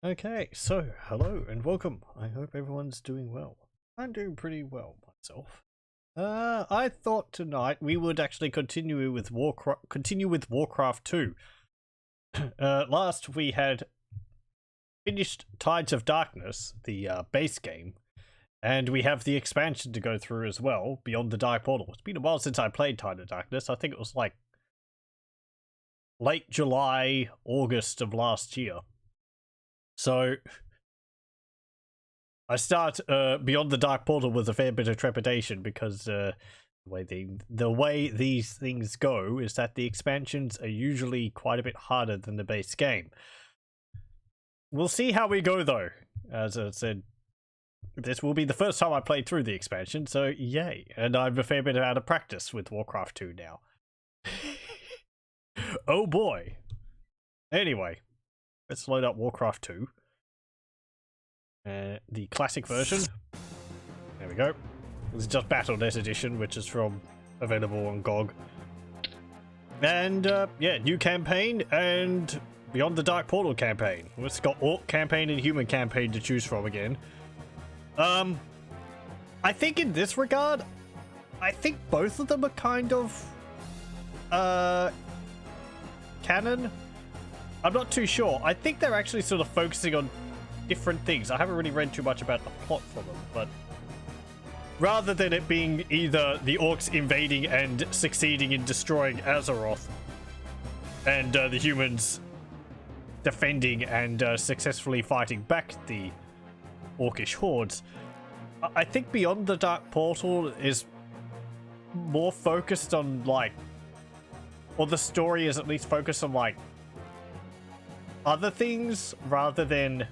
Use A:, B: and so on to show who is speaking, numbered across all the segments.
A: Okay, so hello and welcome. I hope everyone's doing well. I'm doing pretty well myself. I thought tonight we would actually continue with Warcraft 2. Last we had finished Tides of Darkness, the base game, and we have the expansion to go through as well, Beyond the Dark Portal. It's been a while since I played Tide of Darkness. I think it was like late July, August of last year. So I start Beyond the Dark Portal with a fair bit of trepidation because the way these things go is that the expansions are usually quite a bit harder than the base game. We'll see how we go though. As I said, this will be the first time I played through the expansion, so yay. And I'm a fair bit out of practice with Warcraft 2 now. Oh boy. Anyway, let's load up Warcraft 2. The classic version. There we go. This is just Battle.net edition, which is available on GOG. And yeah, new campaign and Beyond the Dark Portal campaign. It's got Orc campaign and Human campaign to choose from again. I think in this regard, I think both of them are kind of canon. I'm not too sure. I think they're actually sort of focusing on different things. I haven't really read too much about the plot for them, but rather than it being either the Orcs invading and succeeding in destroying Azeroth and the humans defending and successfully fighting back the Orcish hordes, I think Beyond the Dark Portal is more focused on or the story is at least focused on other things rather than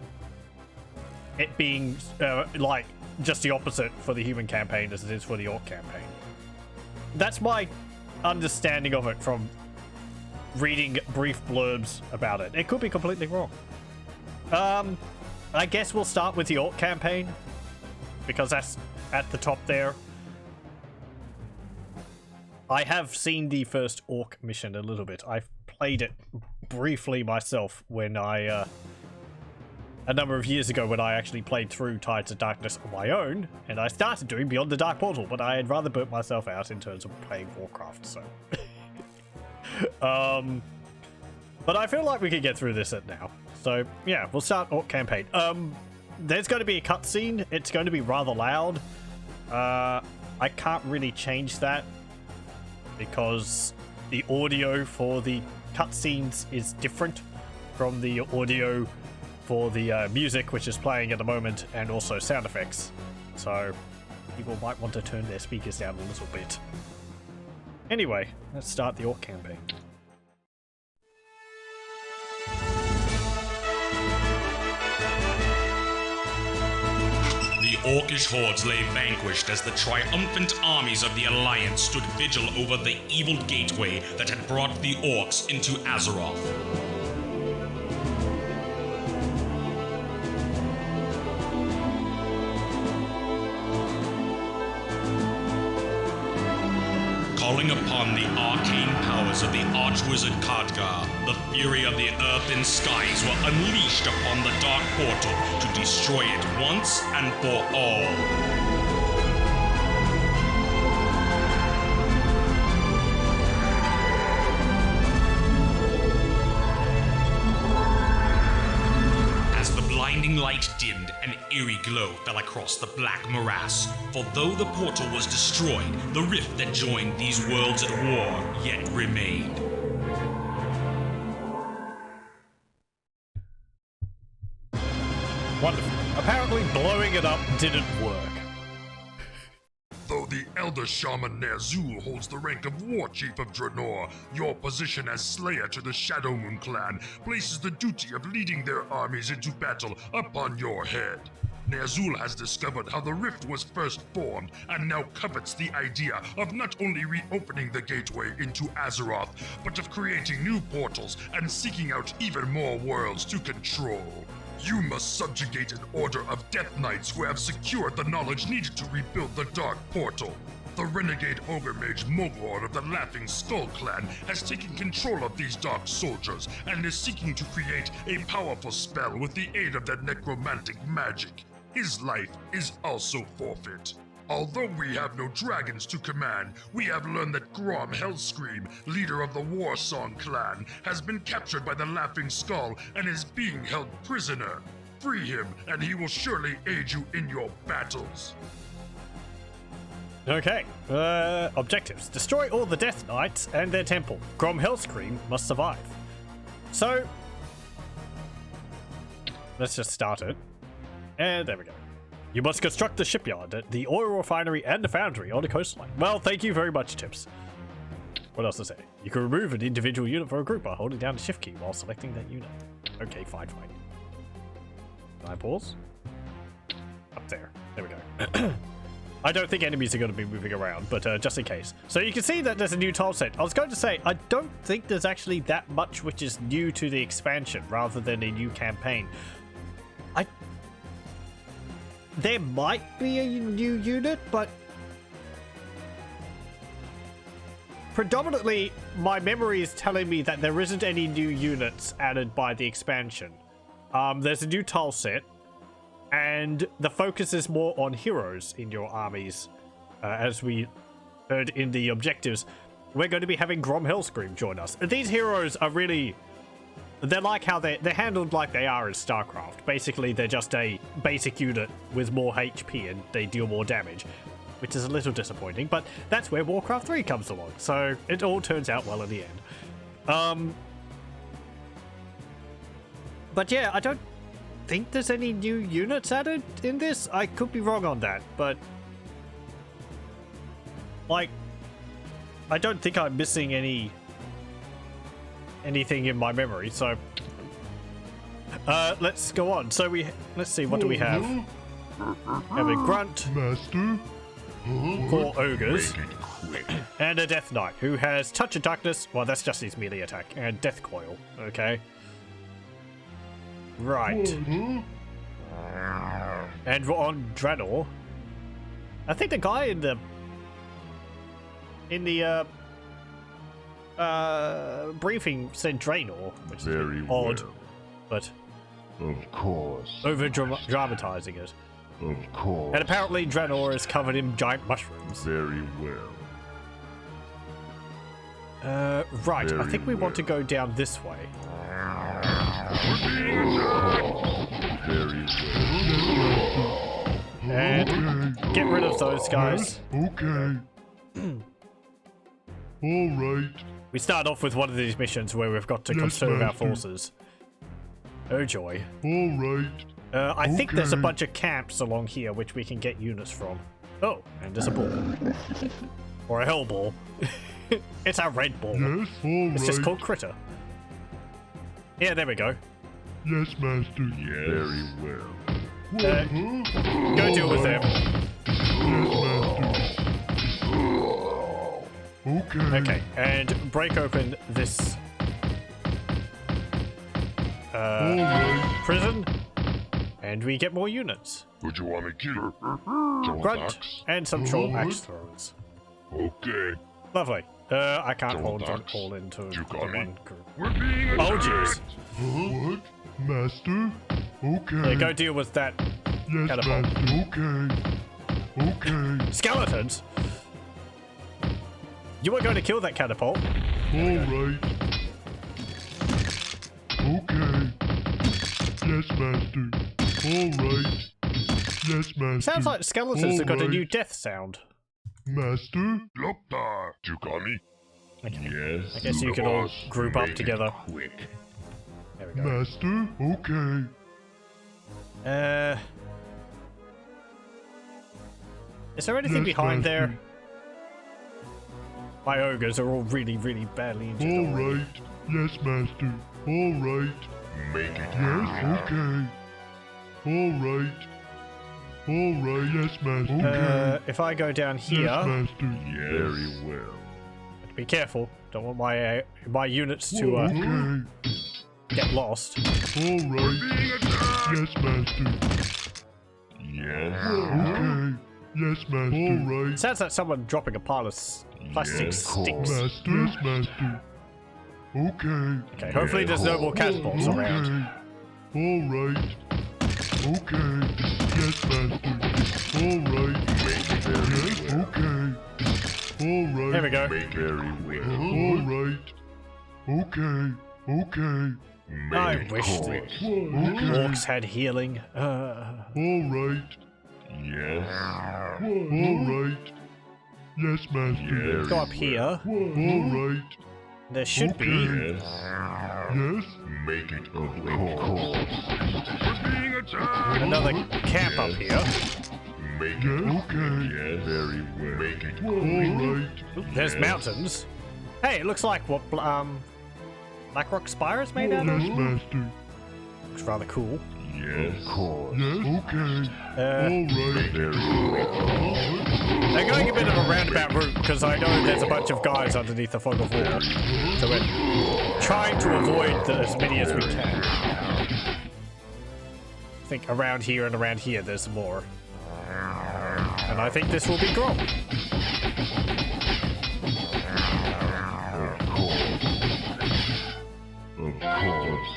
A: it being just the opposite for the Human campaign as it is for the Orc campaign. That's my understanding of it from reading brief blurbs about it. It could be completely wrong. I guess we'll start with the Orc campaign because that's at the top there. I have seen the first Orc mission a little bit. I've played it briefly myself when a number of years ago when I actually played through Tides of Darkness on my own, and I started doing Beyond the Dark Portal, but I had rather burnt myself out in terms of playing Warcraft, so. But I feel like we can get through this now. So, yeah, we'll start Orc campaign. There's going to be a cutscene. It's going to be rather loud. I can't really change that because the audio for the cutscenes is different from the audio for the music which is playing at the moment, and also sound effects. So people might want to turn their speakers down a little bit. Anyway, let's start the Orc campaign.
B: The Orcish hordes lay vanquished as the triumphant armies of the Alliance stood vigil over the evil gateway that had brought the Orcs into Azeroth. Calling upon the arcane powers of the Archwizard Khadgar, the fury of the earth and skies were unleashed upon the Dark Portal to destroy it once and for all. Blinding light dimmed, an eerie glow fell across the black morass. For though the portal was destroyed, the rift that joined these worlds at war yet remained.
A: Wonderful. Apparently blowing it up didn't work.
C: Though the Elder Shaman Ner'zhul holds the rank of War Chief of Draenor, your position as Slayer to the Shadowmoon clan places the duty of leading their armies into battle upon your head. Ner'zhul has discovered how the rift was first formed and now covets the idea of not only reopening the gateway into Azeroth, but of creating new portals and seeking out even more worlds to control. You must subjugate an order of Death Knights who have secured the knowledge needed to rebuild the Dark Portal. The renegade ogre mage Mogor of the Laughing Skull clan has taken control of these dark soldiers and is seeking to create a powerful spell with the aid of that necromantic magic. His life is also forfeit. Although we have no dragons to command, we have learned that Grom Hellscream, leader of the Warsong clan, has been captured by the Laughing Skull and is being held prisoner. Free him, and he will surely aid you in your battles.
A: Okay. Objectives. Destroy all the Death Knights and their temple. Grom Hellscream must survive. So, let's just start it. And there we go. You must construct the shipyard, the oil refinery, and the foundry on the coastline. Well, thank you very much, Tips. What else to say? You can remove an individual unit from a group by holding down the shift key while selecting that unit. Okay, fine. Can I pause? Up there. There we go. I don't think enemies are going to be moving around, but just in case. So you can see that there's a new tile set. I was going to say, I don't think there's actually that much which is new to the expansion rather than a new campaign. There might be a new unit, but predominantly my memory is telling me that there isn't any new units added by the expansion. There's a new tile set, and the focus is more on heroes in your armies. As we heard in the objectives, we're going to be having Grom Hellscream join us. These heroes are really... They're like how they're handled like they are in StarCraft. Basically, they're just a basic unit with more HP and they deal more damage, which is a little disappointing, but that's where Warcraft 3 comes along, so it all turns out well in the end. But yeah, I don't think there's any new units added in this. I could be wrong on that, but like, I don't think I'm missing anything in my memory, so let's go on. So let's see, what do we have? Have a grunt,
C: Master?
A: 4 ogres, and a death knight who has touch of darkness. Well, that's just his melee attack, and death coil. Okay, right. And we're on Draenor. I think the guy in the briefing said Draenor, which is
C: Very
A: odd,
C: well.
A: but
C: Of course.
A: over dramatizing it.
C: Of course.
A: And apparently Draenor is covered in giant mushrooms.
C: Very well.
A: Right, I
C: Very
A: think we want to
C: well.
A: go down this way.
C: Very well.
A: And get rid of those guys.
C: Okay. All right.
A: We start off with one of these missions where we've got to
C: Yes,
A: conserve our
C: Master.
A: forces. Oh joy.
C: All right.
A: I think there's a
C: Okay.
A: bunch of camps along here which we can get units from. Oh, and there's a ball. Or a hell ball. It's a red ball.
C: Yes, all
A: It's just
C: right.
A: called Critter. Yeah, there we go.
C: Yes, Master. Yes. Very well.
A: Go deal with them.
C: Yes, Master. Okay.
A: Okay, and break open this
C: All right.
A: prison, and we get more units.
C: Would you want me to kill her?
A: Grunt, and some troll axe throwers.
C: Okay.
A: Lovely. I can't
C: Troll
A: hold them
C: axe.
A: all into
C: You got
A: one
C: me.
A: group.
C: We're being
A: Oh,
C: attacked.
A: jeez.
C: What? Master? Okay.
A: Yeah, go deal with that.
C: Yes,
A: catapult.
C: Master. Okay. Okay.
A: Skeletons! You were going to kill that catapult.
C: All right. Okay. Yes, Master. All right. Yes, Master.
A: Sounds like skeletons have got a
C: All
A: new
C: right.
A: death sound.
C: Master? Loktar. You call me?
A: Okay.
C: Yes.
A: I guess you can all group up together.
C: Quick.
A: There we go.
C: Master? Okay.
A: Is there anything
C: Yes,
A: behind
C: Master.
A: there? My ogres are all really, really badly injured.
C: All
A: already.
C: right. Yes, Master. All right. Make it. Yes, okay. All right. All right. Yes, Master. Okay.
A: If I go down here,
C: Yes, Master. Yes. Very well.
A: be careful. Don't want my units to
C: Okay.
A: get lost.
C: All right. Yes, Master. Yes. Okay. Yes, master. All right.
A: Sounds like someone dropping a pile of plastic sticks.
C: Master. Yes, master. Okay.
A: Okay, hopefully there's no more cannonballs around.
C: All right. Okay. Yes, master. All right. Yes, okay. All right.
A: There we go.
C: Very well. All right. Okay. Okay.
A: I wish the orcs had healing.
C: All right. Yes. All right. Yes, master.
A: Let's go up here.
C: All right.
A: There should be.
C: Yes. Yes. Make it a call. Being attacked.
A: Another camp up here.
C: Make it okay. Yes. Very well. Make it all right.
A: Ooh, there's mountains. Hey, it looks like what Blackrock Spire is made out of.
C: Yes, master.
A: Looks rather cool.
C: Yes. Of course. Yes. Okay. All right. Very well.
A: They're going a bit of a roundabout route because I know there's a bunch of guys underneath the fog of war. So we're trying to avoid as many as we can. I think around here and around here there's more. And I think this will be Grom.
C: Of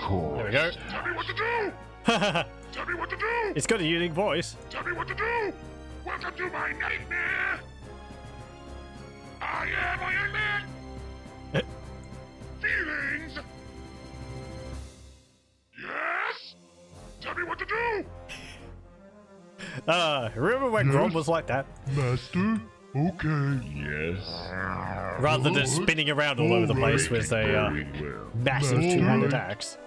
C: course.
A: There we go.
C: Tell me what to do. Tell me what to do.
A: It's got a unique voice.
C: Tell me what to do. Welcome to my nightmare. I am Iron Man. Feelings. Yes. Tell me what to do.
A: Remember when Grom was like that?
C: Master. Okay. Yes.
A: Rather than spinning around all over the place with a massive two-handed axe.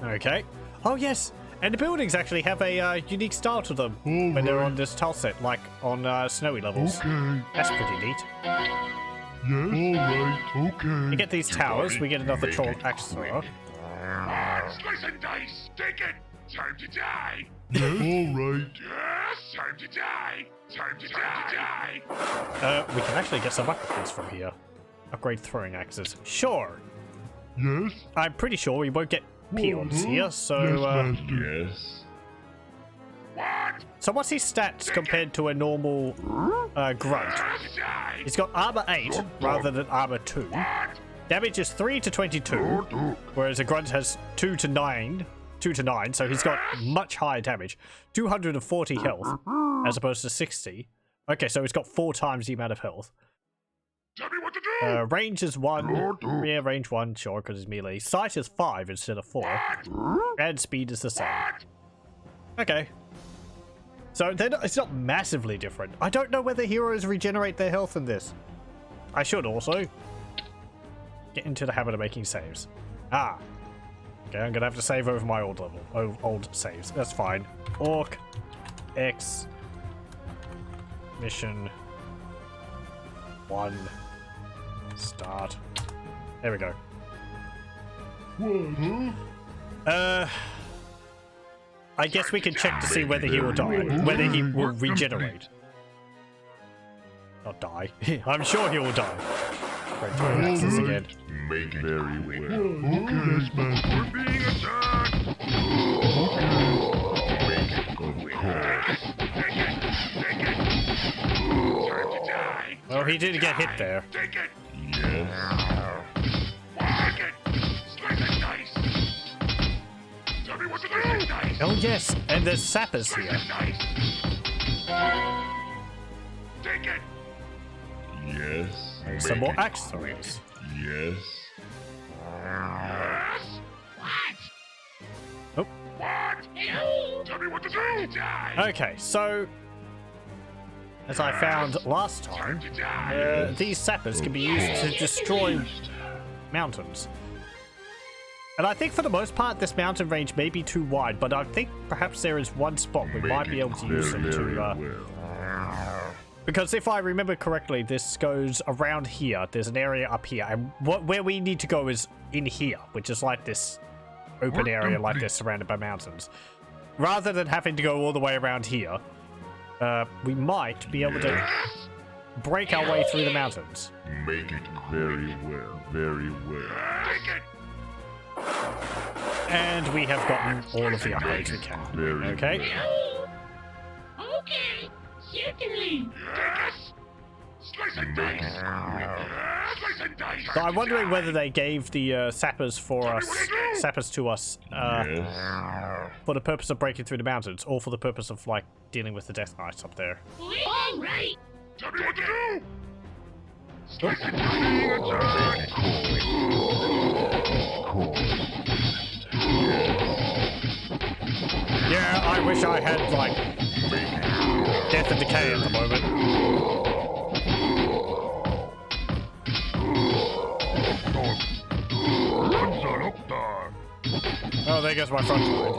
A: Okay. Oh yes, and the buildings actually have a unique style to them when they're on this tile set, like on snowy levels.
C: Okay.
A: That's pretty neat.
C: Yes. All right. Okay.
A: We get these towers, we get another troll axe thrower.
C: Slice and dice. Take it. Time to die. Yes. All right. Yes. Time to die. Time to die.
A: We can actually get some upgrades from here. Upgrade throwing axes. Sure.
C: Yes.
A: I'm pretty sure we won't get peons here, so
C: Yes. What?
A: so what's his stats compared to a normal grunt? He's got armor 8 rather than armor 2. Damage is 3 to 22, whereas a grunt has 2 to 9, so he's got much higher damage. 240 health as opposed to 60. Okay, so he's got 4 times the amount of health.
C: Tell me what to do.
A: Range is 1. Yeah, range 1, sure, because it's melee. Sight is 5 instead of 4. And speed is the same. Okay. So it's not massively different. I don't know whether heroes regenerate their health in this. I should also get into the habit of making saves. Ah. Okay, I'm gonna have to save over my old level. Old saves. That's fine. Orc. X. Mission. 1. Start. There we go. I guess we can check to see whether he will die. Whether he will regenerate. Not die. I'm sure he will die. Great throwing axes again.
C: Make it very well. Okay, yes, master. We're being attacked. Okay. Make it of course. Take it. Time to die.
A: Well, he did get hit there.
C: Take it. Yes. Take it. Slice and dice. Tell me what to do.
A: Oh yes, and there's sappers here.
C: Take it. Yes.
A: And some more axe throwers.
C: Yes. Yes. What?
A: Oh.
C: What? Tell me what to do.
A: Okay, so as I found last time, these sappers can be used to destroy mountains. And I think for the most part this mountain range may be too wide, but I think perhaps there is one spot we might be able to use them to... because if I remember correctly, this goes around here. There's an area up here, and where we need to go is in here, which is like this open area like this surrounded by mountains. Rather than having to go all the way around here, we might be able to break our way through the mountains.
C: Make it very well, very well.
A: And we have gotten all of the upgrades we can.
C: Very
A: okay.
C: well.
D: Okay,
A: So I'm wondering whether they gave the sappers to us for the purpose of breaking through the mountains, or for the purpose of like dealing with the death knights up there.
D: All right.
C: Tell me what to do!
A: Yeah, I wish I had like death and decay at the moment. Oh, there goes my front line.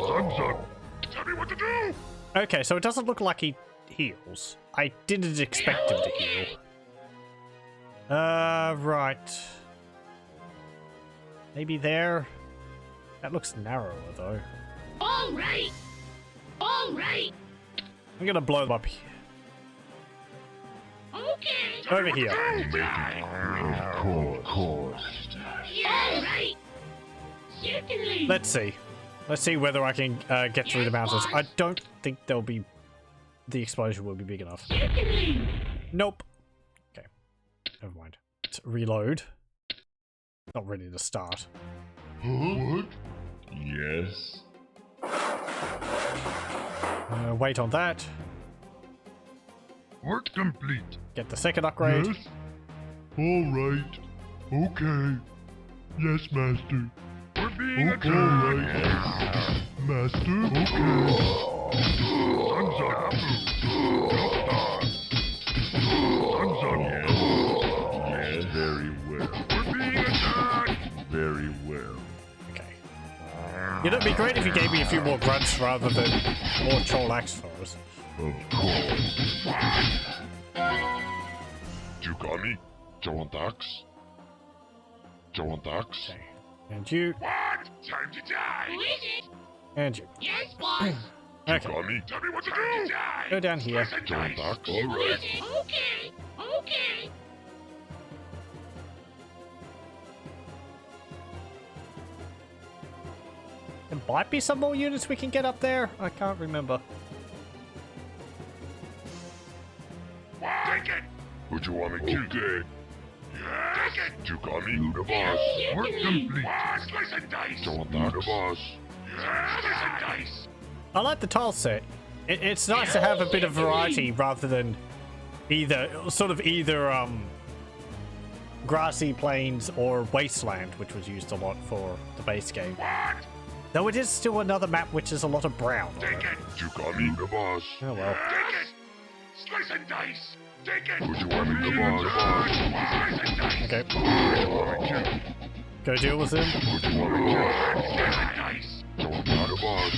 C: Tell me what to do!
A: Okay, so it doesn't look like he heals. I didn't expect him to heal. Right. Maybe there. That looks narrower though.
D: All right. All right.
A: I'm gonna blow them up here.
D: Okay.
A: Over here.
D: All right. Certainly.
A: Let's see. Let's see whether I can get through the mountains. I don't think there'll be... the explosion will be big enough.
D: Certainly.
A: Nope. Okay. Never mind. Let's reload. Not ready to start.
C: What?
E: Yes.
A: Wait on that.
C: Work complete.
A: Get the second upgrade.
C: Yes? Alright. Okay. Yes, Master. We're being attacked. Alright. Master? Okay. Sun's up. Sun's up.
E: Yes, very well.
C: We're being attacked.
E: Very well.
A: Okay. You know, it'd be great if you gave me a few more grunts rather than more troll axe throwers.
E: Of course.
C: Jukami? Jawantax? Jawantax?
A: Okay. And you.
C: What? Time to die.
D: Who is it?
A: And you.
D: Yes, boss.
A: Okay.
C: Jukami? Tell me what to do.
A: Go down here.
C: Jawantax?
D: Who is
C: Alright.
D: it? Okay. Okay.
A: There might be some more units we can get up there. I can't remember.
C: Take it! Would you want me to kill it? Yes! Take it! Jukami, you the boss. Work complete. Slice and dice. Jawantax. You the boss. Slice and dice.
A: I like the tile set. It's nice to have a bit of variety rather than either grassy plains or wasteland, which was used a lot for the base game.
C: What?
A: Though it is still another map which is a lot of brown.
C: Take it! Jukami, you the boss.
A: Oh well.
C: Take it! Slice and dice. Take it! Would you want me the boss? Slice and dice.
A: Okay.
C: Would you want me to?
A: Go deal with him.
C: Would you want me to? Slice and dice. Don't not a boss.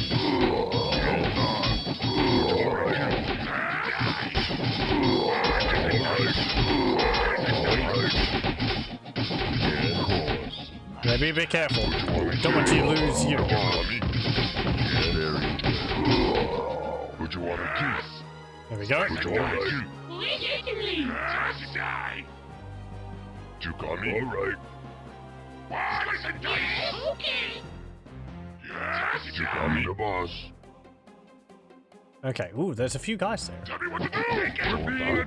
A: Yeah, be a bit careful. Don't want you to lose you.
C: Would you want a kiss?
A: There we go.
C: Would you want a kiss?
D: Who is it? Certainly.
C: Time to die. Jukami. Alright. Slice and dice.
D: Yes. Okay.
C: Yes, Jukami the boss.
A: Okay. Ooh, there's a few guys there.
C: Tell me what to do. We're being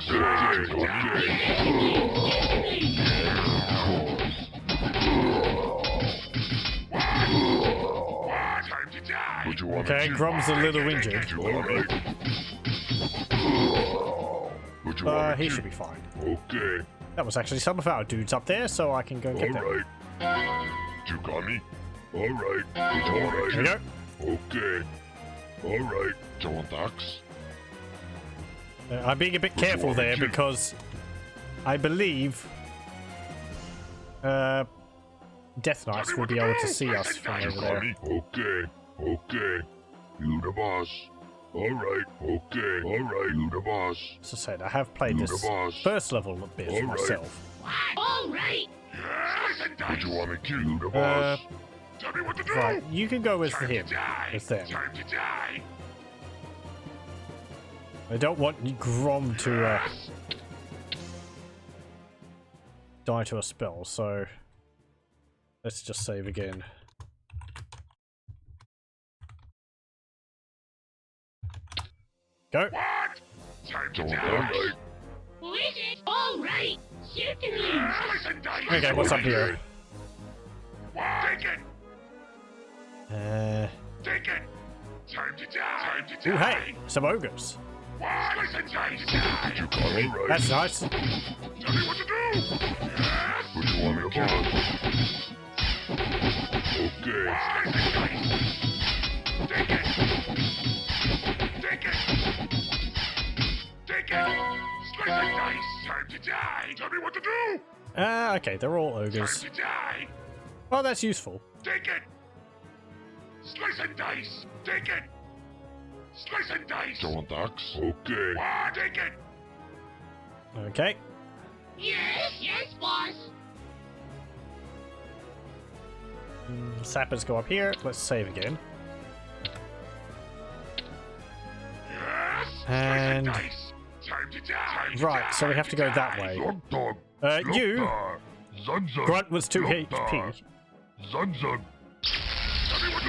C: Time to die. Would you want
A: Okay,
C: to
A: Grum's a little injured.
C: Alright. Would you want
A: He should be fine.
C: Okay.
A: That was actually some of our dudes up there, so I can go and get them.
C: Alright. Jukami. Alright. Alright.
A: There we go.
C: Okay. Alright. Jawantax.
A: I'm being a bit careful there because I believe Death Knights will be able to see us from over there.
C: Okay. Okay. You the boss. Alright. Okay. Alright. You the boss.
A: As I said, I have played
C: You
A: this
C: the boss.
A: first level a bit
C: All right.
A: myself.
D: All right.
C: Yes. Would you want me to kill you the boss? Tell me what to do.
A: Right, you can go with
C: Time
A: him.
C: to die.
A: With them.
C: Time to die.
A: I don't want Grom to
C: Yes.
A: die to a spell, so let's just save again. Go.
C: What? Time to
E: Don't
C: die.
E: die.
D: Who is it? All right. Certainly.
C: Slice and dice.
A: Okay, what's up here?
C: Take it. Take it. Time to die. Time to die.
A: Ooh, hey, some ogres.
C: Slice and dice.
E: You got me right.
A: That's nice.
C: Tell me what to do. Yes.
E: What do you want me to do? Okay.
C: Slice and dice. Take it. Take it. Take it. Slice and dice. Time to die. Tell me what to do.
A: Okay, they're all
C: Time
A: ogres.
C: to die.
A: Oh, that's useful.
C: Take it. Slice and dice. Take it. Slice and dice.
E: Don't want ducks? Okay.
C: Take it.
A: Okay.
D: Yes, boss.
A: Sappers go up here. Let's save again.
C: Yes.
A: And-
C: Slice and dice. Time to die. Time to
A: Right,
C: die.
A: so we have to go that way.
C: Zug dog.
A: You,
C: Zunzug.
A: Grunt was 2 HP.
C: Zunzug. Tell me what to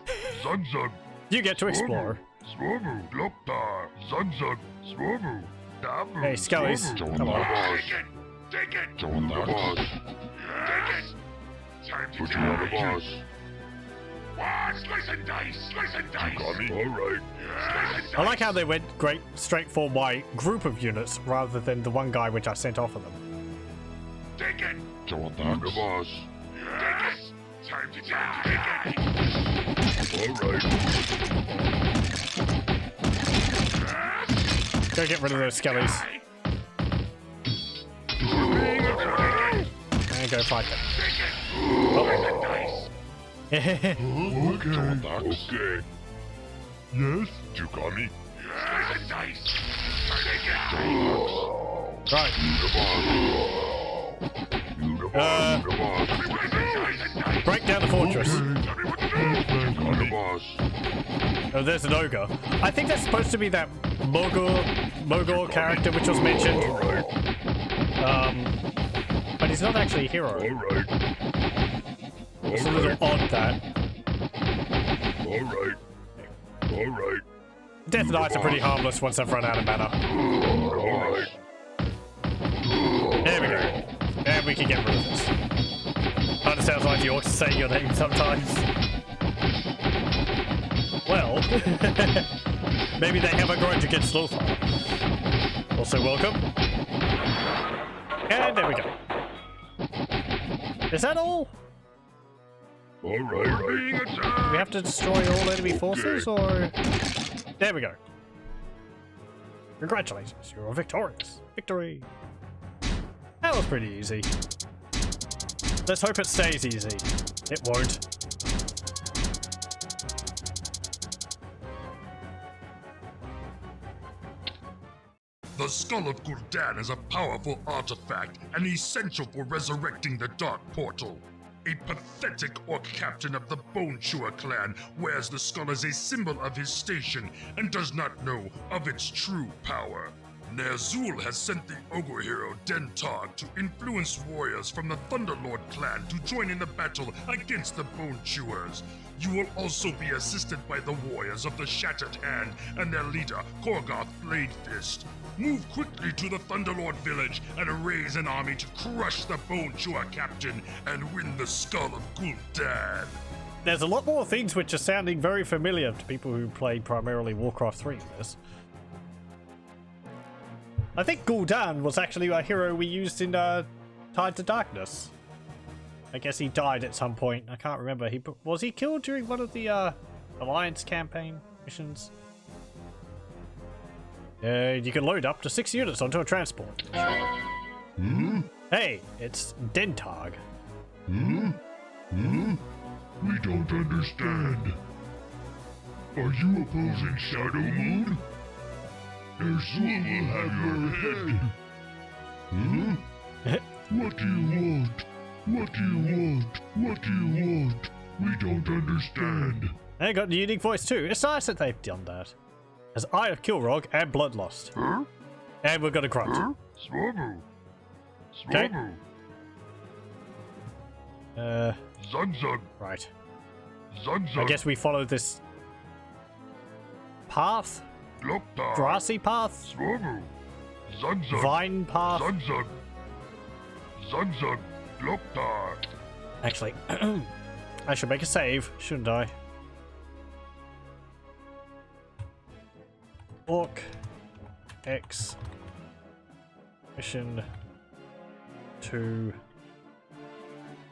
C: do. Zunzug.
A: You get to explore.
C: Swobu. Loktar. Zunzug. Swobu. Dabu.
A: Hey, Skellies,
C: Swobu.
A: come on.
C: Take it. Take it.
E: Don't want ducks?
C: Take it. Time to
E: What do you want,
C: die.
E: boss?
C: Slice and dice. Slice and dice.
E: You got me? Alright.
C: Slice and dice.
A: I like how they went straight for my group of units rather than the one guy which I sent off of them.
C: Take it.
E: Don't want ducks? Boss.
C: Take it. Time to die.
E: Alright.
A: Go get rid of those skellies and go fight them.
E: Okay. Don't want ducks? Okay. Yes? You got me?
A: Right.
E: You the boss. You the boss. You the boss.
A: Break down the fortress.
E: You the boss.
A: Oh, there's an ogre. I think that's supposed to be that Mogul character which was mentioned.
E: Alright.
A: But he's not actually a hero.
E: Alright.
A: It's a little odd that.
E: Alright. Alright.
A: Death Knights are pretty harmless once they've run out of mana.
E: Alright.
A: There we go. And we can get rid of this. Kinda sounds like the Orcs saying your name sometimes. Well, maybe they have a grudge against Slothfire. Also welcome. And there we go. Is that all?
E: Alright.
A: Do we have to destroy all enemy forces, or...? There we go. Congratulations, you're victorious. Victory! That was pretty easy. Let's hope it stays easy. It won't.
C: The Skull of Gul'dan is a powerful artifact and essential for resurrecting the Dark Portal. A pathetic orc captain of the Bone Chewer clan wears the skull as a symbol of his station and does not know of its true power. Ner'zhul has sent the ogre hero Dentog to influence warriors from the Thunderlord clan to join in the battle against the Bone Chewers. You will also be assisted by the warriors of the Shattered Hand and their leader, Korgoth Bladefist. Move quickly to the Thunderlord village and raise an army to crush the Bone Chewer captain and win the Skull of Gul'dan.
A: There's a lot more things which are sounding very familiar to people who played primarily Warcraft 3 in this. I think Gul'dan was actually a hero we used in Tide to Darkness. I guess he died at some point. I can't remember. Was he killed during one of the Alliance campaign missions? You can load up to 6 units onto a transport. Hey, it's Dentog.
E: We don't understand. Are you opposing Shadow Moon? Ner'zhul will have your head. What do you want? What do you want? What do you want? We don't understand.
A: They got a unique voice too. It's nice that they've done that. As Eye of Kilrog and Bloodlust.
C: Huh?
A: And we're gonna grunt.
C: Huh? Swobu.
A: Okay.
C: Swobu. Zunzug.
A: Right.
C: Zunzug.
A: I guess we follow this path.
C: Loktar.
A: Grassy path?
C: Swobu. Zugzug.
A: Vine path?
C: Zugzug. Zugzug. Loktar.
A: Actually, I should make a save, shouldn't I? Orc X mission 2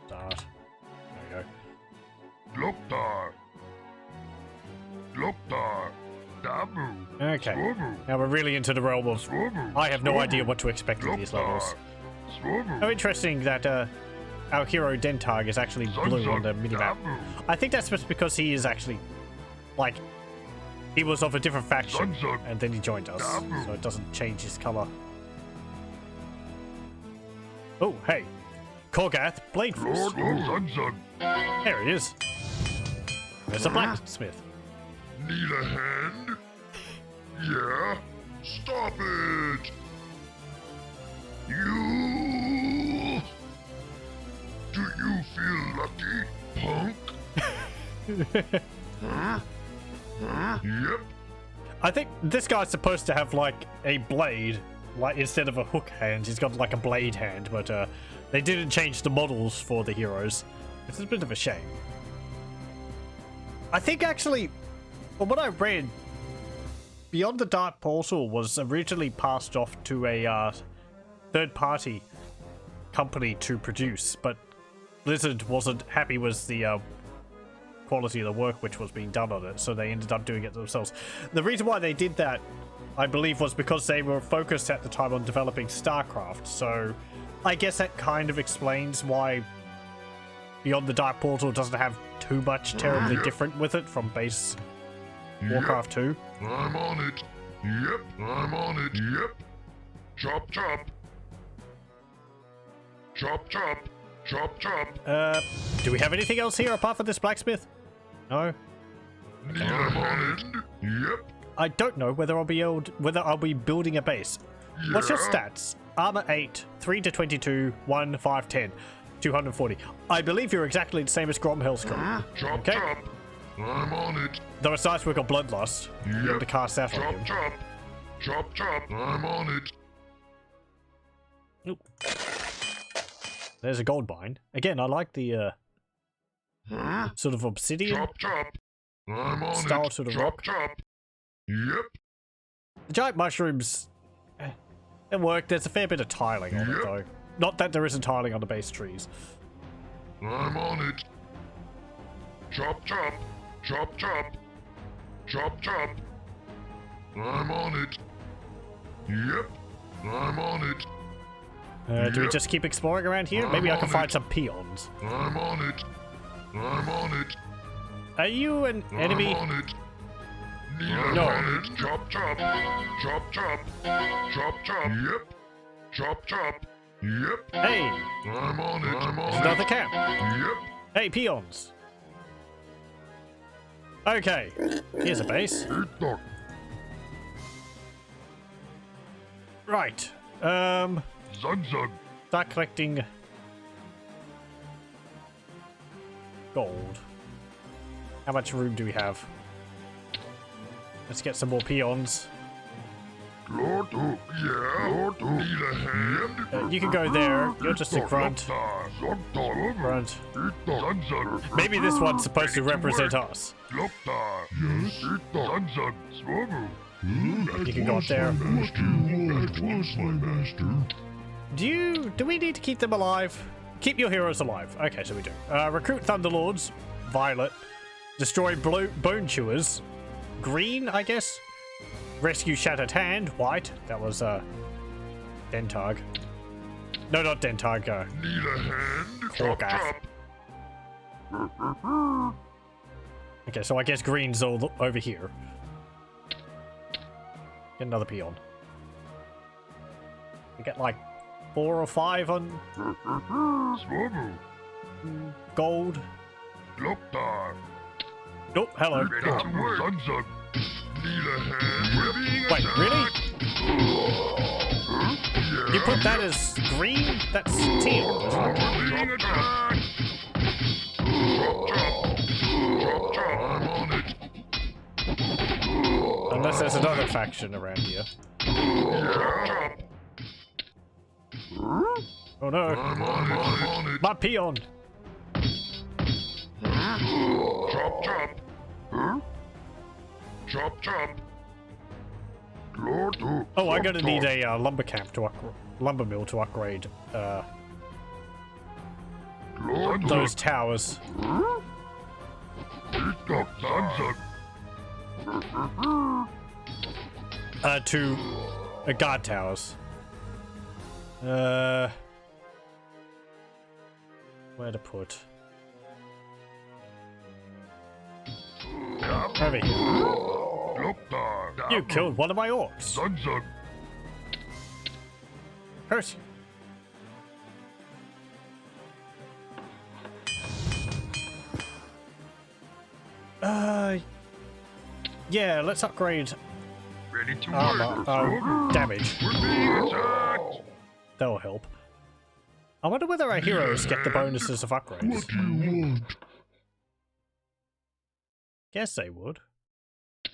A: start. There we go.
C: Loktar. Loktar. Dabu.
A: Okay.
C: Swobu.
A: Now we're really into the realm of
C: Swobu.
A: I have no
C: Swobu.
A: idea what to expect in these levels.
C: Swobu.
A: How interesting that our hero Dentag is actually blue on the minimap.
C: Dabu.
A: I think that's just because he is actually, like, he was of a different faction
C: Zugzug.
A: and then he joined us,
C: Dabu.
A: so it doesn't change his color. Oh, hey. Korgath Bladeforce.
C: Lord Zugzug.
A: There he is. There's a blacksmith.
C: Need a hand? Yeah? Stop it! You... Do you feel lucky, punk? Huh? Yep.
A: I think this guy's supposed to have, like, a blade. Like, instead of a hook hand, he's got, like, a blade hand, but they didn't change the models for the heroes. It's a bit of a shame. I think, actually, from what I read, Beyond the Dark Portal was originally passed off to a third-party company to produce, but Blizzard wasn't happy with the quality of the work which was being done on it, so they ended up doing it themselves. The reason why they did that, I believe, was because they were focused at the time on developing StarCraft, so I guess that kind of explains why Beyond the Dark Portal doesn't have too much terribly different with it from base Warcraft 2.
C: I'm on it. Yep, I'm on it. Yep. Chop, chop. Chop, chop. Chop, chop.
A: Do we have anything else here apart from this blacksmith? No?
C: Need a hand? Yep.
A: I don't know whether I'll be building a base. What's your stats? Armor 8, 3 to 22, 1, 5, 10, 240. I believe you're exactly the same as Grom Hellscream.
C: Chop,
A: Okay.
C: chop. I'm on it.
A: Though it's nice we got Bloodlust. You're able
C: Yep.
A: to cast that on
C: Chop,
A: him.
C: chop. Chop, chop. I'm on it.
A: Oop. There's a gold mine. Again, I like the sort of obsidian
C: Chop, chop. I'm on
A: style
C: it.
A: to the
C: Chop,
A: rock.
C: chop. Yep.
A: The giant mushrooms, they work. There's a fair bit of tiling on it,
C: Yep.
A: though. Not that there isn't tiling on the base trees.
C: I'm on it. Chop, chop. Chop, chop. Chop, chop. I'm on it. Yep. I'm on it.
A: Do we
C: Yep.
A: just keep exploring around here? Maybe I can
C: on
A: find
C: it.
A: some peons.
C: I'm on it. I'm on it.
A: Are you an enemy?
C: I'm on it. Need a
A: No.
C: hand? Chop, chop. Chop, chop. Chop, chop. Yep. Chop, chop. Yep.
A: Hey,
C: I'm on it. I'm
A: there's
C: on
A: another
C: it.
A: camp.
C: Yep.
A: Hey, peons. Okay, here's a base.
C: Eat that.
A: Right.
C: Zug, zug.
A: Start collecting gold. How much room do we have? Let's get some more peons.
C: Lord, oh, yeah. Lord, oh. Need a hand?
A: You can go there. You're just a grunt.
C: Grunt.
A: Grunt. Maybe this one's supposed to represent us.
C: Yes. Zug, zug. Swobu.
A: You can go up there.
E: That was my master.
A: Do we need to keep them alive? Keep your heroes alive. Okay, so we do. Recruit Thunderlords. Violet. Destroy Bone Chewers. Green, I guess. Rescue Shattered Hand. White. That was Dentag. No, not Dentag.
C: Need a hand? Chop,
A: Korgath.
C: chop.
A: Okay, so I guess green's all over here. Get another peon. We get like 4 or 5 on
C: Swobu.
A: gold.
C: Loktar.
A: Nope, hello.
C: Zug, zug. Need a hand? We're being
A: Wait, really?
C: Yeah.
A: You put that as green? That's teal, isn't it?
C: We're being attacked. Chop, chop. Chop, chop. I'm on it.
A: Unless there's another faction around here. Oh no.
C: I'm on it.
A: My peon!
C: Chop, chop. Chop, chop. Lord,
A: Oh, I'm gonna need a lumber camp to lumber mill to upgrade
C: Lord,
A: those towers. To guard towers. Where to put? Over here. You killed one of my orcs. Curse you. Yeah, let's upgrade
C: Ready to
A: armor, damage.
C: We're being attacked.
A: That'll help. I wonder whether our heroes get the bonuses of upgrades.
E: What do you want?
A: Guess they would.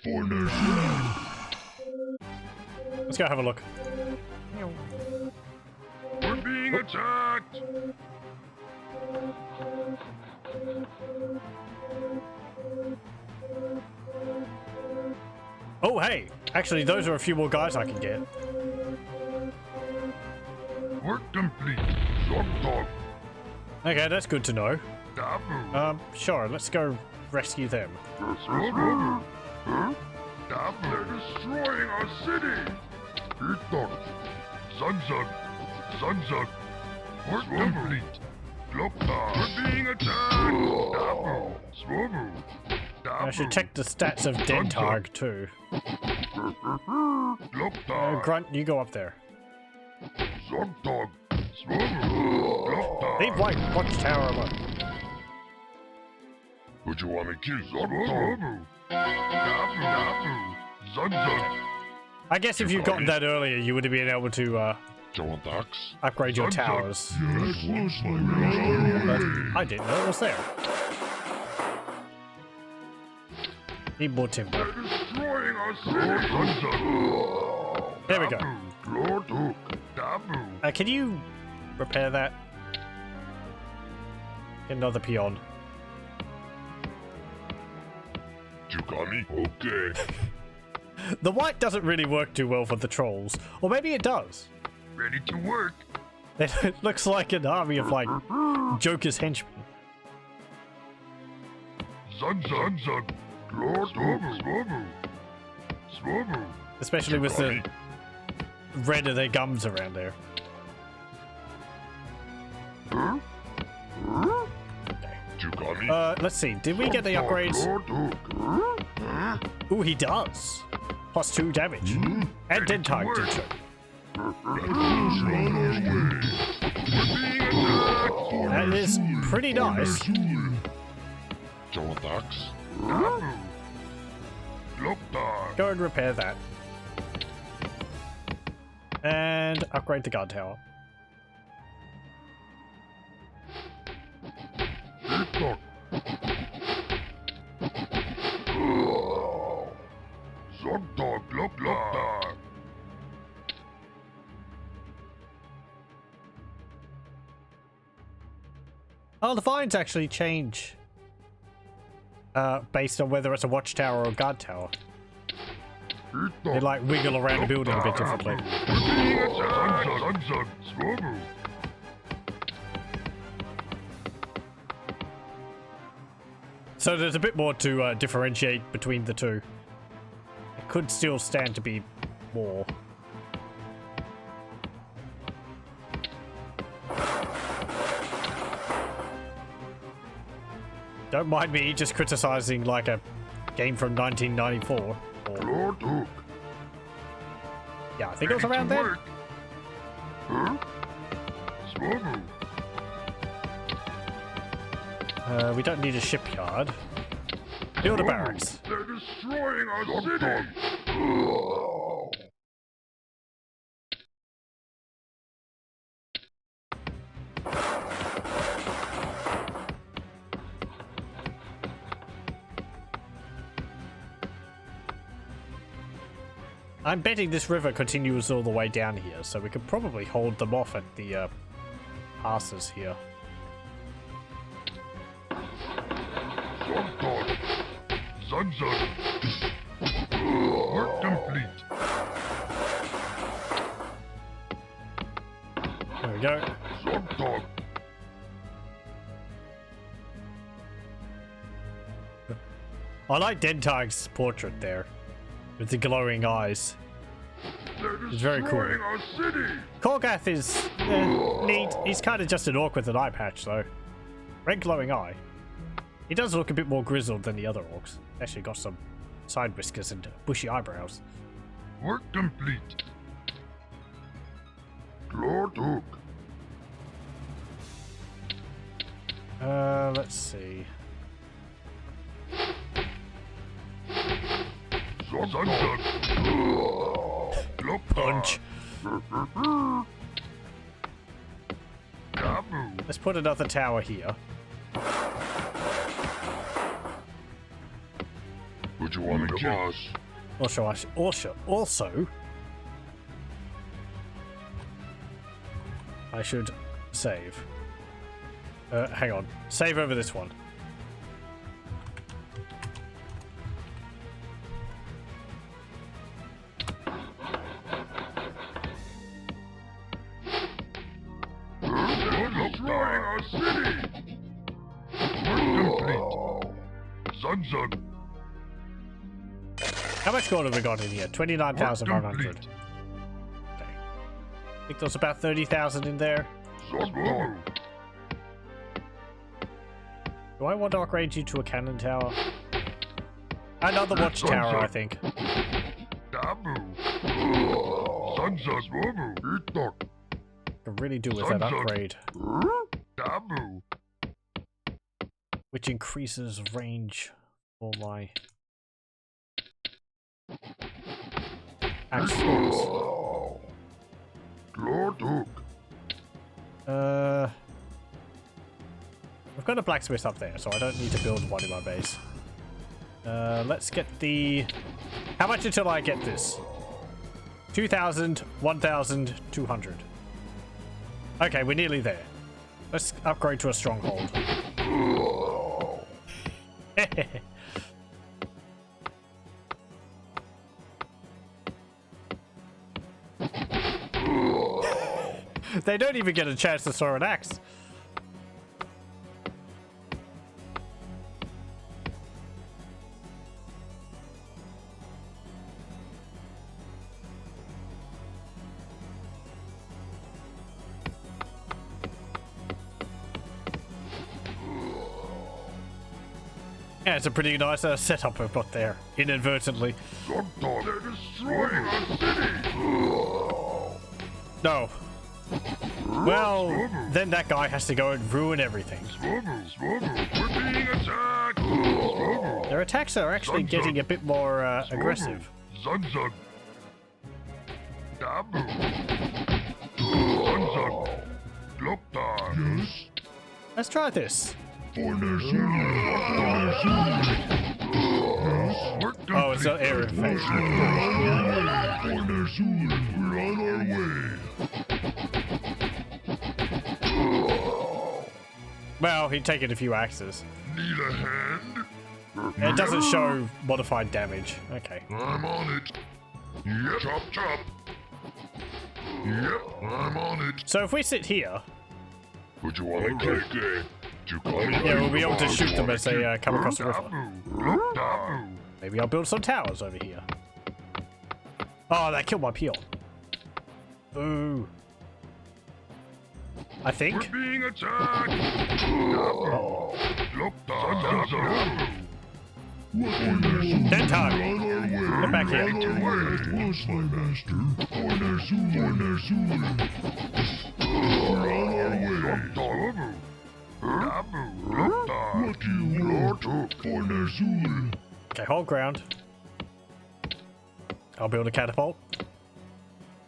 E: For Ner'zhul.
A: Let's go have a look.
C: We're being attacked.
A: Oh, hey! Actually, those are a few more guys I can get.
C: Work complete. Dog dog.
A: Okay, that's good to know.
C: Dabu.
A: Sure, let's go rescue them.
C: Dabu. They're destroying our city. Eat dog. Zug zug. Zug zug. Work complete. Glopta. We're being attacked. Dabu. Swobu.
A: I should check the stats of Dentarg too. Grunt, you go up there.
C: Zogdog. Swobu.
A: Leave White Watchtower alone.
C: Would you want to kill Zogdog? Dabu. Dabu. Zug zug.
A: I guess if you'd gotten that earlier, you would have been able to
C: Jawandax.
A: upgrade your towers.
E: Yes, was my
A: I didn't know it was there. Need more timber.
C: They're destroying our city.
A: There we go.
C: Dabu.
A: Can you repair that? Get another peon.
C: You got me? Okay.
A: The white doesn't really work too well for the trolls. Or maybe it does.
C: Ready to work.
A: It looks like an army of, like, Joker's henchmen.
C: Zug zug zug. Lord Swobu. Swobu.
A: Especially with the red of their gums around there.
C: You got me?
A: Let's see. Did we get the upgrades? Ooh, he does. Plus 2 damage. And Dentarg did too. That is pretty nice.
C: Jawandax.
A: Go and repair that. And upgrade the guard tower. Oh, the vines actually change based on whether it's a watchtower or a guard tower. They like wiggle around the building a bit differently. So there's a bit more to differentiate between the two. It could still stand to be more. Don't mind me just criticizing like a game from 1994. Or... Yeah, I think it was around then. We don't need a shipyard. Build a barracks.
C: They're destroying our city.
A: I'm betting this river continues all the way down here, so we could probably hold them off at the passes here.
C: Zonton. Zunzun. Work complete.
A: There we go.
C: Zonton.
A: I like Dentag's portrait there, with the glowing eyes. It's very cool.
C: Our city.
A: Korgath is neat. He's kind of just an orc with an eye patch, though. Red glowing eye. He does look a bit more grizzled than the other orcs. Actually got some side whiskers and bushy eyebrows.
C: Work complete. Lord Hook.
A: Let's see. Punch. Let's put another tower here.
C: Would you want to kill us?
A: Also, I should save. Hang on. Save over this one.
C: Destroying our city! Work complete. Zunzun.
A: How much gold have we got in here? 29,500. Okay. I think there's about 30,000 in there.
C: Zonzun.
A: Do I want to upgrade you to a cannon tower? Another watchtower, I think.
C: Dabu. Zunzun. Itok.
A: Can really do with that upgrade,
C: Dabu.
A: which increases range for my axe swords.
C: Lord Hook.
A: I've got a blacksmith up there, so I don't need to build one in my base. Let's get the... How much until I get this? 2,000, 1,200. Okay, we're nearly there. Let's upgrade to a stronghold. They don't even get a chance to throw an axe. Yeah, it's a pretty nice setup I've got there, inadvertently.
C: Zonton. They're destroying our city!
A: No. Well, then that guy has to go and ruin everything.
C: We're being attacked!
A: Their attacks are actually getting a bit more aggressive.
C: Zunzun. Dabu. Zunzun. Loktar.
E: Yes?
A: Let's try this. Oh, it's an air effect.
E: We're on our way.
A: Well, he'd taken a few axes.
C: Need a hand?
A: It doesn't show modified damage. Okay.
C: I'm on it. Yep. Chop, chop. Yep, I'm on it.
A: So if we sit here,
C: Would you want to take it?
A: yeah, we'll be able to shoot them as they come across the river.
C: Dabu.
A: Maybe I'll build some towers over here. Oh, that killed my peon. Ooh. I
C: We're
A: think.
C: being attacked. Dabu. Loktar.
A: Dead time. Get back here.
E: It was my master. We're on our way.
C: Dabu. Loktar.
E: What do you want? For Nazul.
A: Okay, hold ground. I'll build a catapult.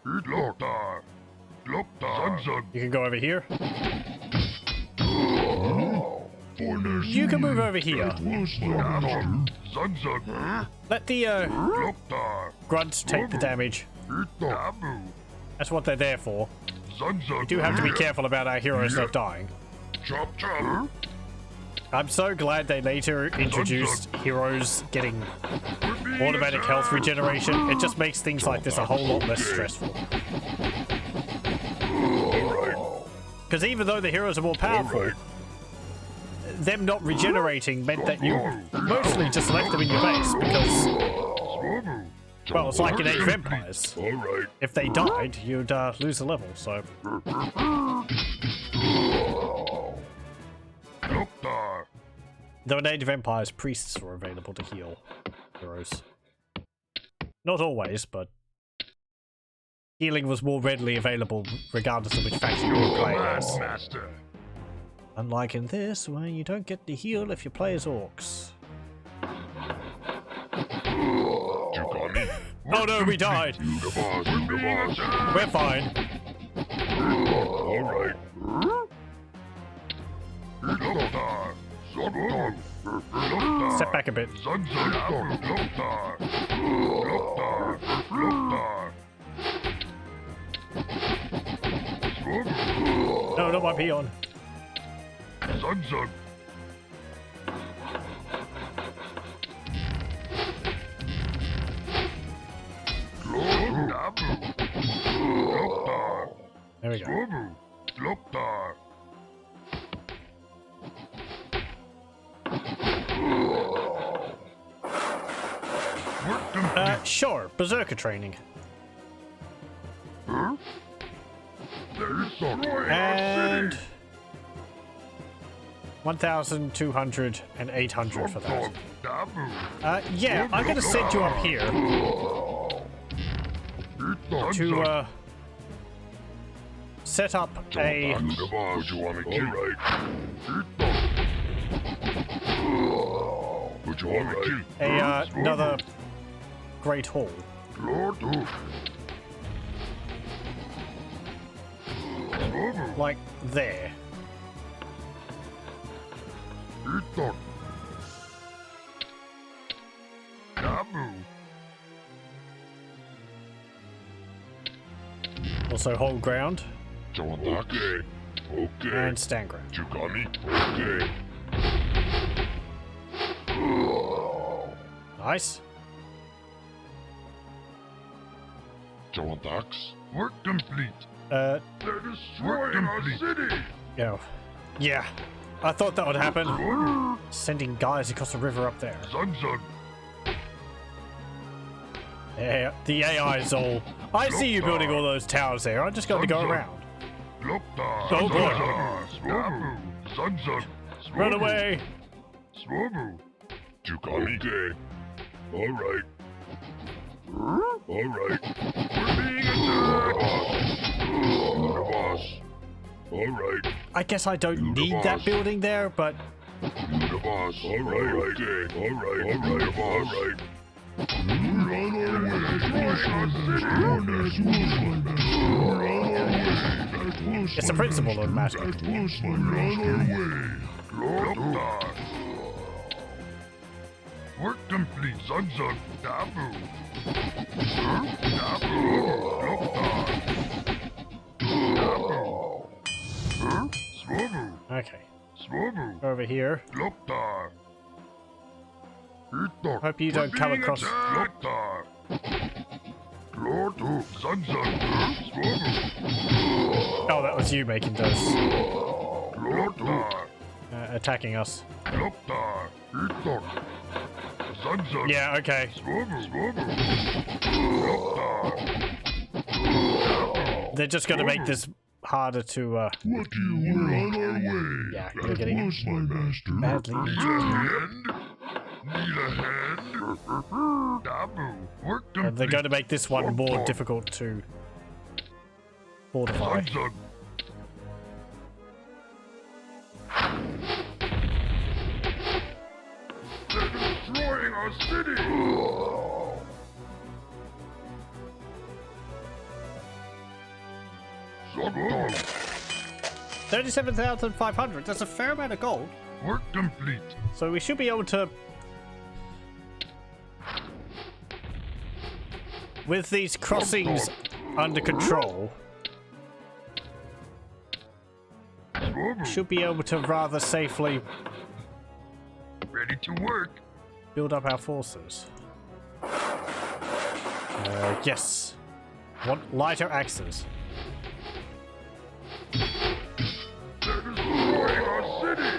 C: Loktar. Zunzun.
A: You can go over here.
E: For Nazul.
A: You can move over here.
E: Was my master.
C: Zunzun.
A: Let the
C: Loktar.
A: grunts take the damage.
C: Dabu.
A: That's what they're there for.
C: Zunzun.
A: We do have to be careful about our heroes not dying.
C: Chop chop.
A: I'm so glad they later introduced heroes getting automatic health regeneration. It just makes things like this a whole lot less stressful. Because even though the heroes are more powerful, them not regenerating meant that you mostly just left them in your base because, well, it's like in Age of Empires. If they died, you'd lose a level, so... Though in Age of Empires, priests were available to heal heroes. Not always, but healing was more readily available regardless of which faction you were playing as. Unlike in this, where you don't get to heal if you play as orcs. Oh no, we died! We're fine.
C: Alright.
A: Step back a bit. No, not my peon. There we go. Sure, berserker training. And 1,200 and 800 for that. Yeah, I'm gonna send you up here to set up a another great hall. Like there. Also hold ground.
C: Okay.
A: And stand ground.
C: Okay.
A: Nice.
C: Work complete. They're destroying our city.
A: Yeah. I thought that would happen. Sending guys across the river up there. Yeah, the AI is all. I see you building all those towers there. I just got to go around. Oh boy. Run away.
C: Okay. Alright. Alright. We're being attacked. Boss. Alright.
A: I guess I don't need that building there, but...
C: Boss. Alright. Okay. Alright. Alright.
A: It's the principle of the matter.
C: Work complete, Zunzun. Dabu.
A: Okay. Over here. Hope you don't come across. Oh, that was you making those. Attacking us. Yeah, okay. They're just gonna make this harder to,
E: What do you want? On our way.
A: Yeah, you're getting
E: Close, my master.
A: badly.
C: Need a hand? Dabu. Work
A: And they're going to make this one more difficult to fortify.
C: They're destroying our city!
A: 37,500. That's a fair amount of gold.
C: Work complete.
A: So we should be able to with these crossings under control, should be able to rather safely
C: Ready to work.
A: build up our forces. Yes. Want lighter axes.
C: They're destroying our city.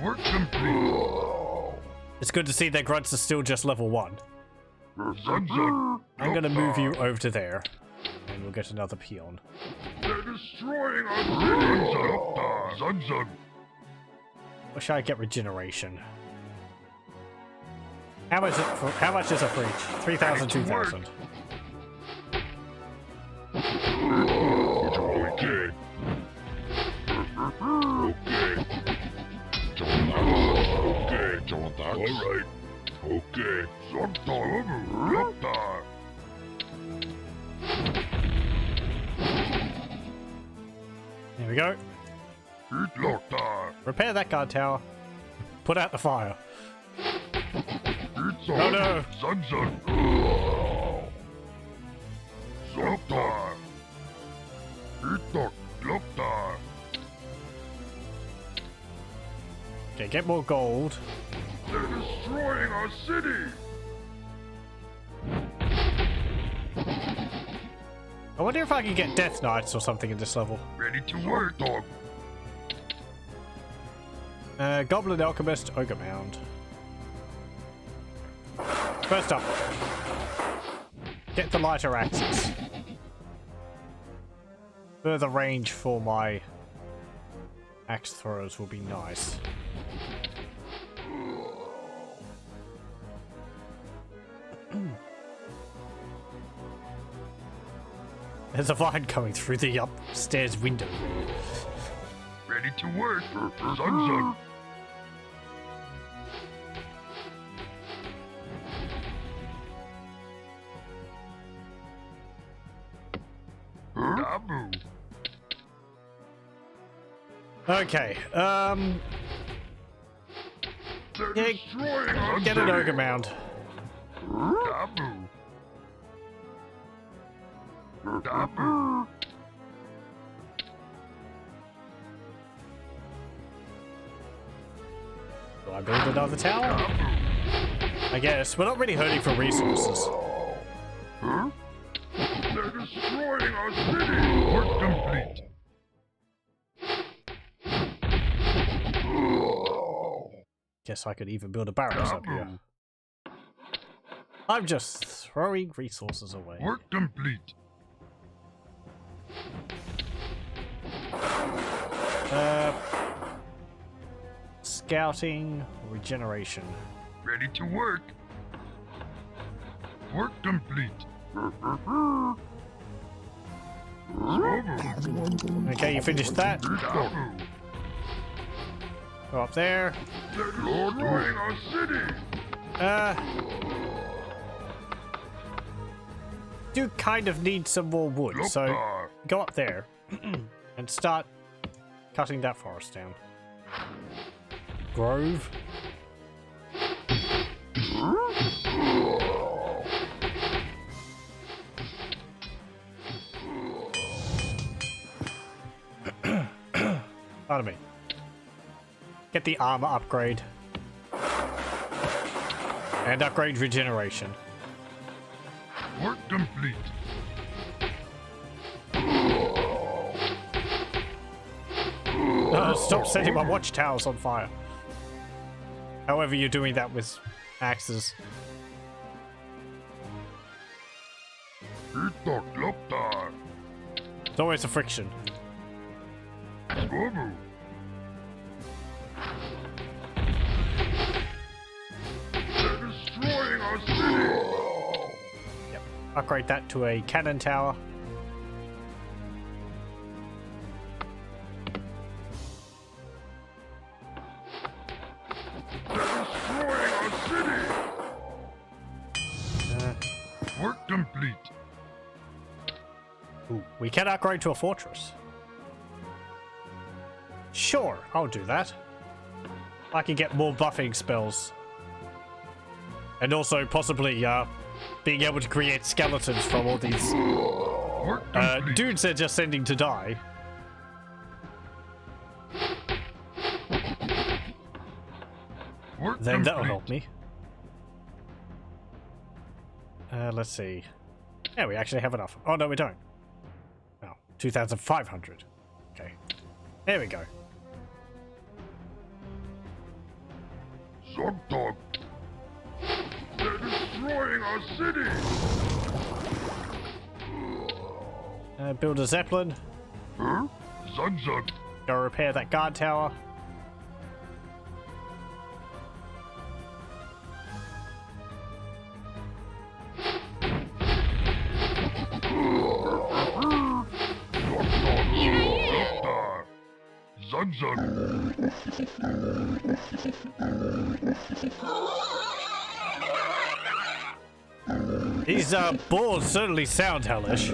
C: Work complete.
A: It's good to see that grunts are still just level 1.
C: Zug.
A: I'm gonna move you over to there, and we'll get another peon.
C: They're destroying our city. Zug.
A: Wish I get regeneration. How much is it for each? 3,000, 2,000.
E: Okay. Okay. All right. Okay.
A: There we go. Repair that guard tower. Put out the fire. Oh no!
C: Zug.
A: Okay, get more gold.
C: They're destroying our city.
A: I wonder if I can get Death Knights or something in this level.
C: Ready to work, dog.
A: Goblin Alchemist, Ogre Mound. First up, get the lighter axes. Further range for my axe throws will be nice. There's a vine coming through the upstairs window.
C: Ready to work. Zug. Dabu.
A: Okay,
C: They're
A: yeah,
C: destroying our
A: get an Ogre Mound.
C: Dabu.
A: Do I build another tower? I guess. We're not really hurting for resources.
C: They're destroying our city. Work complete.
A: Guess I could even build a barracks up here. I'm just throwing resources away.
C: Work complete.
A: Scouting, regeneration.
C: Ready to work. Work complete.
A: Okay, you finished that. Go up there.
C: They're destroying our city.
A: Do kind of need some more wood, so go up there and start cutting that forest down. Grove. Pardon me. Get the armor upgrade. And upgrade regeneration.
C: Work complete.
A: Stop setting my watchtowers on fire. However you're doing that with axes. It's always a friction.
C: They're destroying our city.
A: Yep. Upgrade that to a cannon tower.
C: They're destroying our city. Work complete.
A: Ooh, we can upgrade to a fortress. Sure, I'll do that. I can get more buffing spells. And also possibly being able to create skeletons from all these dudes they're just sending to die. Then that'll help me. Let's see. Yeah, we actually have enough. Oh, no, we don't. Oh, 2,500. Okay. There we go.
E: Zugdog. They're destroying our city.
A: Build a Zeppelin.
E: Huh? Zug.
A: Go repair that guard tower.
E: Zug.
A: These balls certainly sound hellish.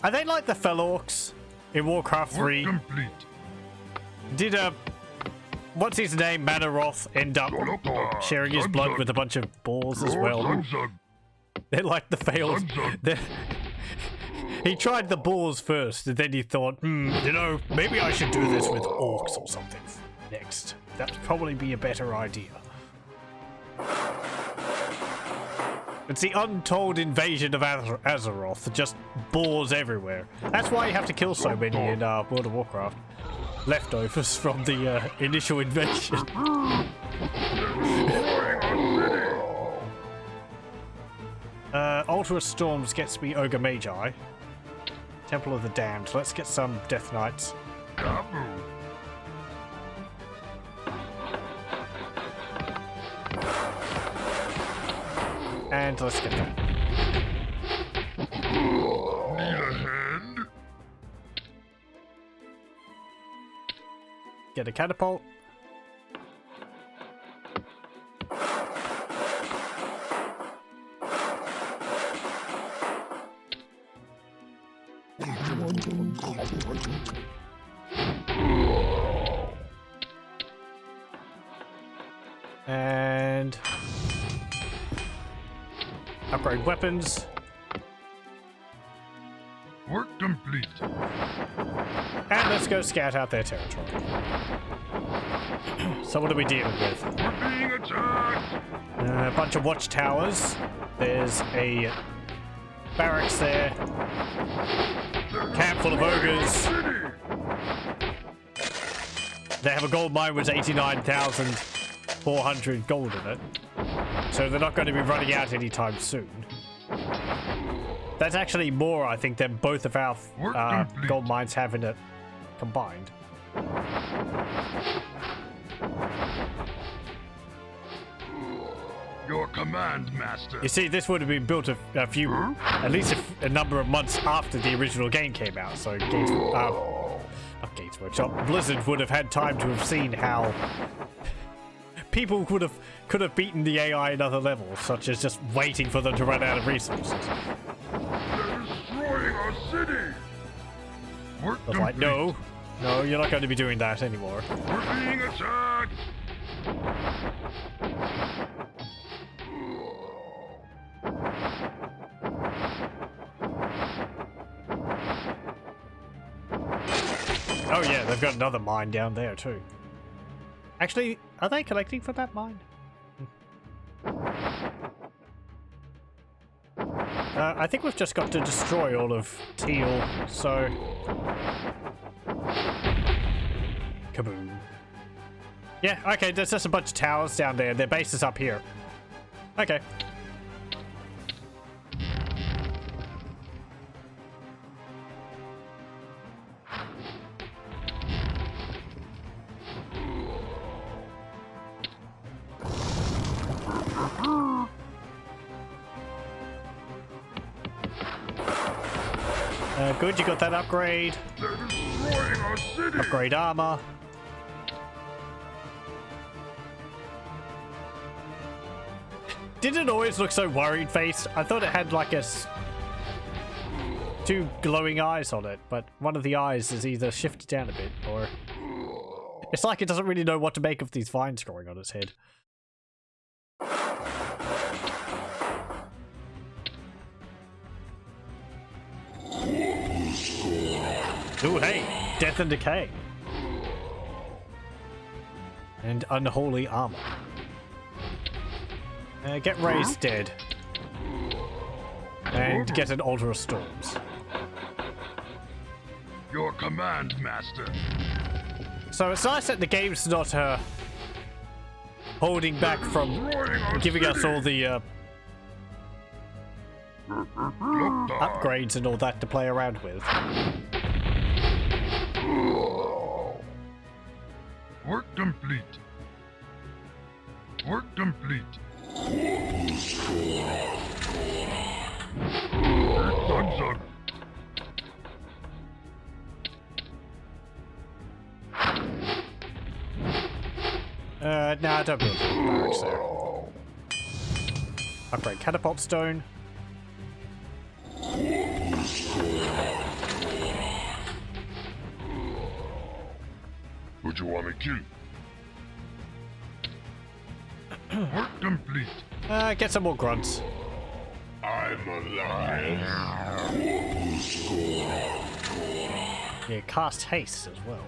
A: Are they like the fellow orcs in Warcraft 3?
E: Complete.
A: Did what's his name, Manaroth, end up sharing his blood with a bunch of balls as well? They're like the fails. He tried the balls first, and then he thought, you know, maybe I should do this with orcs or something next. That'd probably be a better idea. It's the untold invasion of Azeroth, just balls everywhere. That's why you have to kill so many in World of Warcraft. Leftovers from the initial invasion. Ultra Storms gets me Ogre Magi. Temple of the Damned. Let's get some Death Knights. And let's get that.
E: Need a hand?
A: Get a catapult. And upgrade weapons.
E: Work complete.
A: And let's go scout out their territory. So what are we dealing with?
E: We're being attacked.
A: A bunch of watchtowers. There's a barracks there. Camp full of ogres. They have a gold mine with 89,400 gold in it. So they're not going to be running out anytime soon. That's actually more, I think, than both of our gold mines have in it combined.
E: Your command, master.
A: You see, this would have been built a few, at least a number of months after the original game came out. So not Gates Workshop, Blizzard would have had time to have seen how people could have beaten the AI in other levels, such as just waiting for them to run out of resources.
E: They're destroying our city. Work
A: I was like,
E: complete.
A: no, you're not going to be doing that anymore.
E: We're being attacked.
A: Oh yeah, they've got another mine down there too. Actually, are they collecting for that mine? I think we've just got to destroy all of Teal, so... Kaboom. Yeah, okay, there's just a bunch of towers down there. Their base is up here. Okay. Good, you got that upgrade.
E: They're destroying our city.
A: Upgrade armor. Did it always look so worried faced? I thought it had like a two glowing eyes on it, but one of the eyes is either shifted down a bit or... It's like it doesn't really know what to make of these vines growing on its head. Ooh, hey! Death and Decay. And Unholy Armor. Get Raised Dead. And get an Altar of Storms.
C: Your command, Master.
A: So it's nice that the game's not holding back from giving us all the upgrades and all that to play around with.
C: Work complete. Work complete. Son.
A: Nah, don't build barracks there. Upgrade Catapult Stone.
C: Would you want me to? Work complete.
A: Get some more grunts.
E: I'm alive.
A: Yeah, cast haste as well.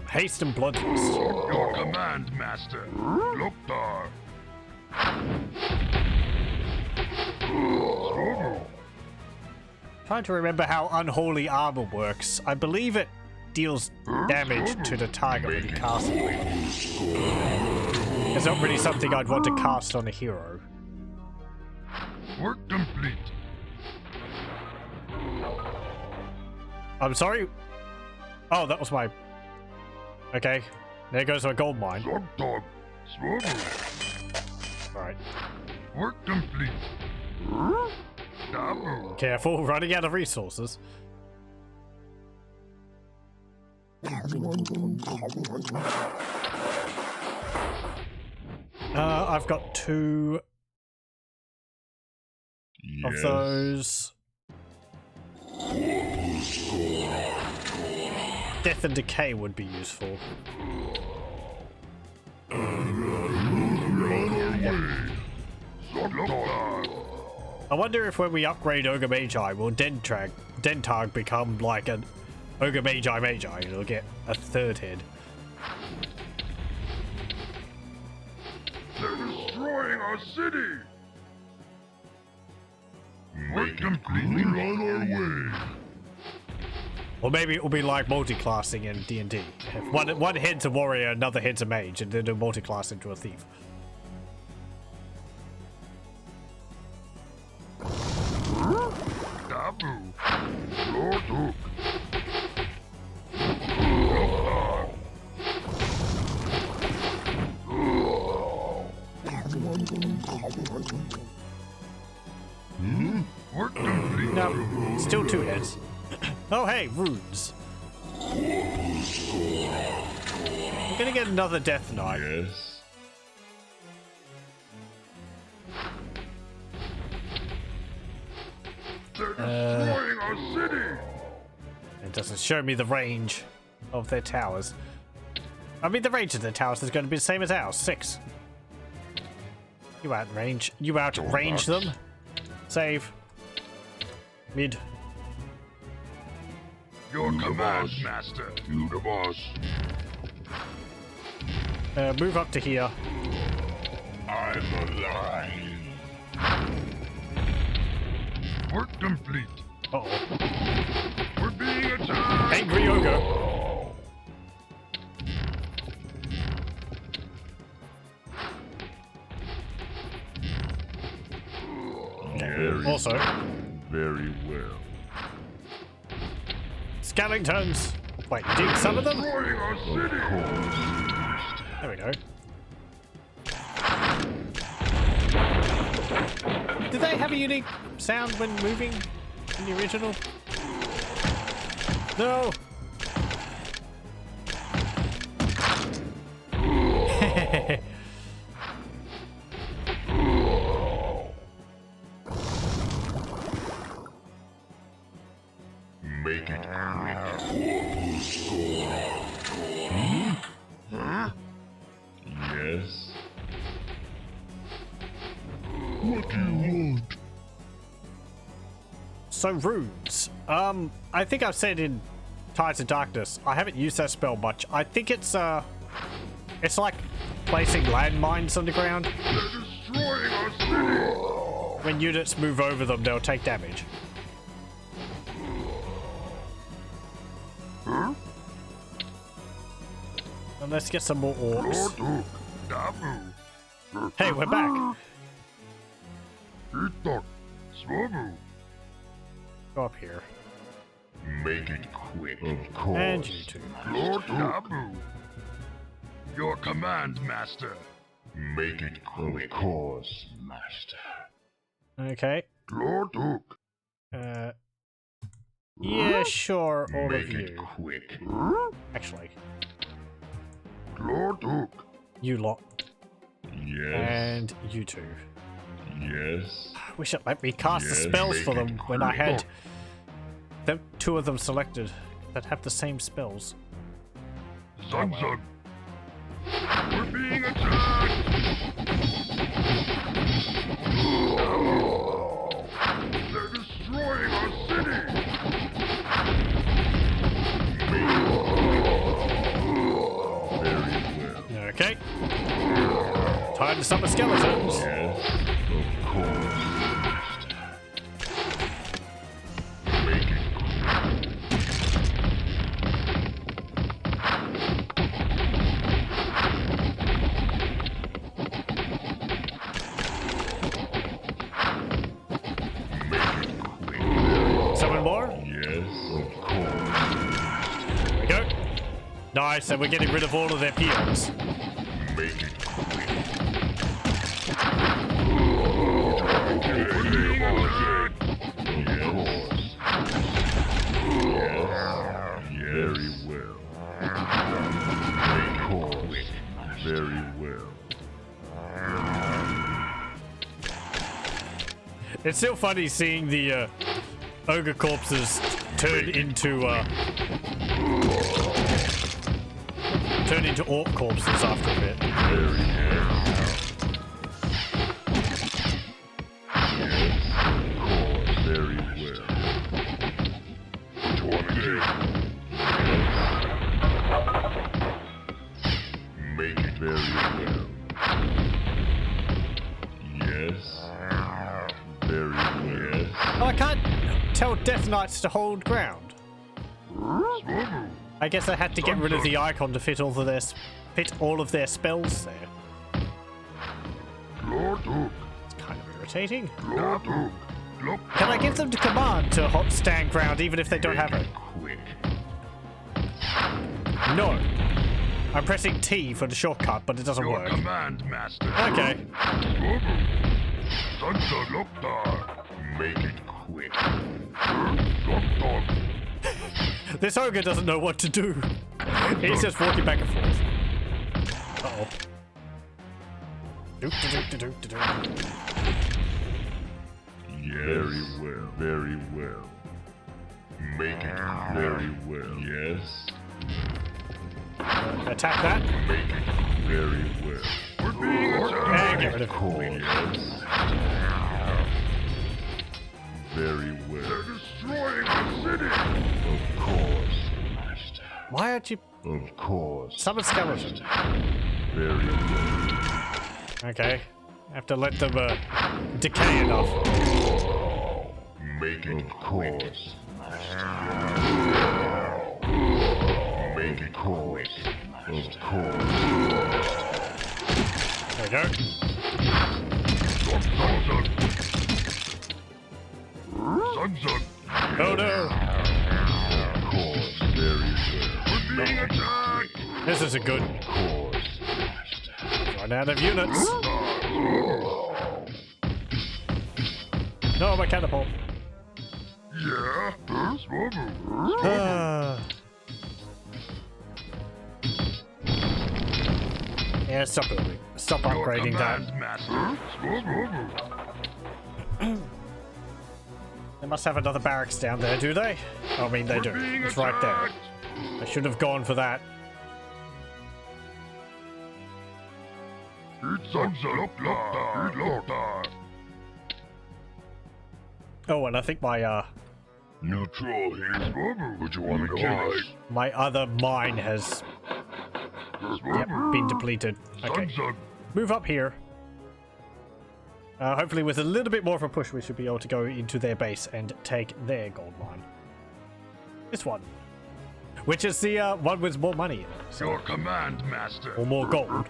A: Haste and Bloodlust.
C: Your command, Master. Loktar.
A: Trying to remember how Unholy Armor works. I believe it deals damage to the target when you cast it. It's not really something I'd want to cast on a hero.
C: Work complete.
A: I'm sorry? Oh, that was my... Okay. There goes my gold mine.
C: Dog.
A: Alright.
C: Work complete. Double.
A: Careful, running out of resources. I've got 2 of those. Death and Decay would be useful. I wonder if when we upgrade Ogre Magi, will Dentag become like an Ogre Magi and it'll get a 3rd head.
C: They're destroying our city. Work complete.
E: On our way.
A: Or maybe it will be like multi-classing in D&D. One head's a warrior, another head's a mage, and then do multi-class into a thief.
C: Dabu. Lord Hook. Work complete.
A: No, still 2 heads. Oh hey, runes. We're gonna get another Death Knight.
E: Yes.
C: They're destroying our city.
A: It doesn't show me the range of their towers. I mean, the range of their towers is going to be the same as ours, 6. You outrange. You outrange them. Save. Mid.
C: Your command, Master.
E: You the boss.
A: Move up to here.
E: I'm alive.
C: Work complete.
A: Uh-oh.
C: We're being attacked.
A: Angry Ogre. Also,
E: Very well.
A: Skellingtons. Wait, did some of them?
C: Destroying our city.
A: There we go. Did they have a unique sound when moving in the original? No!
E: Yes. What do you want?
A: So runes. I think I've said in Tides of Darkness, I haven't used that spell much. I think it's like placing landmines on the ground.
C: They're destroying our city!
A: When units move over them, they'll take damage.
C: Huh?
A: And let's get some more orcs.
C: Lord Dabu.
A: Hey, we're back.
C: Itok. Swobu.
A: Go up here.
E: Make it quick. Of course.
A: And you two.
C: Lord Dabu. Your command, master.
E: Make it quick. Of course, master.
A: Okay.
C: Lord Duke.
A: Yeah, sure, all
E: Make
A: of
E: it
A: you.
E: quick.
A: Actually,
C: Lord Duke.
A: you lot.
E: Yes.
A: And you two.
E: Yes.
A: Wish it let me cast the
E: Yes,
A: spells
E: make
A: for
E: it
A: them when I had
E: quick.
A: two of them selected that have the same spells.
C: Zug Zug. We're being attacked! They're destroying our city!
E: Very well.
A: Okay. Time to summon skeletons.
E: Yes. Of course, master. Make it quick.
A: Summon more.
E: Yes, of course.
A: There we go. Nice, and we're getting rid of all of their peons.
E: Make it quick. Very well. Of course. Very well.
A: It's still funny seeing the ogre corpses turn into orc corpses after a bit.
E: Very well. Yes, of course. Very well. 20. Make it very well. Yes. Very well. Yes.
A: Oh, I can't tell Death Knights to hold ground. I guess I had to get rid of the icon to fit all of their spells there.
C: Lord Duke.
A: It's kind of irritating.
C: Lord Duke. Look.
A: Can I give them the command to stand ground even if they don't have it?
E: Quick.
A: No. I'm pressing T for the shortcut, but it doesn't
C: Your
A: work.
C: command, master.
A: Okay.
C: Sansa Loktar.
E: Make it quick.
C: Loktar.
A: This ogre doesn't know what to do. He's just walking back and forth. Uh-oh. Doop-de-doop-de-doop-de-doop.
E: Yes. Very well. Very well. Make it very well. Yes.
A: Attack that.
E: Make it very well.
C: We're being attacked.
A: And get rid of
E: Of course. Yes. Very
C: They're
E: well.
C: destroying our city.
E: Of course, master.
A: Why aren't you
E: Of course.
A: summon skeleton?
E: Very well.
A: Okay. I have to let them decay enough.
E: Make it of course. Make it course. Of course.
A: There we go.
C: Sansa.
A: Oh no!
E: Of course. Very well.
C: We're being attacked.
A: This isn't good.
E: Of course, master.
A: Run out of units. No, my catapult.
C: Yeah. Swobu.
A: Yeah, stop building. Stop upgrading that.
C: Command, master. Swobu.
A: They must have another barracks down there, do they? I mean, they do. It's right there. I should have gone for that. Oh, and I think my
E: Neutral here. Would you want to kill us?
A: my other mine has been depleted. Okay, move up here. Hopefully with a little bit more of a push, we should be able to go into their base and take their gold mine. This one. Which is the one with more money in it. So.
C: Your command, master.
A: Or more gold.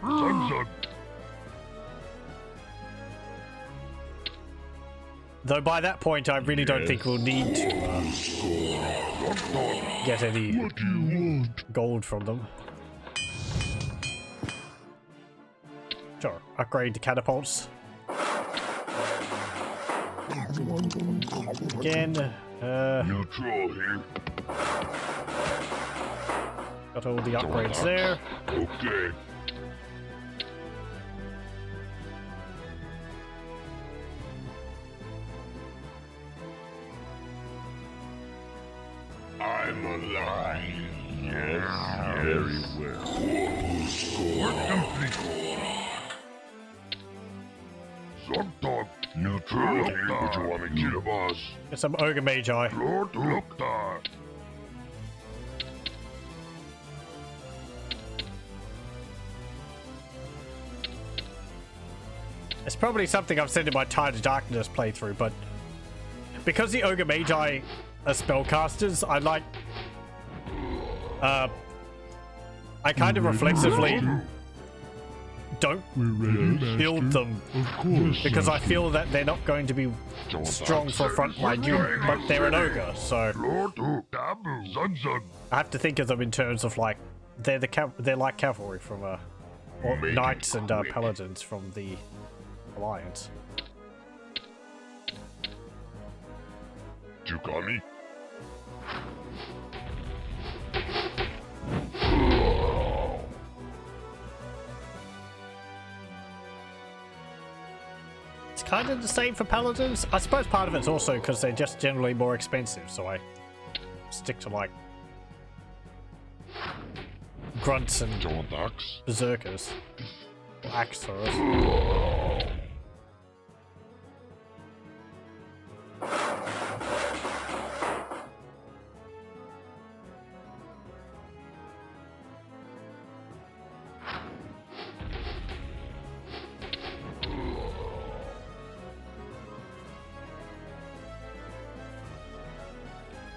A: Though by that point, I really don't think we'll need to get any
E: What do you want?
A: gold from them. Sure, upgrade the catapults. Again,
E: Neutral here.
A: got all the upgrades there.
E: Okay. I'm alive. Yes, very well.
C: Work complete. Zogdog.
E: Neutral here. Would you want to kill us?
A: Get some ogre magi.
C: Lord Loktar.
A: It's probably something I've said in my Tide of Darkness playthrough, but because the ogre magi are spellcasters, I like I kind of reflexively don't build them because I feel that they're not going to be strong for a frontline unit, but they're an ogre, so
C: Lord Dabu. Zugzug.
A: I have to think of them in terms of like they're like cavalry from or knights and paladins from the Alliance.
E: You got me?
A: It's kind of the same for paladins. I suppose part of it's also because they're just generally more expensive, so I stick to like grunts and berserkers. Or axors.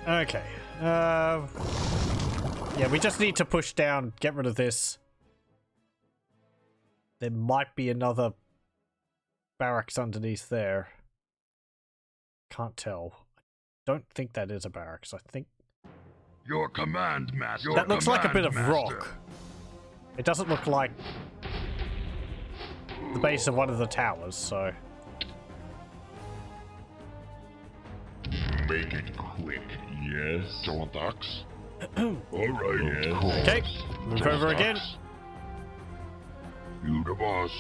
A: Okay. Yeah, we just need to push down, get rid of this. There might be another barracks underneath there. Can't tell. Don't think that is a barracks. I think
C: Your command, master.
A: that looks like a bit of rock. It doesn't look like the base of one of the towers, so
E: Make it quick. Yes. Do you want ducks? Alright. Yes.
A: okay. Move over again.
E: You the boss.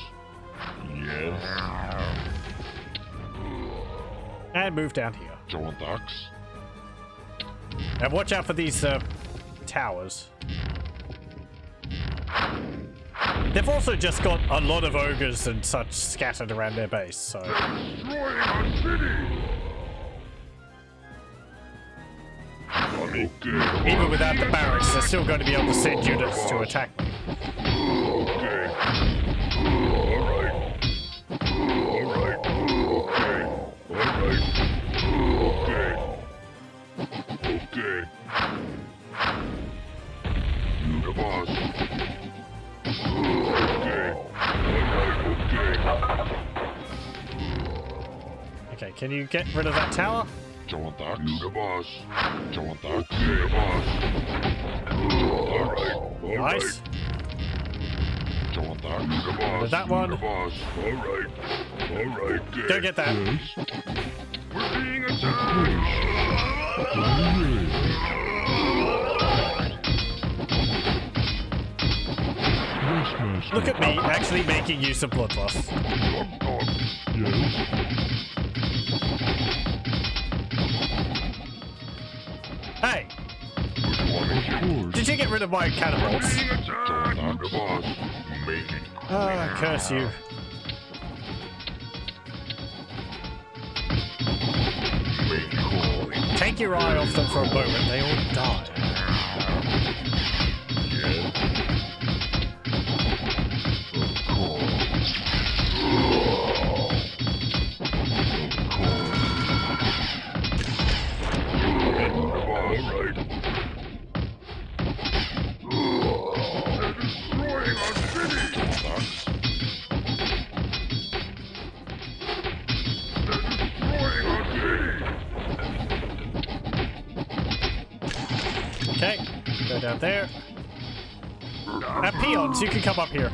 E: Yes.
A: And move down here.
E: Do you want ducks?
A: And watch out for these towers. They've also just got a lot of ogres and such scattered around their base, so
C: Destroying our city.
E: Okay.
A: even without the barracks, they're still going to be able to send units to attack them.
E: Okay. Alright. Alright. Okay. Alright. Okay. Okay. You the boss. Okay. Alright. Okay.
A: Okay, can you get rid of that tower?
E: Do you want ducks? You the boss. Do you want ducks? You the boss. Alright.
A: Nice.
E: Do you want ducks? You the boss.
A: With that one.
E: You the boss. Alright. Alright.
A: Go get that.
C: We're being attacked.
A: Look at me actually making use of bloodlust. rid of my cannibals. Ah, curse you. Take your eye off them for a moment, they all die. Okay, go down there. Peons, you can come up here.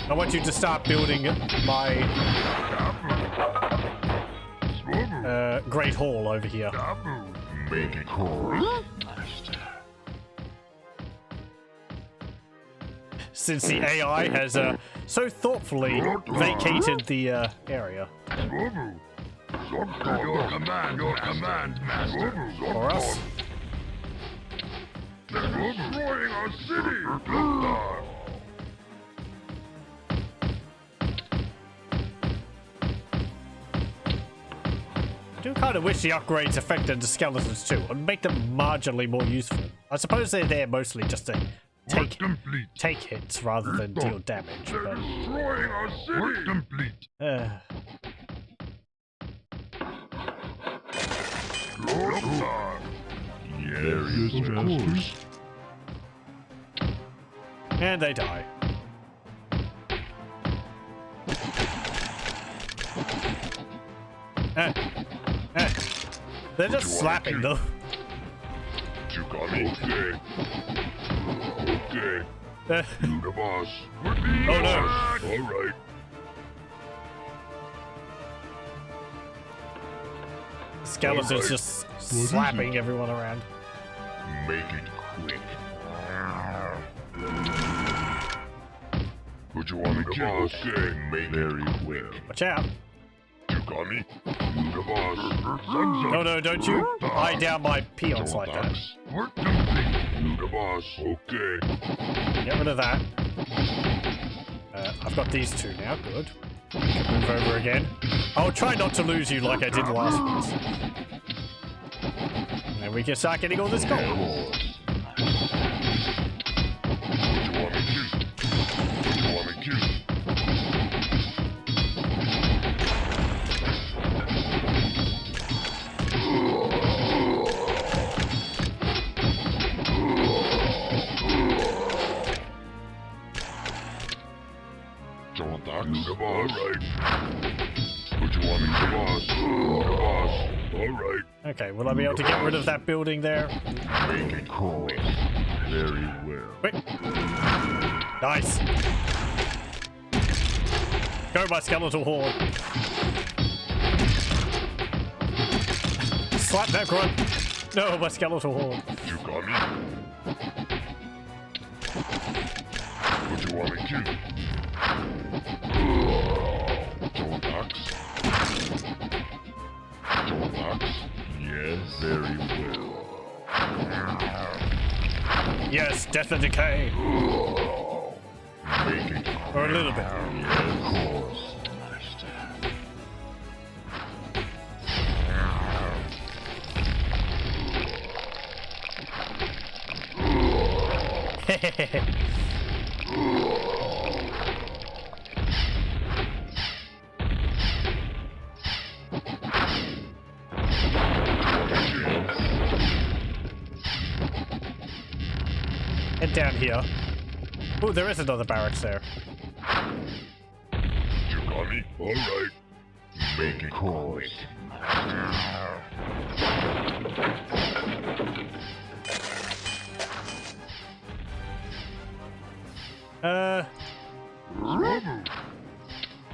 A: I want you to start building my Great Hall over here. Since the AI has so thoughtfully vacated the area.
C: Your command, master.
A: For us.
C: They're destroying our city.
A: I do kind of wish the upgrades affected the skeletons too, and make them marginally more useful. I suppose they're there mostly just to take hits rather than deal damage.
C: They're destroying our city. Work complete.
E: Yes, of course.
A: And they die. They're just slapping though.
C: You got me. Okay. You the boss.
A: Oh no.
C: All right.
A: Skeletons just slapping everyone around.
C: Make it quick. Would you want to kill? Okay, make very well.
A: Watch out.
C: You got me? You the boss.
A: No, no, don't you eye down my peons like that.
C: Work complete. You the boss. Okay.
A: Get rid of that. I've got these two now, good. Can move over again. I'll try not to lose you like I did last once. And then we can start getting all this gold.
C: What you want to do? What you want to do? All right. What you want me to boss? Boss. All right.
A: Okay, will I be able to get rid of that building there?
C: Make it quick. Very well.
A: Quick. Nice. Go, my skeletal horde. Slap that grunt. No, my skeletal horde.
C: You got me? What you want me to do? Yes, very well.
A: Yes, death and decay.
C: Make it
A: Or a little bit.
C: yes, of course.
A: Head down here. Oh, there is another barracks there.
C: You got me? All right. Make it quick.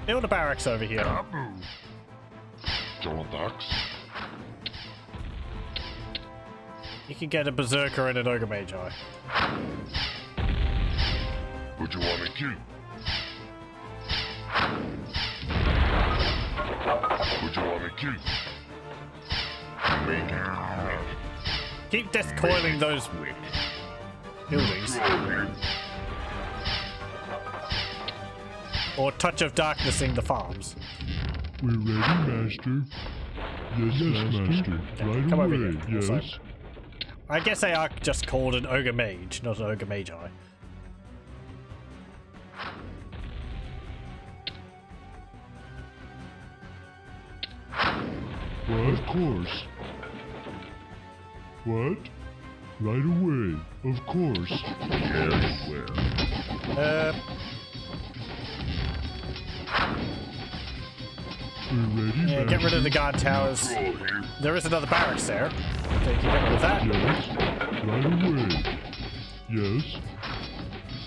A: Build a barracks over here. You can get a berserker and an ogre magi.
C: What you want me to? What you want me to? Make it quick.
A: Keep descoiling those buildings. Or touch of darknessing the farms.
E: We're ready, Master. Yes, Master. Right
A: Come over
E: away.
A: here. Also,
E: Yes.
A: I guess they are just called an ogre mage, not an ogre magi.
E: What? Of course. What? Right away. Of course. Very well. We're ready,
A: Yeah, get rid of the guard towers. There is another barracks there. So you can get rid of that.
E: Yes. Right away. Yes.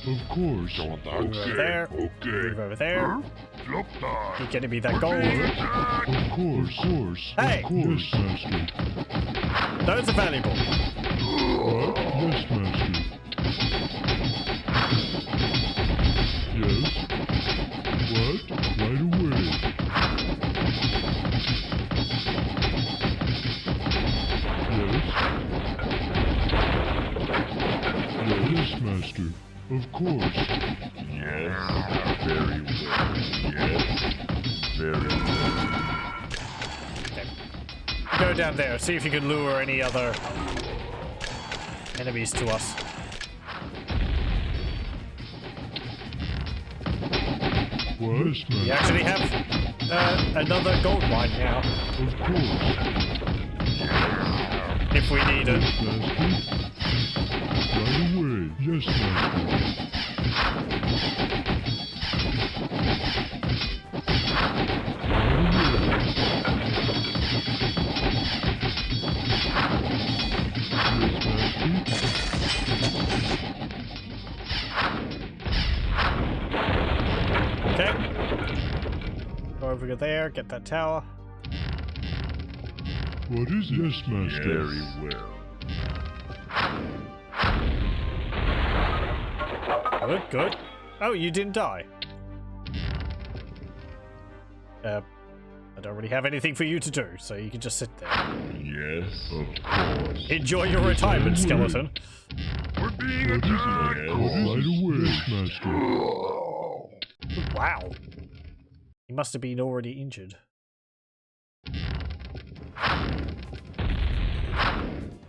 E: Of course.
A: Move over there. Move over there.
C: Look,
A: Keep getting me that gold.
E: Of course.
A: Hey!
E: Of course, Master.
A: Those are valuable.
E: What? Yes, Master. Yes. What? Right away. Yes. Yes, Master. Of course. Yes. Very well. Yes. Very well.
A: Go down there. See if you can lure any other enemies to us.
E: What? Yes,
A: We
E: Master.
A: actually have another gold mine now,
E: Of course.
A: if we need it.
E: Master. Right away. Yes, Master.
A: Okay. Go over there, get that tower.
E: What is it? Yes, Master. Very well.
A: Good, good. Oh, you didn't die. I don't really have anything for you to do, so you can just sit there.
E: Yes, of course.
A: Enjoy your retirement, skeleton.
C: we're being
E: What is
C: attacked.
E: it? Right away. Yes, Master.
A: Wow. He must have been already injured.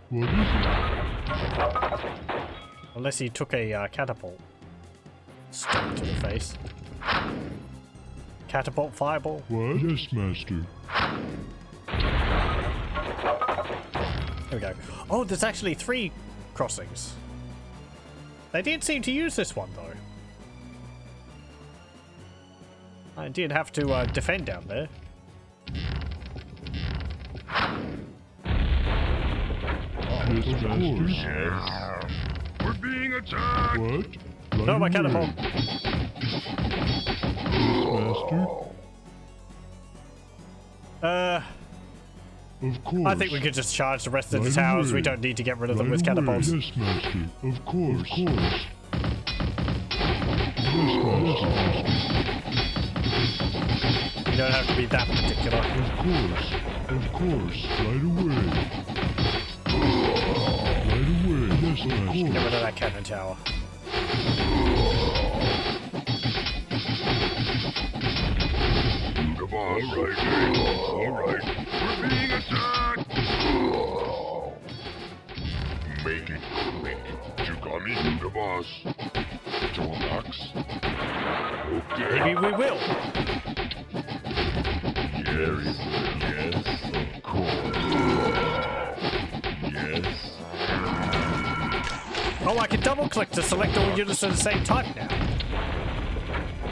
E: What is it?
A: Unless he took a catapult. Straight to the face. Catapult fireball.
E: What? Yes, Master.
A: There we go. Oh, there's actually 3 crossings. They did seem to use this one, though. I did have to defend down there.
E: Yes, Master.
C: We're being attacked.
E: What? Right
A: No, my
E: away.
A: catapult.
E: Yes, Master. Of course.
A: I think we could just charge the rest of the
E: Right
A: towers. We
E: away.
A: don't need to get rid of them
E: Right
A: with
E: away.
A: catapults.
E: Yes, Master. Of course. Of course. Yes, Master.
A: You don't have to be that particular.
E: Of course. Of course. Right away. Right away. Yes,
A: Get
E: Master.
A: rid of that cannon tower.
C: All right. We're being attacked.
E: Make it quick. Jugami, the boss. Max. Okay.
A: Maybe we will.
E: Yes. Yes, of course. Yes.
A: Oh, I can double click to select all units of the same type now.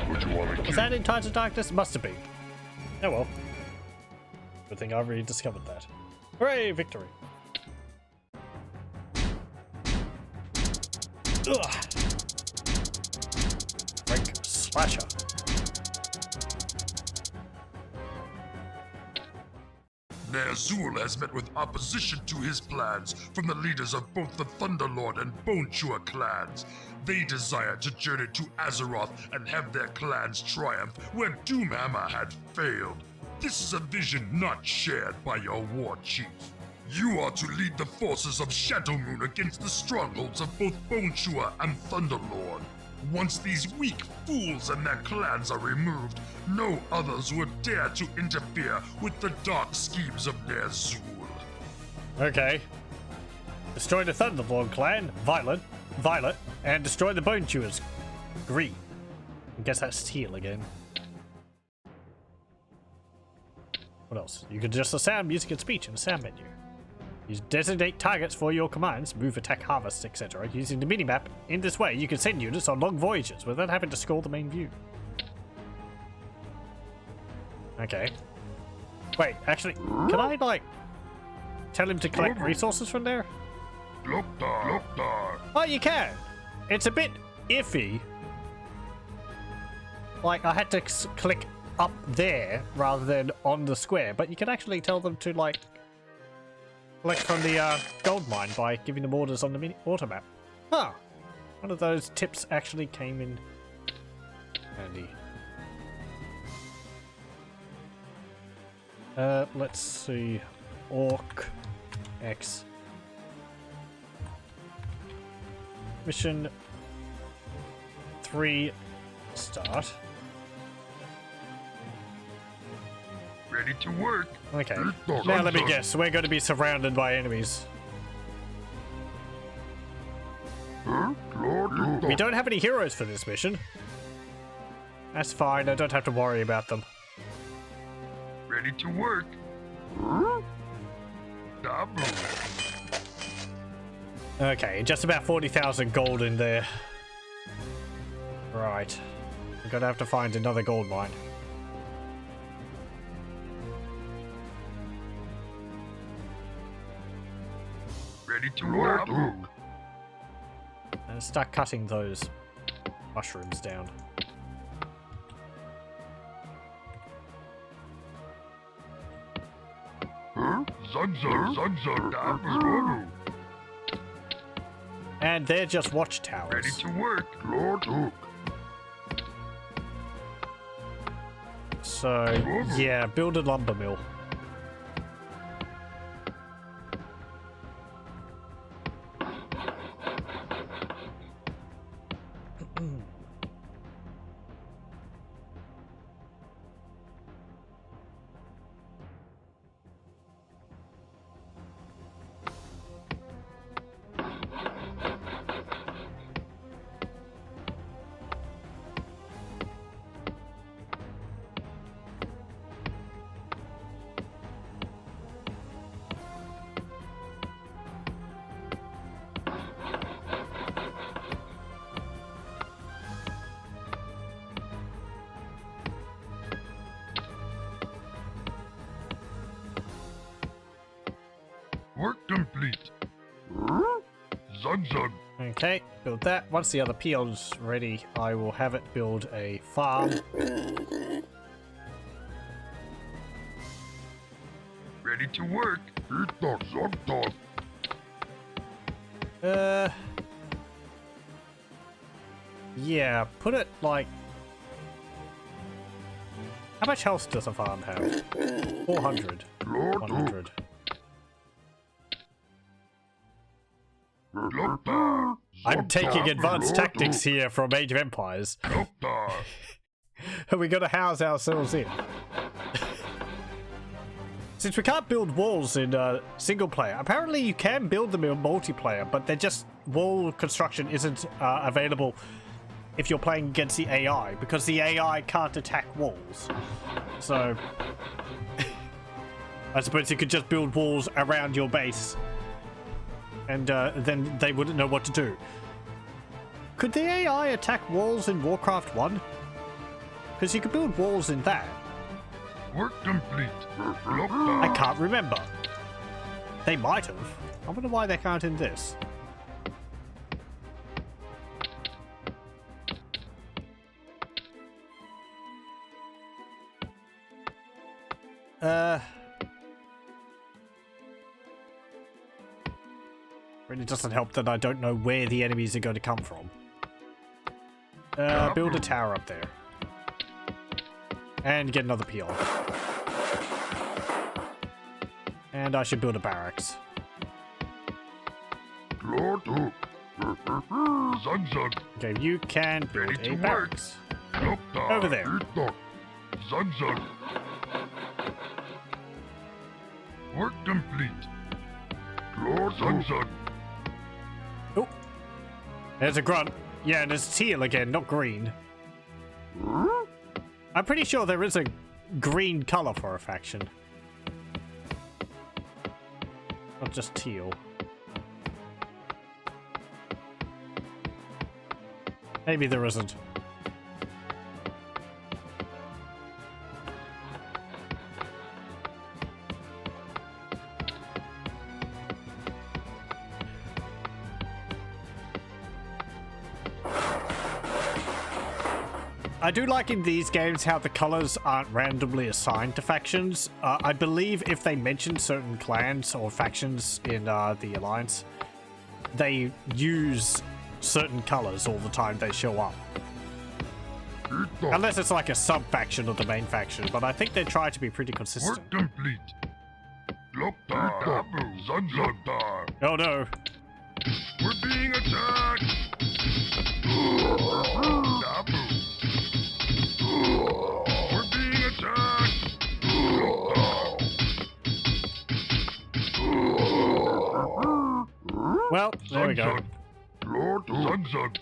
E: What do you want to
A: Was that in Tides of Darkness? Must have been. Oh well. Good thing I already discovered that. Hooray, victory. Ugh. Rank Slasher.
C: Ner'zhul has met with opposition to his plans from the leaders of both the Thunderlord and Bonechewer clans. They desire to journey to Azeroth and have their clans triumph where Doomhammer had failed. This is a vision not shared by your war chief. You are to lead the forces of Shadowmoon against the strongholds of both Boneshua and Thunderlord. Once these weak fools and their clans are removed, no others will dare to interfere with the dark schemes of Ner'zhul.
A: Okay. Destroy the Thunderlord clan, violet, and destroy the Bone Chewers, green. I guess that's teal again. What else? You can adjust the sound, music, and speech in the sound menu. Use designate targets for your commands, move, attack, harvest, etc. using the minimap. In this way, you can send units on long voyages without having to scroll the main view. Okay. Wait, actually, can I, like, tell him to collect resources from there? Oh, you can! It's a bit iffy. Like, I had to click up there rather than on the square, but you can actually tell them to, like, collect from the gold mine by giving them orders on the auto map. Huh. One of those tips actually came in handy. Let's see. Orc X. Mission 3 start.
C: Ready to work.
A: Okay. Now let me guess. We're going to be surrounded by enemies. We don't have any heroes for this mission. That's fine. I don't have to worry about them.
C: Ready to work. Double.
A: Okay, just about 40,000 gold in there. Right. We're going to have to find another gold mine.
C: Ready to work.
A: And start cutting those mushrooms down.
C: Double.
A: And they're just watchtowers.
C: Ready to work.
A: So, yeah, build a lumber mill.
C: Work complete. Zug.
A: Okay, build that. Once the other peon's ready, I will have it build a farm.
C: Ready to work.
A: Yeah, put it like... How much health does a farm have? 400. 100. I'm taking advanced tactics here from Age of Empires. We gotta house ourselves in. Since we can't build walls in single player, apparently you can build them in multiplayer, but they're just... wall construction isn't available if you're playing against the AI, because the AI can't attack walls. So... I suppose you could just build walls around your base, and then they wouldn't know what to do. Could the AI attack walls in Warcraft 1? Because you could build walls in that.
C: Work complete.
A: I can't remember. They might have. I wonder why they can't in this. Really doesn't help that I don't know where the enemies are going to come from. Build a tower up there. And get another peon. And I should build a barracks.
E: Lord, Zug,
A: Okay, you can build
E: Ready to
A: a
E: work.
A: barracks.
E: Lokta,
A: Over there.
E: Zug. Work complete. Lord, Zug.
A: Oh, there's a grunt. Yeah, and it's teal again, not green. I'm pretty sure there is a green color for a faction. Not just teal. Maybe there isn't. I do like in these games how the colors aren't randomly assigned to factions. I believe if they mention certain clans or factions in the Alliance, they use certain colors all the time they show up. Unless it's like a sub-faction of the main faction, but I think they try to be pretty consistent.
E: Work complete. Lokta, Zug.
A: Oh no.
E: We're being attacked. Dabu. We're being attacked.
A: Well, there we go.
E: Lord Zug.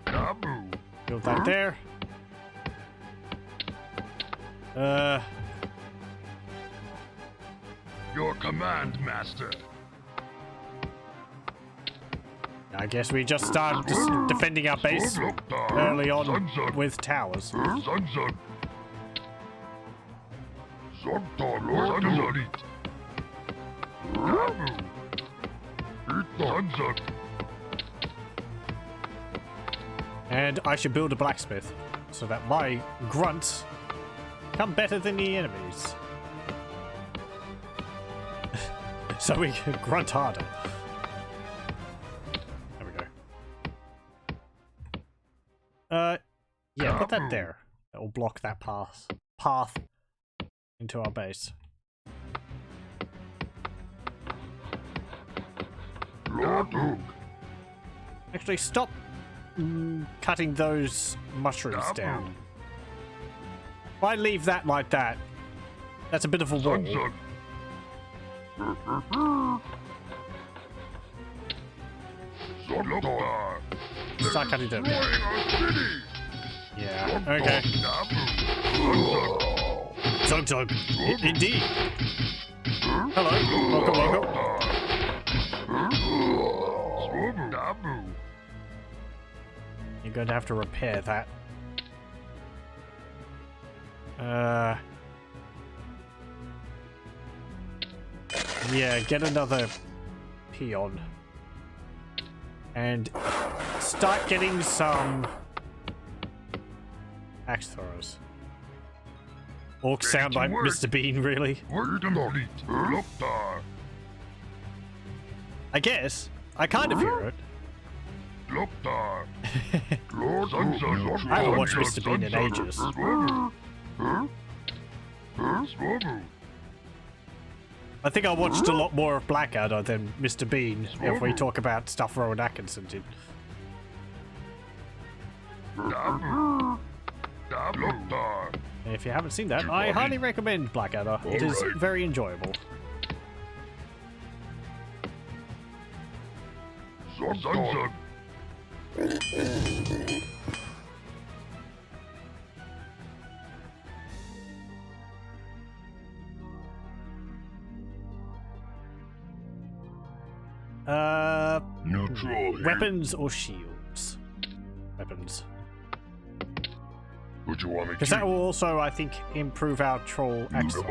E: Dabu.
A: Build that there.
E: Your command, master.
A: I guess we just start defending our base early on with towers.
E: Zug. Zogtar, Lord Zug. Dabu. Zug.
A: And I should build a blacksmith so that my grunts come better than the enemies. So we can grunt harder. There we go. Yeah, put that there. That will block that path into our base.
E: Lord Oak.
A: Actually, stop cutting those mushrooms down. If I leave that like that, that's a bit of a wall.
E: Zug. Zogtar.
A: Start cutting them down.
E: Destroying our city.
A: Yeah, okay.
E: Dabu.
A: Zug. Indeed. Hello. Welcome.
E: Dabu.
A: You're going to have to repair that. Yeah, get another peon. And start getting some axe throwers. Orcs sound like Mr. Bean, really.
E: Work complete. Loktar.
A: I guess. I kind of hear it.
E: Loktar. Lord Zug.
A: I haven't watched Mr. Bean in ages. I think I watched a lot more of Blackadder than Mr. Bean if we talk about stuff Rowan Atkinson did.
E: Dabu. Loktar.
A: If you haven't seen that, I highly recommend Blackadder. It is very enjoyable.
E: Zug. Neutral.
A: Weapons or shields? Weapons.
E: Would you want me
A: Because that will also, I think, improve our troll access.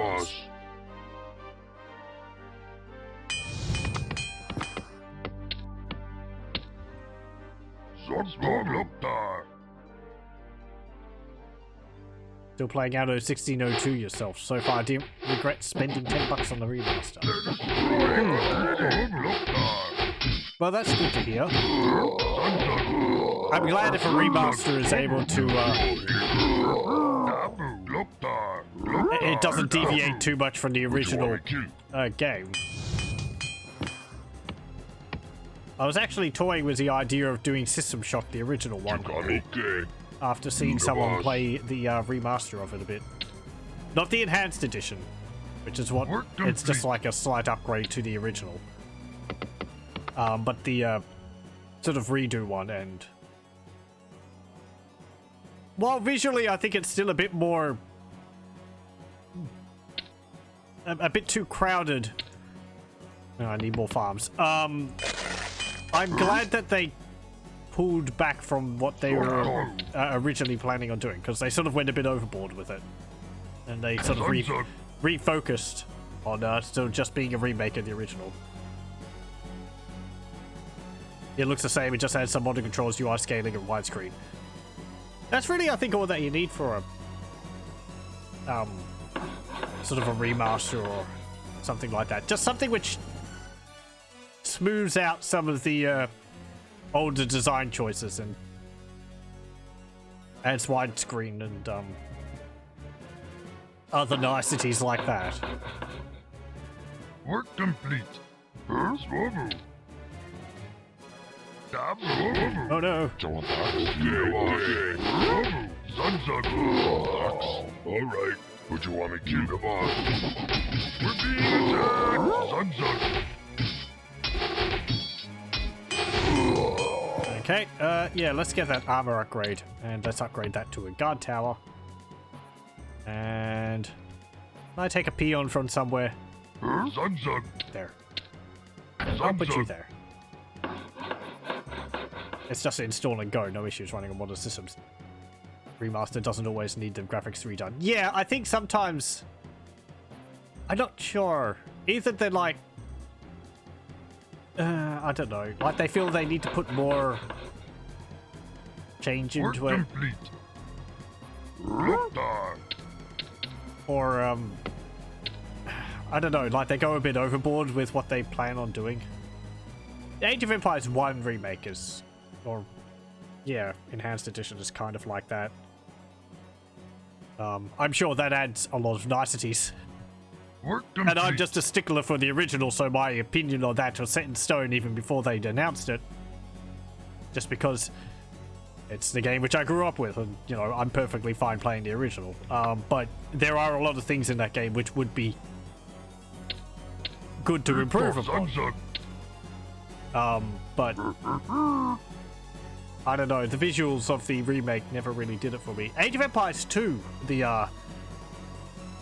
E: Loktar.
A: Still playing out 1602 yourself. So far, I didn't regret spending $10 on the remaster. Well, that's good to hear. I'm glad if a remaster is able to it doesn't deviate too much from the original game. I was actually toying with the idea of doing System Shock, the original one, after seeing someone play the remaster of it a bit. Not the enhanced edition, which is what it's just like a slight upgrade to the original. But the sort of redo one, and while visually I think it's still a bit more a bit too crowded. Oh, I need more farms. I'm glad that they pulled back from what they were originally planning on doing, because they sort of went a bit overboard with it, and they sort of refocused on still just being a remake of the original. It looks the same, it just has some modern controls, UI scaling, and widescreen. That's really, I think, all that you need for a sort of a remaster or something like that. Just something which smooths out some of the older design choices and adds widescreen and other niceties like that.
C: Work complete.
A: Oh no.
E: Alright, what you want me to kill the boss?
C: We're being attacked! Zug.
A: Okay, yeah, let's get that armor upgrade, and let's upgrade that to a guard tower. And can I take a peon from somewhere?
C: Zug.
A: There. I'll put you there. It's just install and go, no issues running on modern systems. Remaster doesn't always need the graphics redone. Yeah, I think sometimes... I'm not sure. Either they're like... I don't know. Like they feel they need to put more change into it. Or, I don't know. Like they go a bit overboard with what they plan on doing. Age of Empires 1 remake is... Or, yeah, Enhanced Edition is kind of like that. I'm sure that adds a lot of niceties. And I'm just a stickler for the original, so my opinion on that was set in stone even before they'd announced it. Just because it's the game which I grew up with, and, you know, I'm perfectly fine playing the original. But there are a lot of things in that game which would be good to improve upon. But... I don't know, the visuals of the remake never really did it for me. Age of Empires 2, the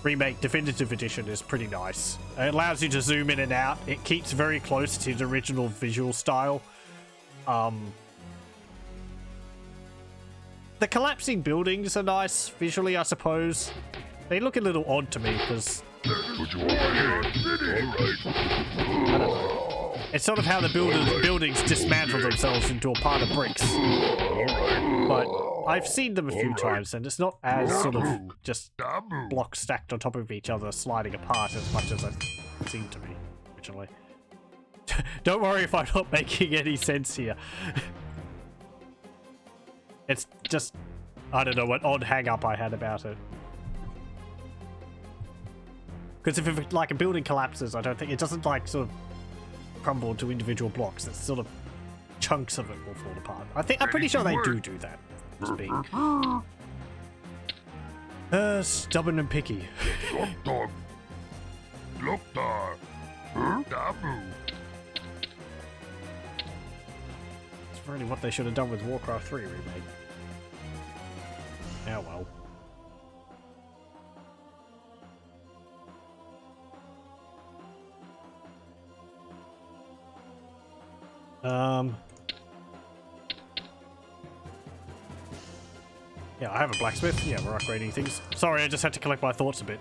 A: remake definitive edition, is pretty nice. It allows you to zoom in and out. It keeps very close to the original visual style. The collapsing buildings are nice visually, I suppose. They look a little odd to me because... It's sort of how the buildings dismantle themselves into a pile of bricks. But I've seen them a few times, and it's not as sort of just blocks stacked on top of each other sliding apart as much as it seemed to me originally. Don't worry if I'm not making any sense here. It's just, I don't know, what odd hang-up I had about it. Because if like a building collapses, I don't think it doesn't like sort of crumble into individual blocks. It's sort of chunks of it will fall apart. I'm pretty sure they do that. Just being stubborn and picky. It's really what they should have done with Warcraft 3 remake. Oh well. Yeah, I have a blacksmith. Yeah, we're upgrading things. Sorry, I just had to collect my thoughts a bit.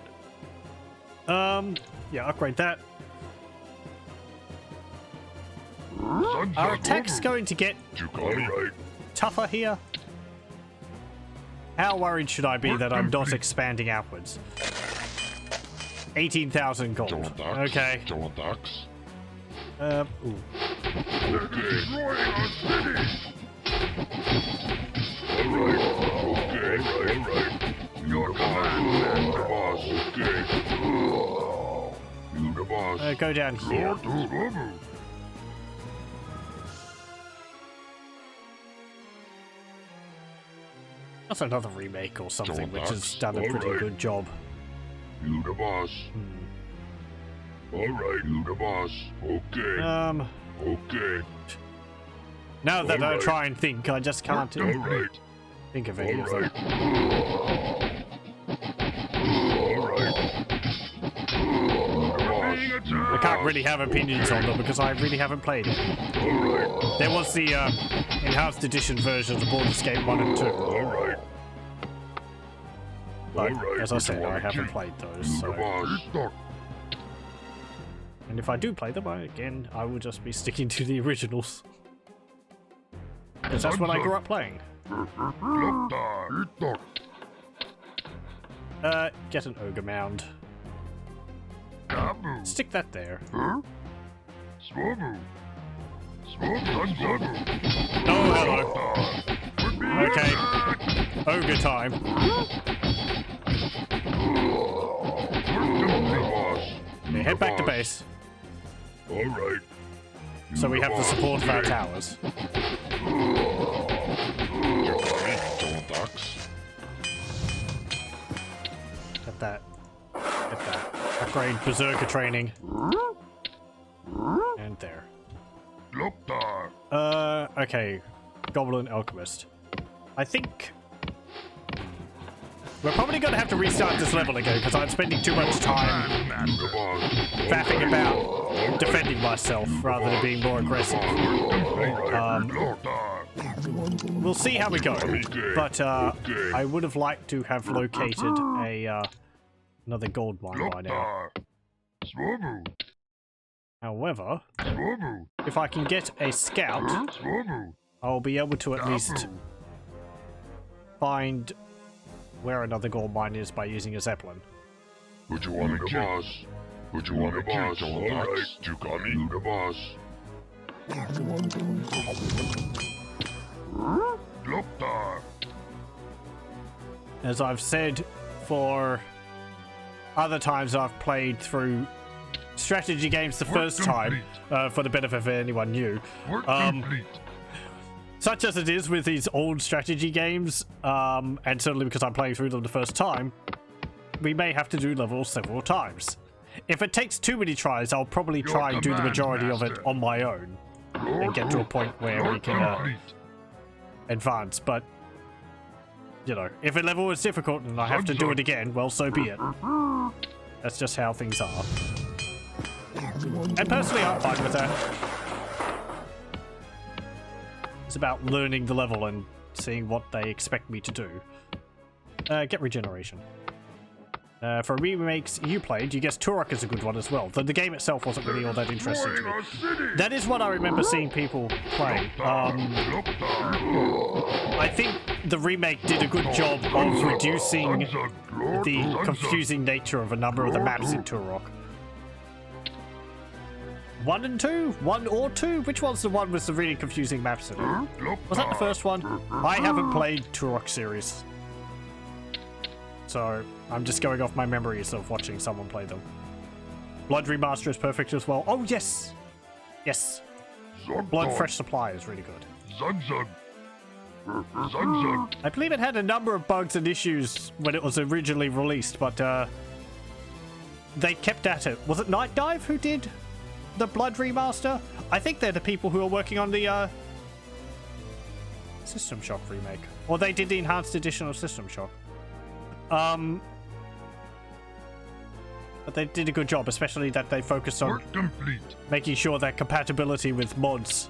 A: Yeah, upgrade that. Our attack's going to get tougher here. How worried should I be that I'm not expanding outwards? 18,000 gold. Okay. Ooh.
C: They're destroying our city! Alright. Your command, Master Boss. Okay.
E: boss.
A: Go down here.
E: Swobu.
A: That's another remake or something, which has
E: Donuts.
A: done a pretty
E: Alright.
A: good job.
E: You the boss. Alright, you the boss. Okay. Okay.
A: Now that I
E: Alright.
A: try and think, I just can't
E: Alright.
A: think of any of them.
E: Alright.
A: I can't really have opinions on them because I really haven't played it.
E: Alright.
A: There was the enhanced edition version of Baldur's Gate 1 and 2.
E: Alright.
A: But
E: Alright,
A: as I
E: which
A: said,
E: one
A: I
E: to
A: haven't
E: keep?
A: played
E: You
A: those.
E: the
A: So.
E: boss.
A: And if I do play them, again, I will just be sticking to the originals. Because that's what I grew up playing. Get an ogre mound. Stick that there.
E: Swobu.
A: Oh, hello. Okay. Ogre time. Okay, head back to base.
E: Alright.
A: So we have the support of our towers. Get that. Get that. Upgrade Berserker training. And there. Okay. Goblin Alchemist. I think we're probably going to have to restart this level again because I'm spending too much time faffing about defending myself rather than being more aggressive. We'll see how we go. But I would have liked to have located a another gold mine by now. However, if I can get a scout, I'll be able to at least find where another gold mine is by using a zeppelin.
E: What you want to boss? What you want to boss? Alright, you got me. You the boss.
A: As I've said for other times I've played through strategy games the first time, for the benefit of anyone new, such as it is with these old strategy games, and certainly because I'm playing through them the first time, we may have to do levels several times. If it takes too many tries, I'll probably try and do the majority of it on my own and get to a point where we can advance. But, you know, if a level is difficult and I have to do it again, well, so be it. That's just how things are. And personally, I'm fine with that. It's about learning the level and seeing what they expect me to do. Get regeneration. For remakes you played, you guessed Turok is a good one as well, though the game itself wasn't really all that interesting to me. That is what I remember seeing people play. I think the remake did a good job of reducing the confusing nature of a number of the maps in Turok. 1 and 2? 1 or 2? Which one's the one with the really confusing maps in it? Was that the first one? I haven't played Turok series, so I'm just going off my memories of watching someone play them. Blood Remaster is perfect as well. Oh, yes! Yes. Blood Fresh Supply is really good. I believe it had a number of bugs and issues when it was originally released, but they kept at it. Was it Night Dive who did the Blood Remaster? I think they're the people who are working on the System Shock remake. Or they did the enhanced edition of System Shock. But they did a good job, especially that they focused on making sure that compatibility with mods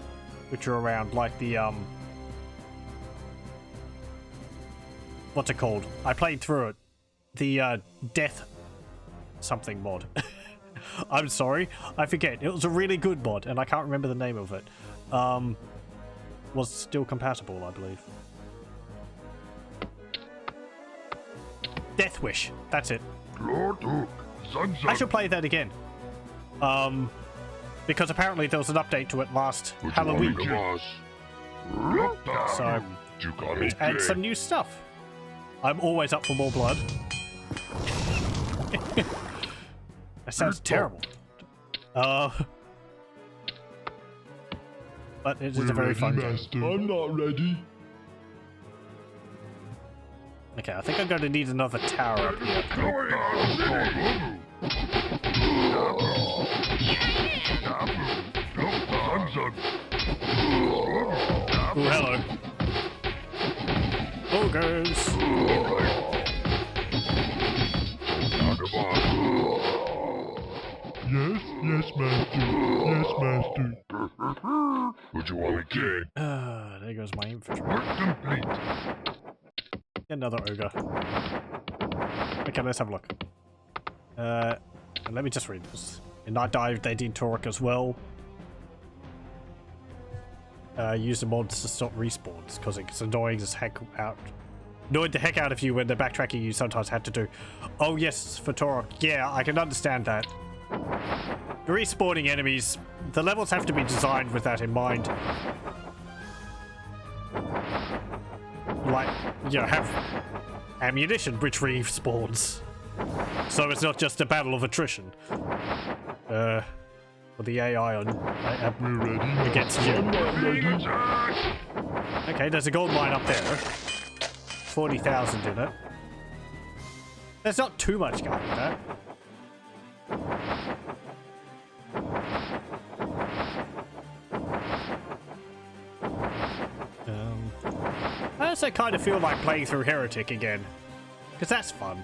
A: which are around, like the what's it called? I played through it. The Death something mod. I'm sorry, I forget. It was a really good mod, and I can't remember the name of it. Was still compatible, I believe. Death Wish. That's it. I should play that again. Because apparently there was an update to it last Halloween. So, let's add some new stuff. I'm always up for more blood. That sounds terrible. But it is a very fun game.
E: Master. I'm not ready.
A: Okay, I think I'm going to need another tower up here. Oh, hello. Ogres.
E: Yes, master. Yes, master.
C: What you want me to?
A: There goes my infantry.
C: Work complete.
A: Another ogre. Okay, let's have a look. Let me just read this. In Night Dive, they did Torok as well. Use the mods to stop respawns because it's annoying as heck out. Annoyed the heck out of you when the backtracking you sometimes had to do. Oh yes, for Torok. Yeah, I can understand that. Respawning enemies, the levels have to be designed with that in mind. Like, you know, have ammunition which respawns. So it's not just a battle of attrition. With the AI on against you. Okay, there's a gold mine up there. 40,000 in it. There's not too much going with that. I also kind of feel like playing through Heretic again. Because that's fun.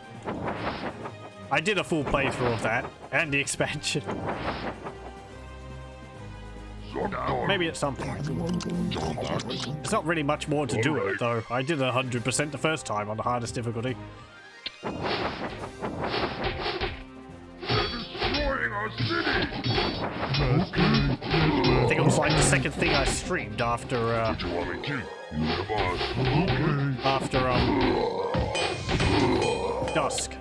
A: I did a full playthrough of that, and the expansion. Maybe at some point. There's not really much more to do with it, though. I did 100% the first time on the hardest difficulty. I think it was like the second thing I streamed after, dusk.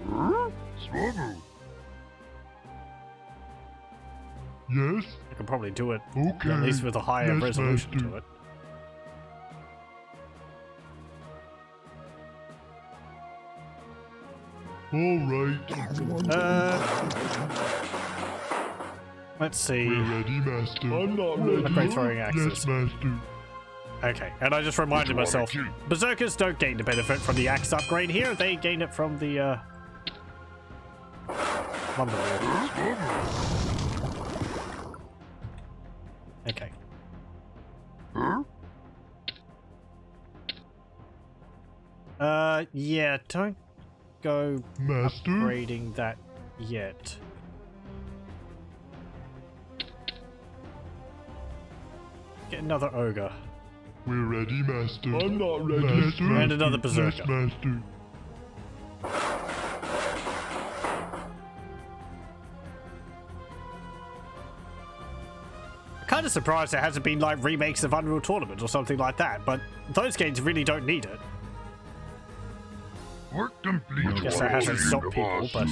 C: Alright.
E: Yes?
A: I can probably do it,
E: Okay.
A: at least with a higher
E: Yes,
A: resolution
E: master.
A: to it.
E: Alright.
A: Let's see.
E: We're ready, master. I'm not ready.
A: Upgrade throwing axes.
E: Yes, master.
A: Okay, and I just reminded myself, Berserkers don't gain the benefit from the axe upgrade here, they gain it from the, lumber wheel. Okay. Yeah, don't go
E: Master?
A: upgrading that yet. Get another ogre.
E: We're ready, master. I'm not ready. Master?
A: And another berserker.
E: Yes, master.
A: Kind of surprised there hasn't been like remakes of Unreal Tournament or something like that, but those games really don't need it.
C: Work complete.
A: I guess that hasn't stopped people, but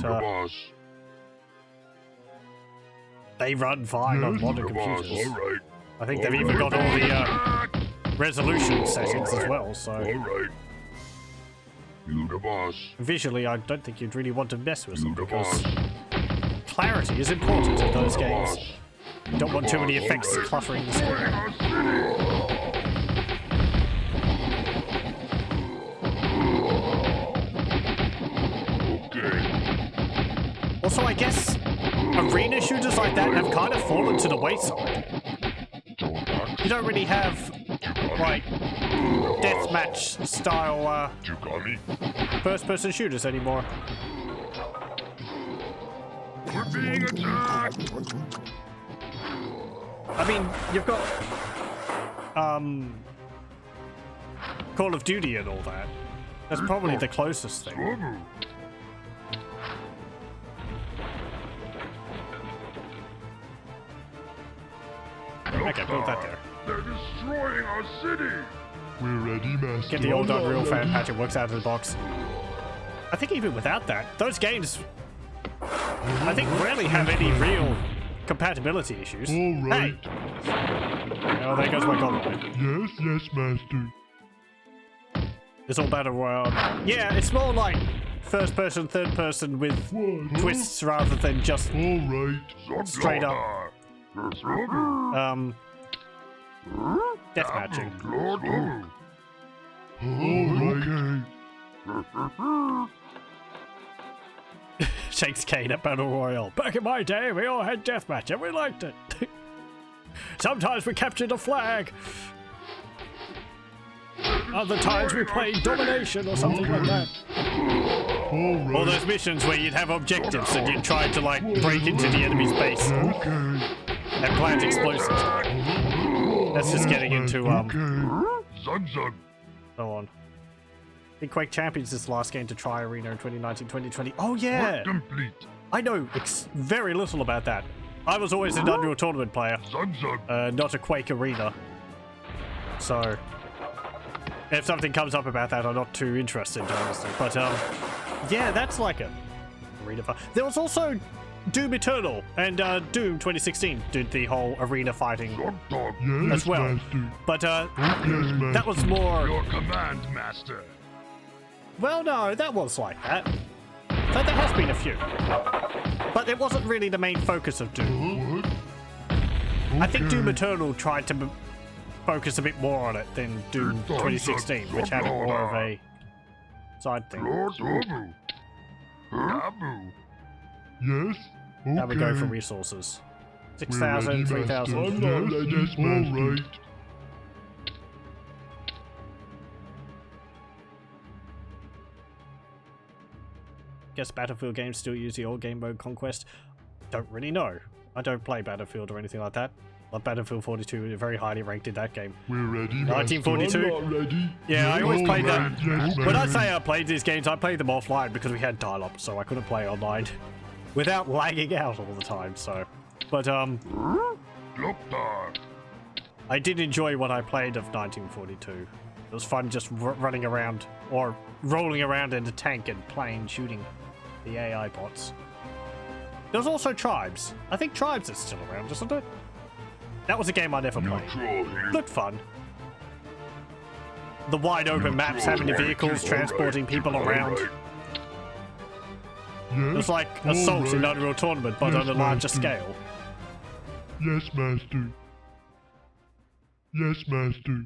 A: they run fine on modern computers.
C: Alright.
A: I think they've even got all the resolution settings as well, so
C: Alright. You the boss.
A: visually I don't think you'd really want to mess with
C: You
A: them
C: the
A: because
C: boss.
A: clarity is important in those games.
C: Boss.
A: You don't want too many effects cluttering the screen.
C: Okay.
A: Also, I guess arena shooters like that have kind of fallen to the wayside. You don't really have, like, deathmatch style
C: You got me.
A: first-person shooters anymore.
C: We're being attacked.
A: I mean, you've got Call of Duty and all that. That's probably the closest thing. Okay, build that there.
C: They're destroying our city.
E: We're ready, master.
A: Get the old
E: I'm not
A: Unreal fan
E: ready.
A: patch, it works out of the box. I think even without that, those games, I think, rarely have any real compatibility issues.
E: Alright.
A: Hey! Oh, there goes my gold mine.
E: Yes, master.
A: It's all battle royale. Yeah, it's more like first person, third person with twists rather than just
E: Alright.
A: straight up death matching.
E: Alright.
A: Shakes Kane at Battle Royale. Back in my day, we all had deathmatch and we liked it. Sometimes we captured a flag. Other times we played domination or something like that. All those missions where you'd have objectives and you'd try to like break into the enemy's base and plant explosives. That's just getting into
C: Zug.
A: so on. I think Quake Champions is the last game to try Arena in 2019-2020. Oh yeah!
C: Complete.
A: I know very little about that. I was always an Unreal Tournament player,
C: Zug.
A: not a Quake Arena. So, if something comes up about that, I'm not too interested, honestly. But yeah, that's like a arena. There was also Doom Eternal and Doom 2016 did the whole arena fighting
E: Yes,
A: as well.
E: Master.
A: But
E: Yes, Master.
A: that was more.
C: Your command, Master.
A: Well, no, that was like that. So there has been a few. But it wasn't really the main focus of Doom.
E: What?
A: I think Doom Eternal tried to focus a bit more on it than Doom 2016, which had more of a side thing.
C: Abu.
E: Yes? Okay.
A: Now we go for resources.
E: We're
A: 6,000,
E: ready,
A: 3,000.
E: Master. Yes, alright.
A: Guess Battlefield games still use the old game mode Conquest? Don't really know. I don't play Battlefield or anything like that. But Battlefield 42 is very highly ranked in that game.
E: We're ready, Master.
A: 1942?
E: I'm not ready.
A: Yeah, I always played that.
E: Alright, yes,
A: When I
E: Master.
A: say I played these games, I played them offline because we had dial-up, so I couldn't play online without lagging out all the time, so. But,
C: Gloptar.
A: I did enjoy what I played of 1942. It was fun just running around, or rolling around in a tank and playing, shooting the AI bots. There was also Tribes. I think Tribes is still around, isn't it? That was a game I never played. Looked fun. The wide open maps, having the vehicles, transporting people around. It was like Assault in Unreal Tournament, but on a larger scale.
E: Yes, Master. Yes, Master.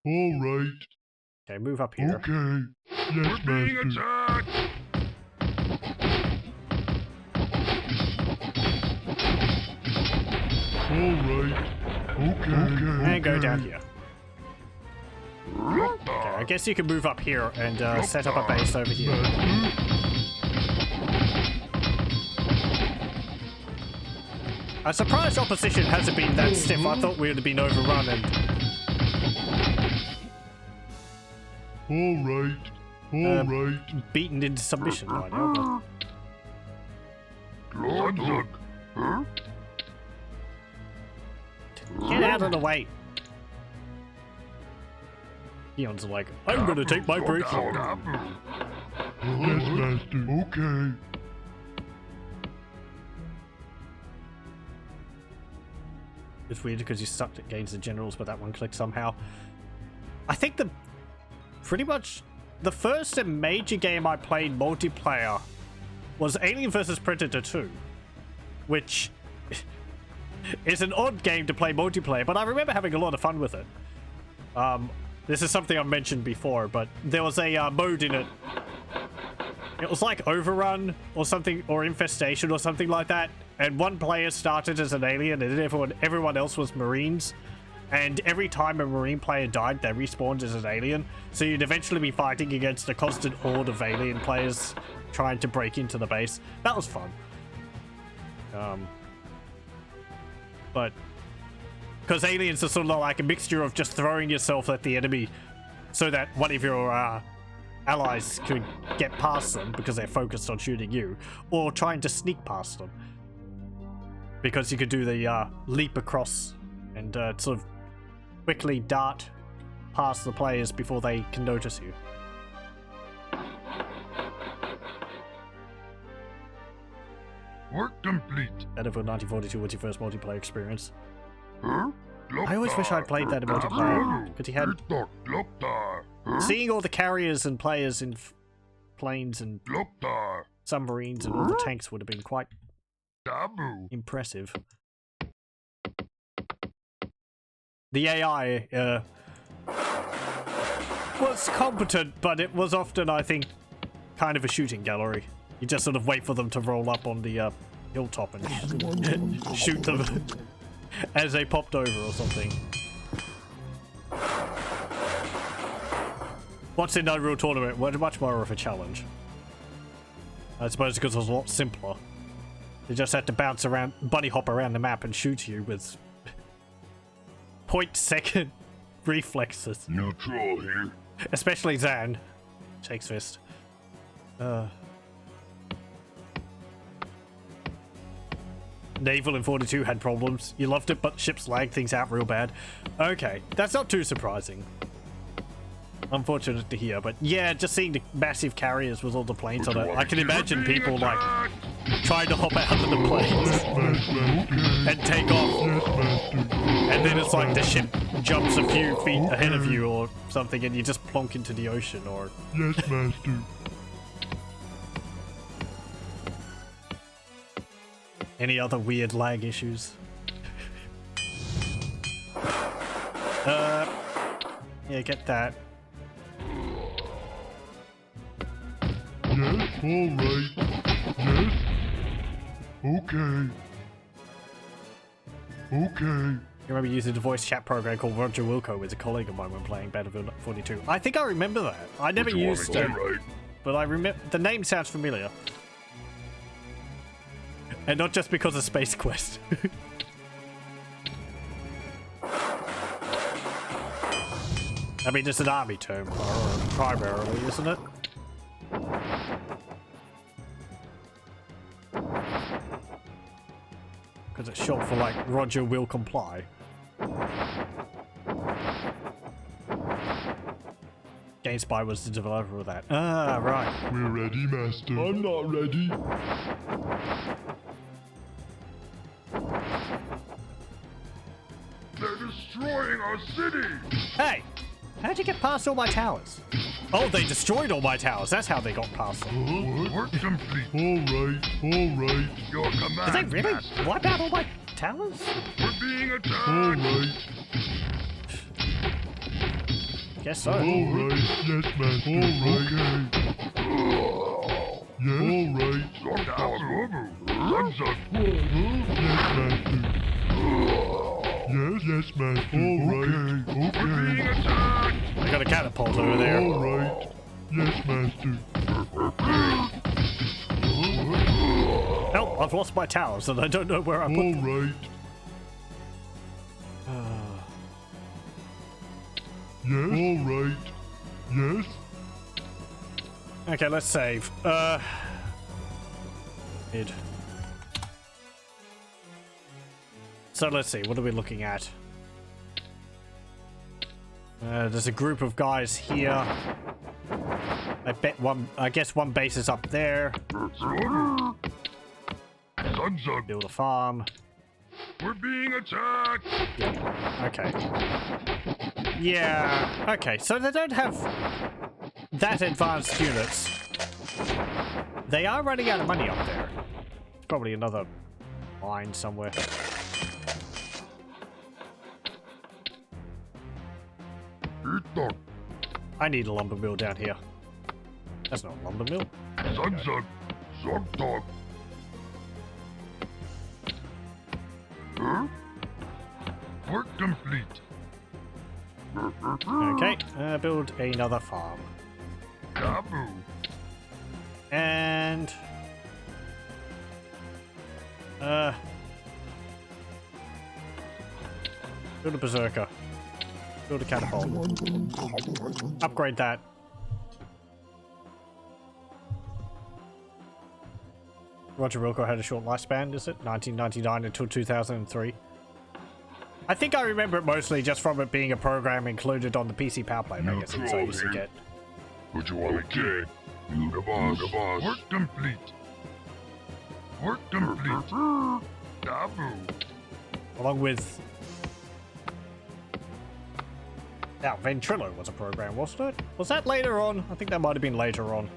E: Alright.
A: Okay, move up here.
E: Okay. Yes,
C: Being
E: Master.
C: attacked.
E: Alright. Okay.
A: And go down here. Okay,
C: Gloptar.
A: I guess you can move up here and set up a base over here. I'm surprised opposition hasn't been that stiff. I thought we would have been overrun and
E: Alright. Alright.
A: beaten into submission by now.
C: Zug.
A: But get out of the way. Eon's like, I'm gonna take my break.
C: Abu.
E: Yes, Master. Okay.
A: It's weird because you sucked at gains the generals, but that one clicked somehow. I think pretty much the first and major game I played multiplayer was Alien vs Predator 2, which is an odd game to play multiplayer, but I remember having a lot of fun with it. This is something I've mentioned before, but there was a mode in it. It was like Overrun or something, or Infestation or something like that. And one player started as an alien and everyone else was Marines. And every time a Marine player died, they respawned as an alien. So you'd eventually be fighting against a constant horde of alien players trying to break into the base. That was fun. But because aliens are sort of like a mixture of just throwing yourself at the enemy so that one of your allies could get past them because they're focused on shooting you, or trying to sneak past them because you could do the leap across and sort of quickly dart past the players before they can notice you.
C: Work complete.
A: Battlefield 1942 was your first multiplayer experience.
C: Gloptar.
A: I always wish I'd played that in multiplayer because he had
C: Gloptar.
A: seeing all the carriers and players in planes and
C: Loktar.
A: submarines and all the tanks would have been quite
C: Dabu.
A: impressive. The AI was competent, but it was often, I think, kind of a shooting gallery. You just sort of wait for them to roll up on the hilltop and shoot them as they popped over or something. What's in Unreal Tournament was much more of a challenge. I suppose because it was a lot simpler. You just had to bounce around, bunny hop around the map and shoot you with 0.2 reflexes.
E: No troll here.
A: Especially Zan. Shakes fist. Naval in 42 had problems. You loved it, but ships lag things out real bad. Okay, that's not too surprising. Unfortunate to hear, but yeah, just seeing the massive carriers with all the planes on it, I can imagine people like trying to hop out of the planes and take off, and then it's like the ship jumps a few feet ahead of you or something, and you just plonk into the ocean. Or
E: Yes, master.
A: any other weird lag issues. Yeah, get that.
E: Yes, all right. Yes. Okay. Okay.
A: I remember using a voice chat program called Roger Wilco with a colleague of mine when playing Battlefield 42. I think I remember that. I never used it, but I remember the name sounds familiar. And not just because of Space Quest. I mean, it's an army term primarily, isn't it? Because it's short for like Roger will comply. GameSpy was the developer of that. Ah, right.
E: We're ready, master. I'm not ready.
C: They're destroying our city.
A: Hey! How'd you get past all my towers? Oh, they destroyed all my towers. That's how they got past them.
C: Work complete.
E: All right.
C: Your command.
A: Did they really
C: master.
A: wipe out all my towers?
C: We're being
E: All
C: attacked.
E: right.
A: Guess so.
E: All right. Yes, master. All right. Yes. All right.
C: Dabu. Zugzug.
E: Yes, master. Yes, master. All right.
C: We're being
E: Okay.
C: attacked.
A: I got a catapult over there.
E: All right. Yes, master.
A: Help! I've lost my towers and I don't know where I put
E: All
A: them.
E: right. Yes. All right. Yes.
A: Okay, let's save. Mid. So let's see, what are we looking at? There's a group of guys here. I guess one base is up there.
C: Zugzug.
A: Build a farm.
C: We're being attacked.
A: Yeah. Okay. Yeah. Okay. So they don't have that advanced units. They are running out of money up there. Probably another mine somewhere. I need a lumber mill down here. That's not a lumber mill.
C: Zugzug. Zugdog. Huh? Work complete.
A: Okay. Build another farm.
C: Dabu.
A: And build a berserker. Build a catapult. Upgrade that. Roger Wilco had a short lifespan, is it? 1999 until 2003. I think I remember it mostly just from it being a program included on the PC Power Play magazines I used to get.
E: What you want to get? You the boss. You the boss.
C: Work complete. Work complete. Dabu.
A: Along with... Now, Ventrilo was a program, wasn't it? Was that later on? I think that might have been later on.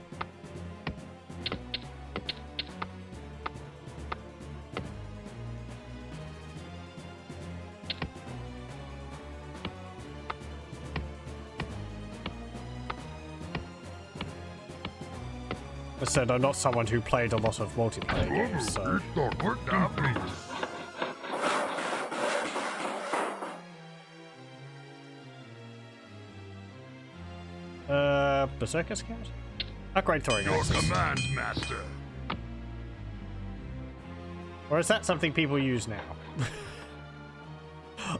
A: I said, I'm not someone who played a lot of multiplayer games, so... Berserker Scout? Upgrade throwing
C: Your
A: axes.
C: command, master.
A: Or is that something people use now?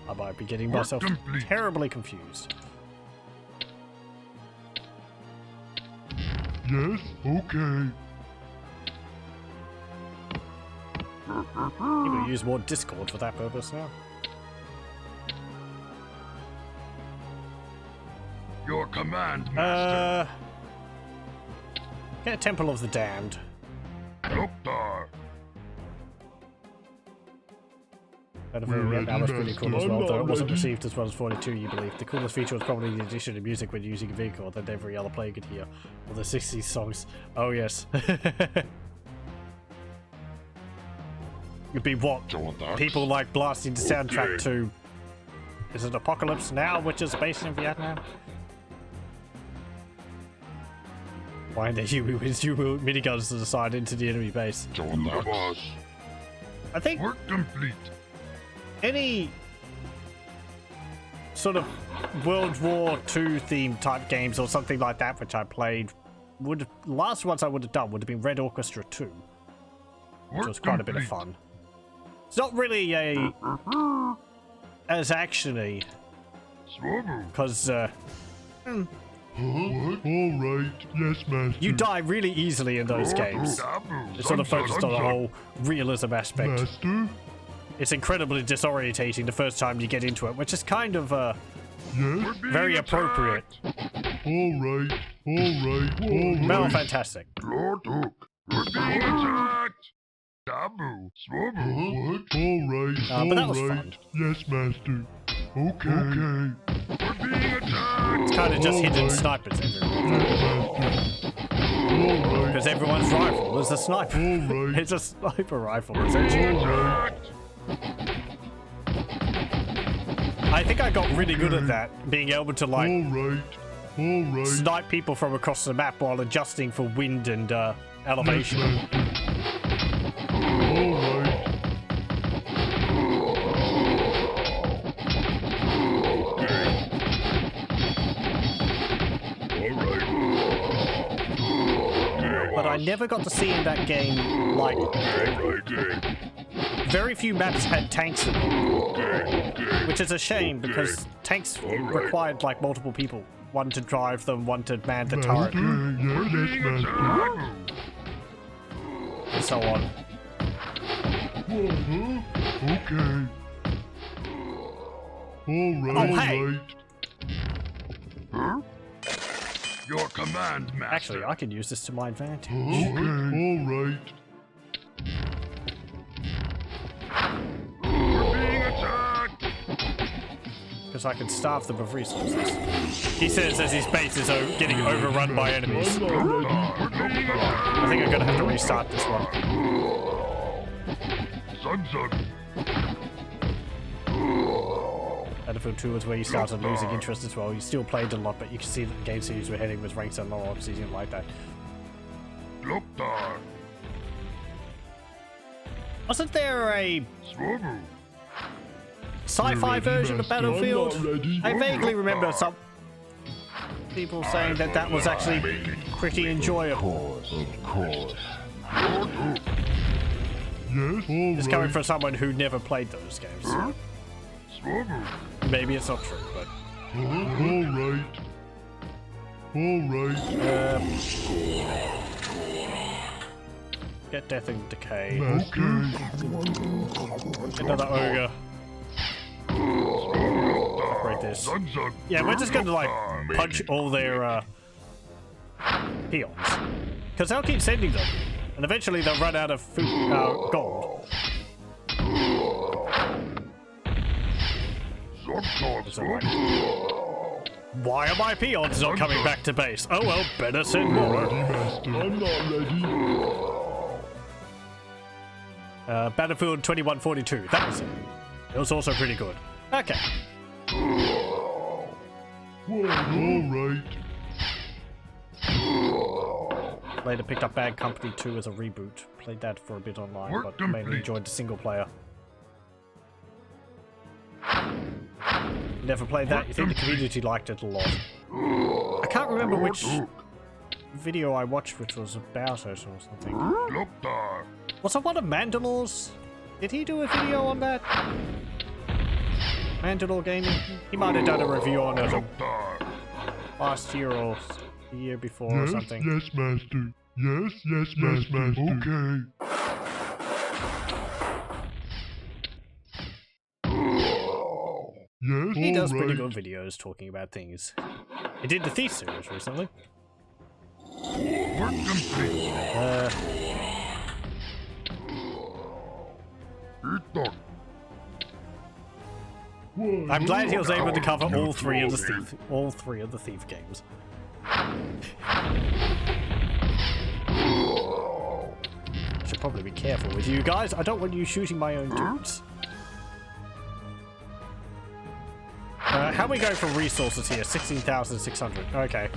A: I might be getting myself terribly confused.
E: Yes, okay.
A: People use more Discord for that purpose now.
C: Your command, master.
A: Get a Temple of the Damned.
C: Doctor.
A: Battlefield Vietnam was pretty cool as well, though it wasn't received as well as 42, you believe. The coolest feature was probably the addition of music when using a vehicle that every other player could hear. Or the 60s songs. Oh yes. It'd be what? People like blasting the soundtrack to... Is it Apocalypse Now, which is based in Vietnam? Find that you miniguns to the side into the enemy base. I think
C: Work complete.
A: any sort of World War II themed type games or something like that which I played last ones I would have done would have been Red Orchestra 2, which was quite a bit of fun. It's not really a as actiony because
E: What? Alright, yes, master.
A: you die really easily in those games. It's sort of focused on the whole realism aspect.
E: Master?
A: It's incredibly disorientating the first time you get into it, which is kind of
E: Yes?
A: very appropriate.
E: Alright, alright, alright.
A: Well, fantastic.
C: Lord Hook. We're being attacked. Taboo. Swivel.
E: What? Alright,
A: but that was
E: alright.
A: fun.
E: Yes, master. Okay. Okay.
C: We're being attacked.
A: It's kind of just hidden
E: Alright.
A: snipers everywhere.
E: Yes, master. Alright.
A: Because everyone's rifle is a sniper.
E: Alright.
A: It's a sniper rifle, essentially.
C: Attacked.
A: I think I got really good at that, being able to, like,
E: Alright. Alright.
A: snipe people from across the map while adjusting for wind and elevation.
E: Yes, master. Alright.
A: But I never got to see in that game, like, very few maps had tanks in them. Which is a shame, because tanks required, like, multiple people. One to drive them, one to man the turret,
E: Master, yes, master.
A: and so on.
E: Okay. Alright,
A: Oh, hey.
E: alright.
C: Your command, master.
A: Actually, I can use this to my advantage.
E: Okay, alright.
C: We're being attacked.
A: Because I can starve them of resources. He says as his base is getting overrun by enemies.
E: I'm not ready.
A: I think I'm gonna have to restart this one.
C: Sun.
A: Battlefield 2 was where you started losing interest as well. You still played a lot, but you can see that the game series were heading with ranks and low ops. You didn't like that.
C: Doctor.
A: Wasn't there a
C: Swivel.
A: sci-fi
E: Ready,
A: version of
E: Master? I'm
A: Battlefield?
E: not ready.
A: I vaguely remember some people saying that that was actually pretty enjoyable.
E: Of course. Yes, alright.
A: It's coming from someone who never played those games. So
C: Swivel.
A: maybe it's not true, but
E: Alright. Alright.
A: get Death and Decay.
E: Okay.
A: Another ogre. Upgrade this.
C: Sun.
A: Yeah, we're just gonna like punch all their peons. Because they'll keep sending them. And eventually they'll run out of food, gold. So, like, why are my peons not coming back to base? Oh well, better send more.
E: Master. I'm not ready.
A: Battlefield 2142, that was it. It was also pretty good. Okay.
E: Alright.
A: Later picked up Bad Company 2 as a reboot. Played that for a bit online,
C: Work
A: but mainly
C: complete.
A: enjoyed the single player. Never played that. You think the community liked it a lot? I can't remember which video I watched which was about it or something.
C: Doctor.
A: Was it one of Mandalore's? Did he do a video on that? Mandalore Gaming? He might have done a review on it
C: Doctor.
A: last year or the year before or
E: Yes,
A: something.
E: yes, master. Yes, yes, master. Okay. Yes,
A: He does pretty
E: alright.
A: good videos talking about things. He did the Thief series recently.
C: Work complete. Eat that.
A: I'm glad he was able to cover all three of the Thief games. Should probably be careful with you guys. I don't want you shooting my own dudes. How we go for resources here? 16,600. Okay.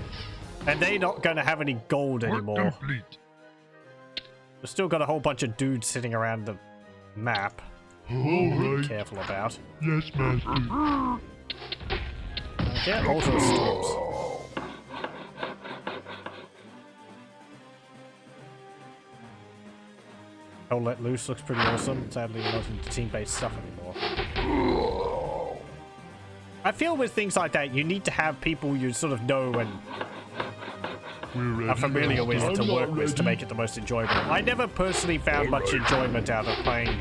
A: And they're not going to have any gold
C: Work
A: anymore.
C: complete.
A: We've still got a whole bunch of dudes sitting around the map. Be
E: Alright.
A: careful about.
E: Yes, master.
A: Okay, also storms. Hell Let Loose looks pretty awesome. Sadly, we're not into team-based stuff anymore. I feel with things like that, you need to have people you sort of know and
E: We're ready.
A: are familiar with
E: I'm
A: to
E: not
A: work with to
E: ready.
A: make it the most enjoyable. I never personally found much enjoyment out of playing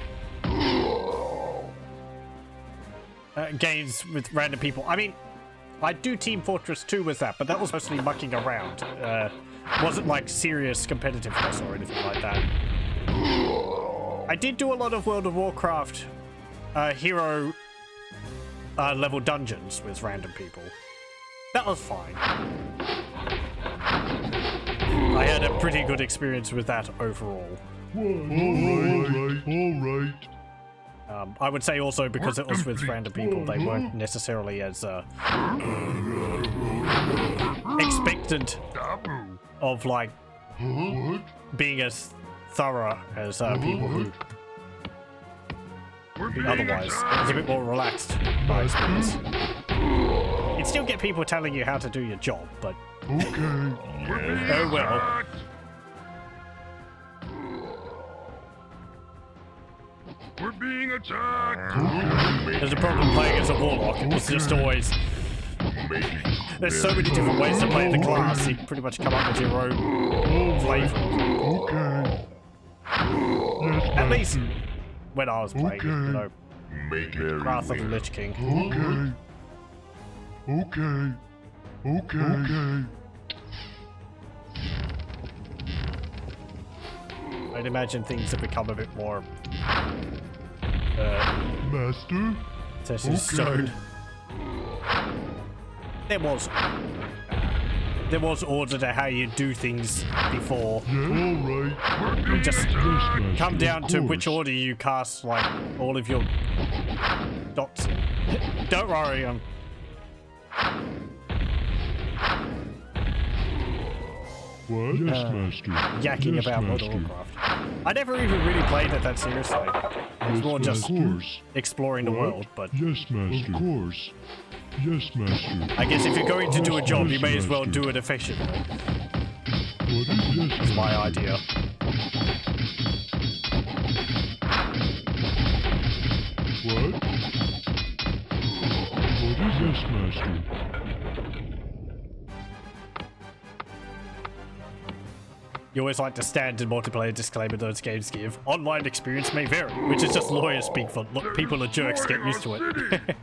A: games with random people. I mean, I do Team Fortress 2 with that, but that was mostly mucking around. Wasn't like serious competitiveness or anything like that. I did do a lot of World of Warcraft hero level dungeons with random people. That was fine. I had a pretty good experience with that overall.
E: Alright.
A: I would say also because it was with random people, they weren't necessarily as expectant
C: Taboo.
A: of like
E: What?
A: being as thorough as people who
C: We're
A: be
C: being
A: otherwise. It was a
C: attacked.
A: bit more relaxed, my experience. You'd still get people telling you how to do your job, but
E: Okay.
C: We're being
A: oh well.
C: attacked. We're being attacked.
A: There's a problem playing as a warlock. It's just always there's so many different ways to play the class. You can pretty much come up with your own flavor.
E: Okay. Yes,
A: At least
E: master.
A: when I was playing,
E: Okay.
A: you know,
E: Make it
A: Wrath of the Lich King.
E: Okay. Okay.
A: I'd imagine things have become a bit more
E: Master?
A: set in stone. There was order to how you do things before.
E: Yeah, alright.
A: Just
E: Yes, master.
A: come down
E: of
A: to which
E: course.
A: order you cast like all of your dots in. Don't worry, I'm
E: What? Yes, master.
A: yakking
E: Yes,
A: about World of
E: master.
A: Warcraft. I never even really played it that seriously. It was
E: Yes,
A: more just
E: Of course.
A: exploring the
E: What?
A: world, but
E: Yes, master. Of course. Yes, master.
A: I guess if you're going to do a job, you
E: Yes,
A: may as well
E: master.
A: do it efficiently.
E: What is yes,
A: That's my
E: master?
A: idea.
E: What? What is yes, master?
A: You always like the standard multiplayer disclaimer those games give. Online experience may vary, which is just lawyers speak for look, people are jerks, get used to it.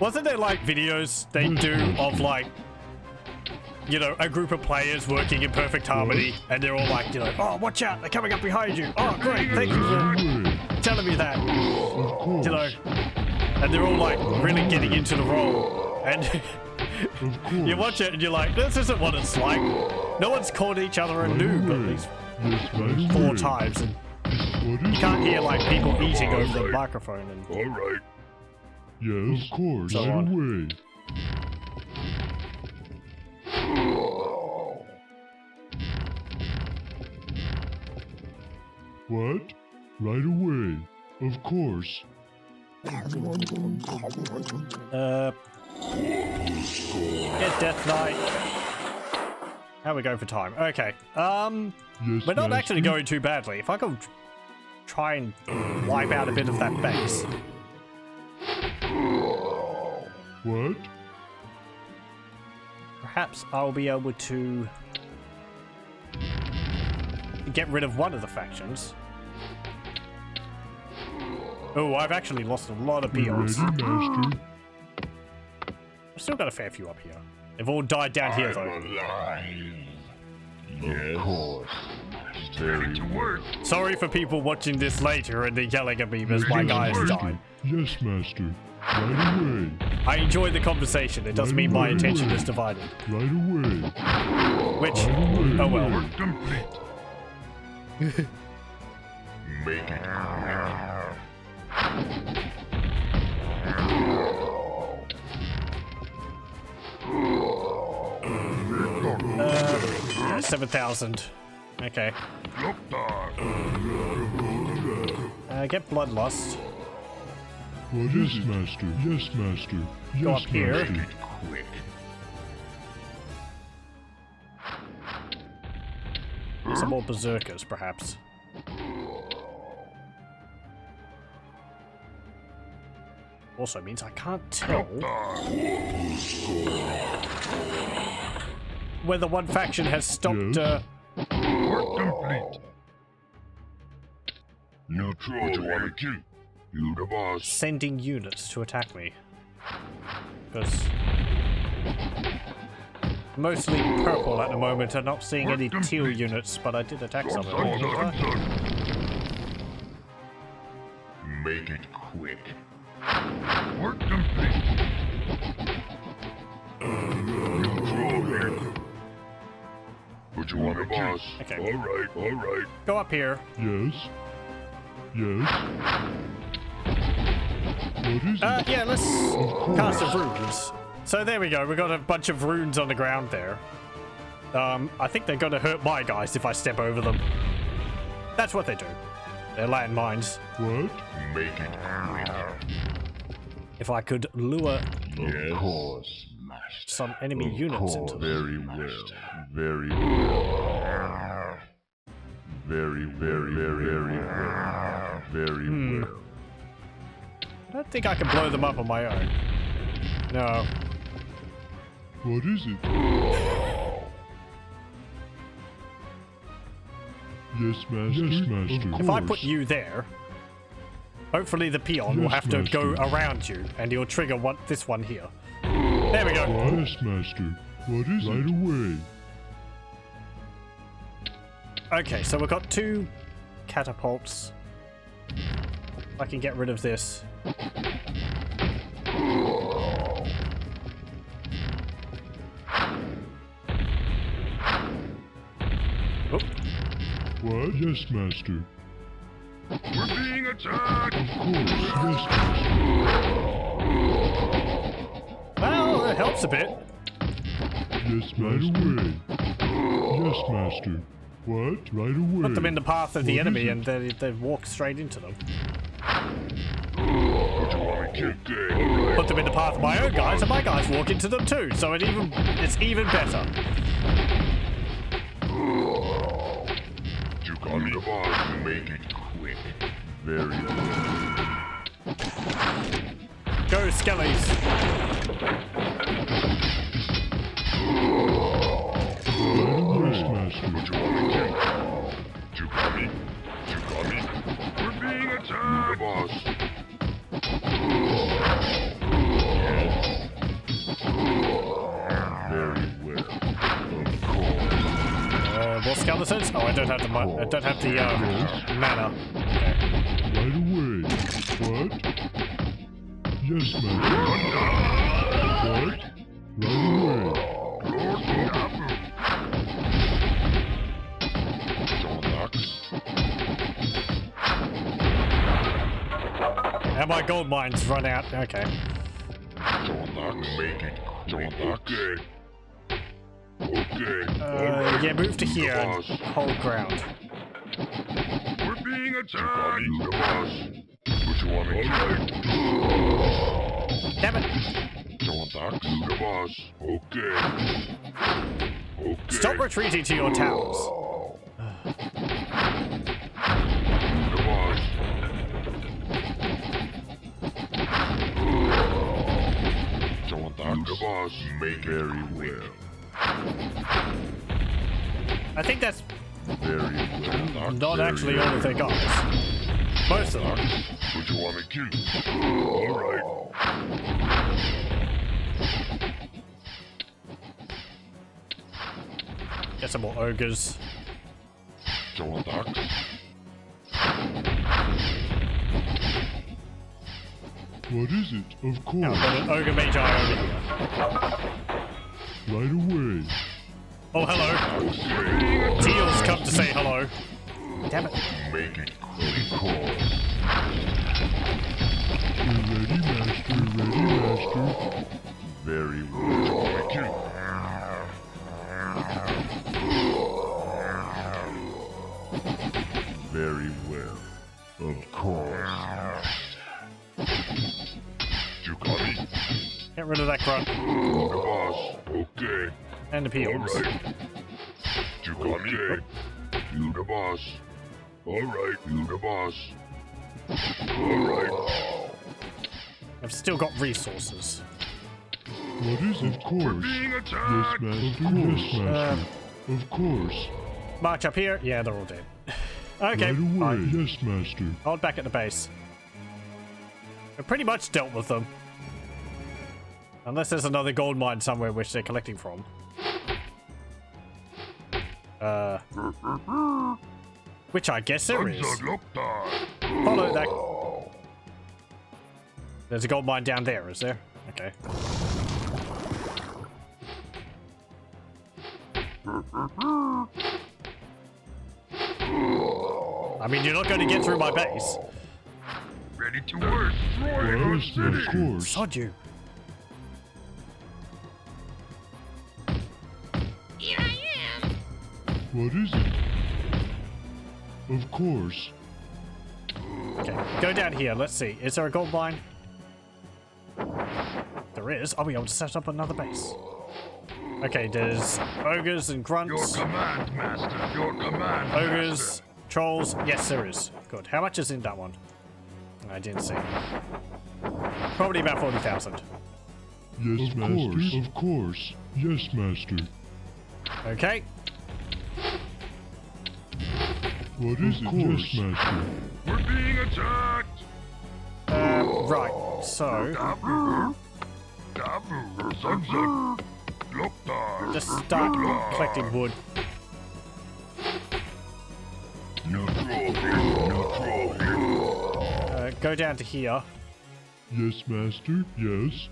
A: Wasn't there like videos they do of like, you know, a group of players working in perfect harmony and they're all like, you know, oh, watch out, they're coming up behind you. Oh, great, thank you for
E: Way.
A: telling me that.
E: Of course.
A: You know, and they're all like really getting into the role. And
E: Of course.
A: you watch it and you're like, this isn't what it's like. No one's called each other a noob at least
E: Yes, right
A: 4
E: away.
A: times. And
E: What is
A: you can't hear like people eating over the microphone and
C: Alright.
E: Yes, of course.
A: So
E: right
A: on.
E: away. What? Right away. Of course.
A: Get Death Knight. How are we going for time? Okay.
E: Yes,
A: We're not
E: master.
A: actually going too badly. If I could try and wipe out a bit of that base.
E: What?
A: Perhaps I'll be able to get rid of one of the factions. Oh, I've actually lost a lot of
E: Ready,
A: peons.
E: master.
A: I've still got a fair few up here. They've all died down here, though.
E: Yes. Of course. Very
C: To work.
A: Sorry for people watching this later and they're yelling at me as my guys die.
E: Yes, master. Right away.
A: I enjoy the conversation. It does mean my attention is divided.
E: Right away.
A: Which,
E: Right away.
A: oh well.
C: Work complete.
E: Make it
A: Yeah, 7,000. Okay. Get Bloodlust.
E: What is it, master? Yes, master. Yes,
A: Go up here.
E: master.
A: Some more Berserkers, perhaps. Also means I can't tell whether one faction has stopped
E: Yes.
C: Work complete.
E: Neutral. What you want to kill? You the boss.
A: sending units to attack me. Because mostly purple at the moment. I'm not seeing any teal units, but I did attack some of them. didn't I?
E: Make it quick.
C: Work complete.
E: Neutral. What you want to boss?
A: Okay.
E: All right.
A: Go up here.
E: Yes. Yes. What is it?
A: Yeah, let's cast some runes. So there we go. We got a bunch of runes on the ground there. I think they're gonna hurt my guys if I step over them. That's what they do. They're landmines.
E: What? Make it quick.
A: If I could lure
E: Of course, master.
A: some enemy units into them.
E: Very well. Very well. Very well. Very well.
A: I don't think I can blow them up on my own. No.
E: What is it? Yes, master. Yes, master.
A: If I put you there, hopefully the peon will
E: Yes,
A: have to go
E: master.
A: around you, and he'll trigger this one here. There we go.
E: Yes, master. What is it? Right away.
A: Okay, so we've got 2 catapults. I can get rid of this. Oh,
E: What? Yes, master.
C: We're being attacked.
E: Of course. Yes, master.
A: well, it helps a bit.
E: Yes, right away. Yes, master. What? Right away.
A: Put them in the path of the
E: What
A: enemy,
E: is
A: and they walk straight into them.
E: What you want to kill? Okay.
A: Put them in the path of my own guys, and my guys walk into them too. So it's even better.
E: You got me. The boss. Make it quick. Very well.
A: Go, Skellies.
E: Yes, master. What you want to kill? You got me. You got me.
C: We're being
E: You the
C: attacked.
E: boss. Very well. Of course.
A: More skeletons? Oh, I don't have the mana.
E: Right away. What? Yes, master. What? Right away.
A: And my gold mines run out. Okay.
E: Make it. Okay. Okay.
A: Yeah, move to here and hold ground.
C: We're being attacked! You the boss. What you want me to do?
A: Damn it!
C: Don't attack. You the boss. Okay. Okay.
A: Stop retreating to your towers.
C: The boss. Don't attack. You the boss. Make very well.
A: I think that's
C: Very well.
A: not actually all of their guys. Most of them.
C: What you want me to kill? Alright.
A: Get some more ogres.
C: Don't attack.
E: What is it? Of
A: Now,
E: course.
A: I've got an ogre magi over here.
E: Right away.
A: Oh, hello. Teal's come to say hello. Damn it.
C: Make it cool.
E: Ready, master. Ready, master.
C: Very well. Thank you. Very well. Of course. You got me?
A: Get rid of that grunt.
C: The boss. Okay.
A: And the peels.
C: Alright. You got me? You the boss. Alright. You the boss. Alright.
A: I've still got resources.
E: What is it? Of course.
C: Being
E: Yes,
C: attacked.
E: master. Yes, master. Of course.
A: March up here. Yeah, they're all dead. Okay,
E: Right away.
A: fine.
E: Yes, master.
A: Hold back at the base. I've pretty much dealt with them. Unless there's another gold mine somewhere which they're collecting from. Which I guess there is. Follow that. There's a gold mine down there, is there? Okay. I mean, you're not going to get through my base.
C: Ready to work. Destroy our
E: Yes, of
C: city.
E: course.
A: Sod you.
D: Here I am.
E: What is it? Of course.
A: Okay, go down here. Let's see. Is there a gold mine? There is. I'll be able to set up another base. Okay, there's ogres and
C: Your
A: grunts.
C: command, master. Your command,
A: Ogres,
C: master.
A: trolls. Yes, there is. Good. How much is in that one? I didn't see. Probably about 40,000.
E: Yes, Of master. course. Of course. Yes, master.
A: Okay.
E: What is it? Yes, master.
C: We're being attacked.
A: Right. So,
C: Dabu. Dabu. Sunset. Loktar.
A: just start collecting wood.
C: No trouble. No trouble.
A: Go down to here.
E: Yes, master. Yes.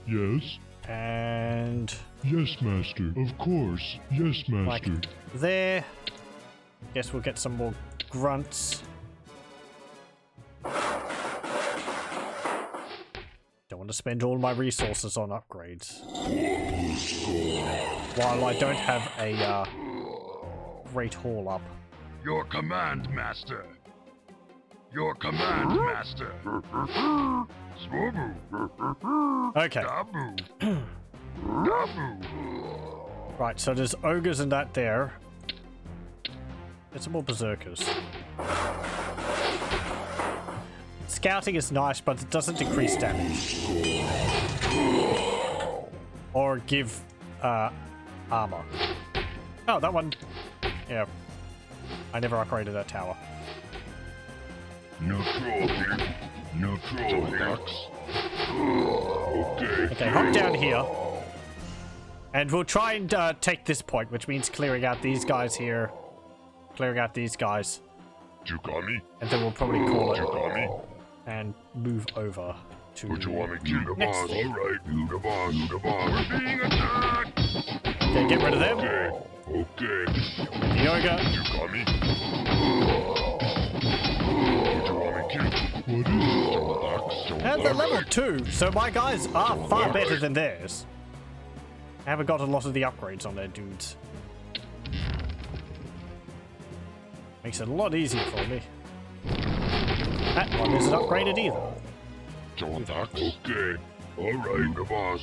E: Yes.
A: And
E: Yes, master. Of course. Yes,
A: like
E: master.
A: there. Guess we'll get some more grunts. Don't want to spend all my resources on upgrades. While I don't have a great haul up.
C: Your command, master. Your command, master. Swobu.
A: Okay.
C: Dabu. Dabu.
A: Right, so there's ogres and that there. Get some more berserkers. Scouting is nice, but it doesn't decrease damage. Or give armor. Oh, that one. Yeah. I never upgraded that tower.
C: No trouble. No trouble. Okay.
A: Okay, hop down here. And we'll try and take this point, which means clearing out these guys here. Clearing out these guys.
C: You got me?
A: And then we'll probably call
C: You
A: it
C: got me?
A: and move over to
C: What you want me to do? The
A: next.
C: boss. Alright. You the boss. You the boss. We're being attacked.
A: Okay, get rid of them.
C: Okay. Okay.
A: The ogre.
C: You got me? What you want me to do?
E: What is it?
A: And they're level 2, so my guys are far better than theirs. I haven't got a lot of the upgrades on their dudes. Makes it a lot easier for me. That one isn't upgraded either.
E: John Dax. Okay. Alright, the boss.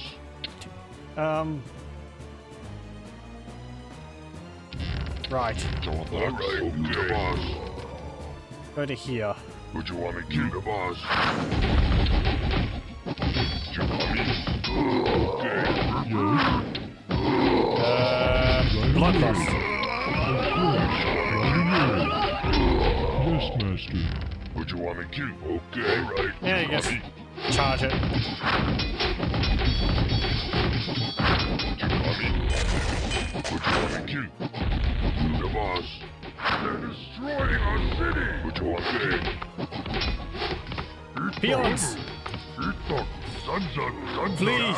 A: Right.
E: John Dax. Alright, the boss.
A: Go to here.
E: Would you want me to kill the boss? You got me? Okay.
A: Bloodlust.
E: Yes, master. Would you want me to kill? Okay, right.
A: Yeah, you just charge it.
E: You got me? Would you want me to kill? The boss. They're destroying our city! Would you want me to kill?
A: Peons! Flee!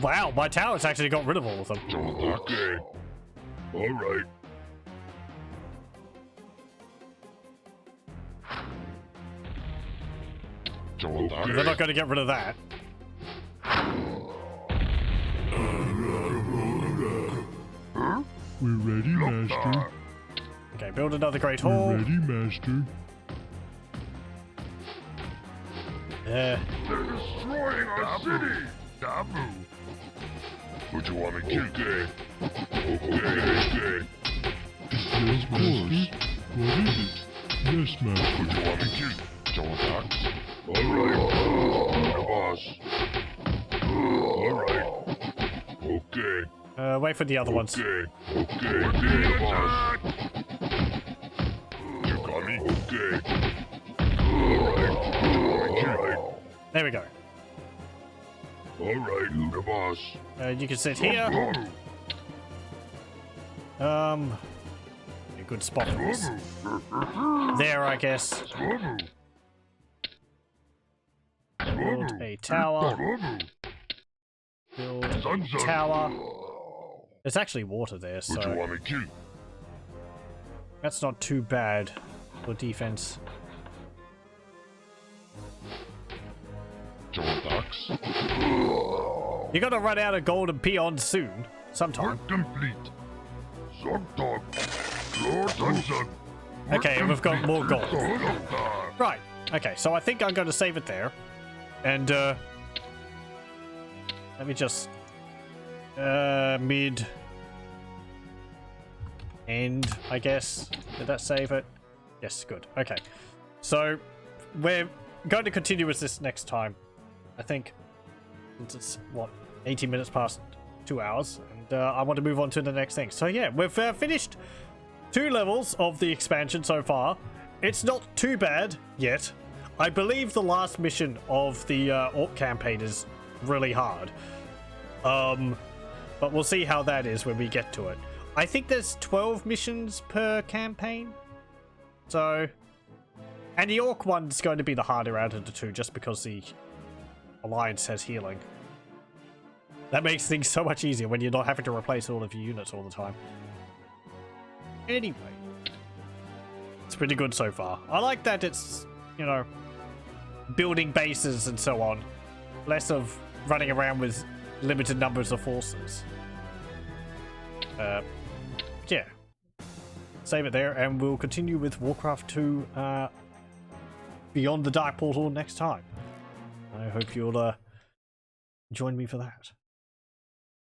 A: Wow, my tower's actually got rid of all of them.
E: Okay. Alright.
A: They're not going to get rid of that.
E: We're ready, master.
A: Okay, build another great hall.
E: We're ready, master.
A: Yeah.
E: They're destroying our city! Dabu! Would you want me to kill? Okay. Okay. Yes, master. What is it? Yes, master. Would you want me to kill? John Dax? Alright. The boss. Alright. Okay.
A: Wait for the other ones.
E: Okay. Okay. The boss. You got me? Okay. Alright. Alright.
A: There we go.
E: Alright, the boss.
A: You can sit here. A good spot for this. There, I guess. Build a tower. Build a tower. There's actually water there, so
E: Would you want me to kill?
A: that's not too bad for defense.
E: John Dax.
A: You're gonna run out of golden peons soon, sometime.
E: Work complete. Zogdog. Lord Sunzug.
A: Okay, we've got more gold. Right. Okay, so I think I'm going to save it there. And, let me just... mid... end, I guess. Did that save it? Yes, good. Okay. So, we're going to continue with this next time. I think, since it's, what, 18 minutes past 2 hours. And, I want to move on to the next thing. So, yeah, we've finished 2 levels of the expansion so far. It's not too bad yet. I believe the last mission of the Orc campaign is really hard. But we'll see how that is when we get to it. I think there's 12 missions per campaign. So... and the Orc one's going to be the harder out of the 2 just because the Alliance has healing. That makes things so much easier when you're not having to replace all of your units all the time. Anyway. It's pretty good so far. I like that it's, you know, building bases and so on. Less of running around with limited numbers of forces. Yeah. Save it there, and we'll continue with Warcraft 2 Beyond the Dark Portal next time. I hope you'll join me for that.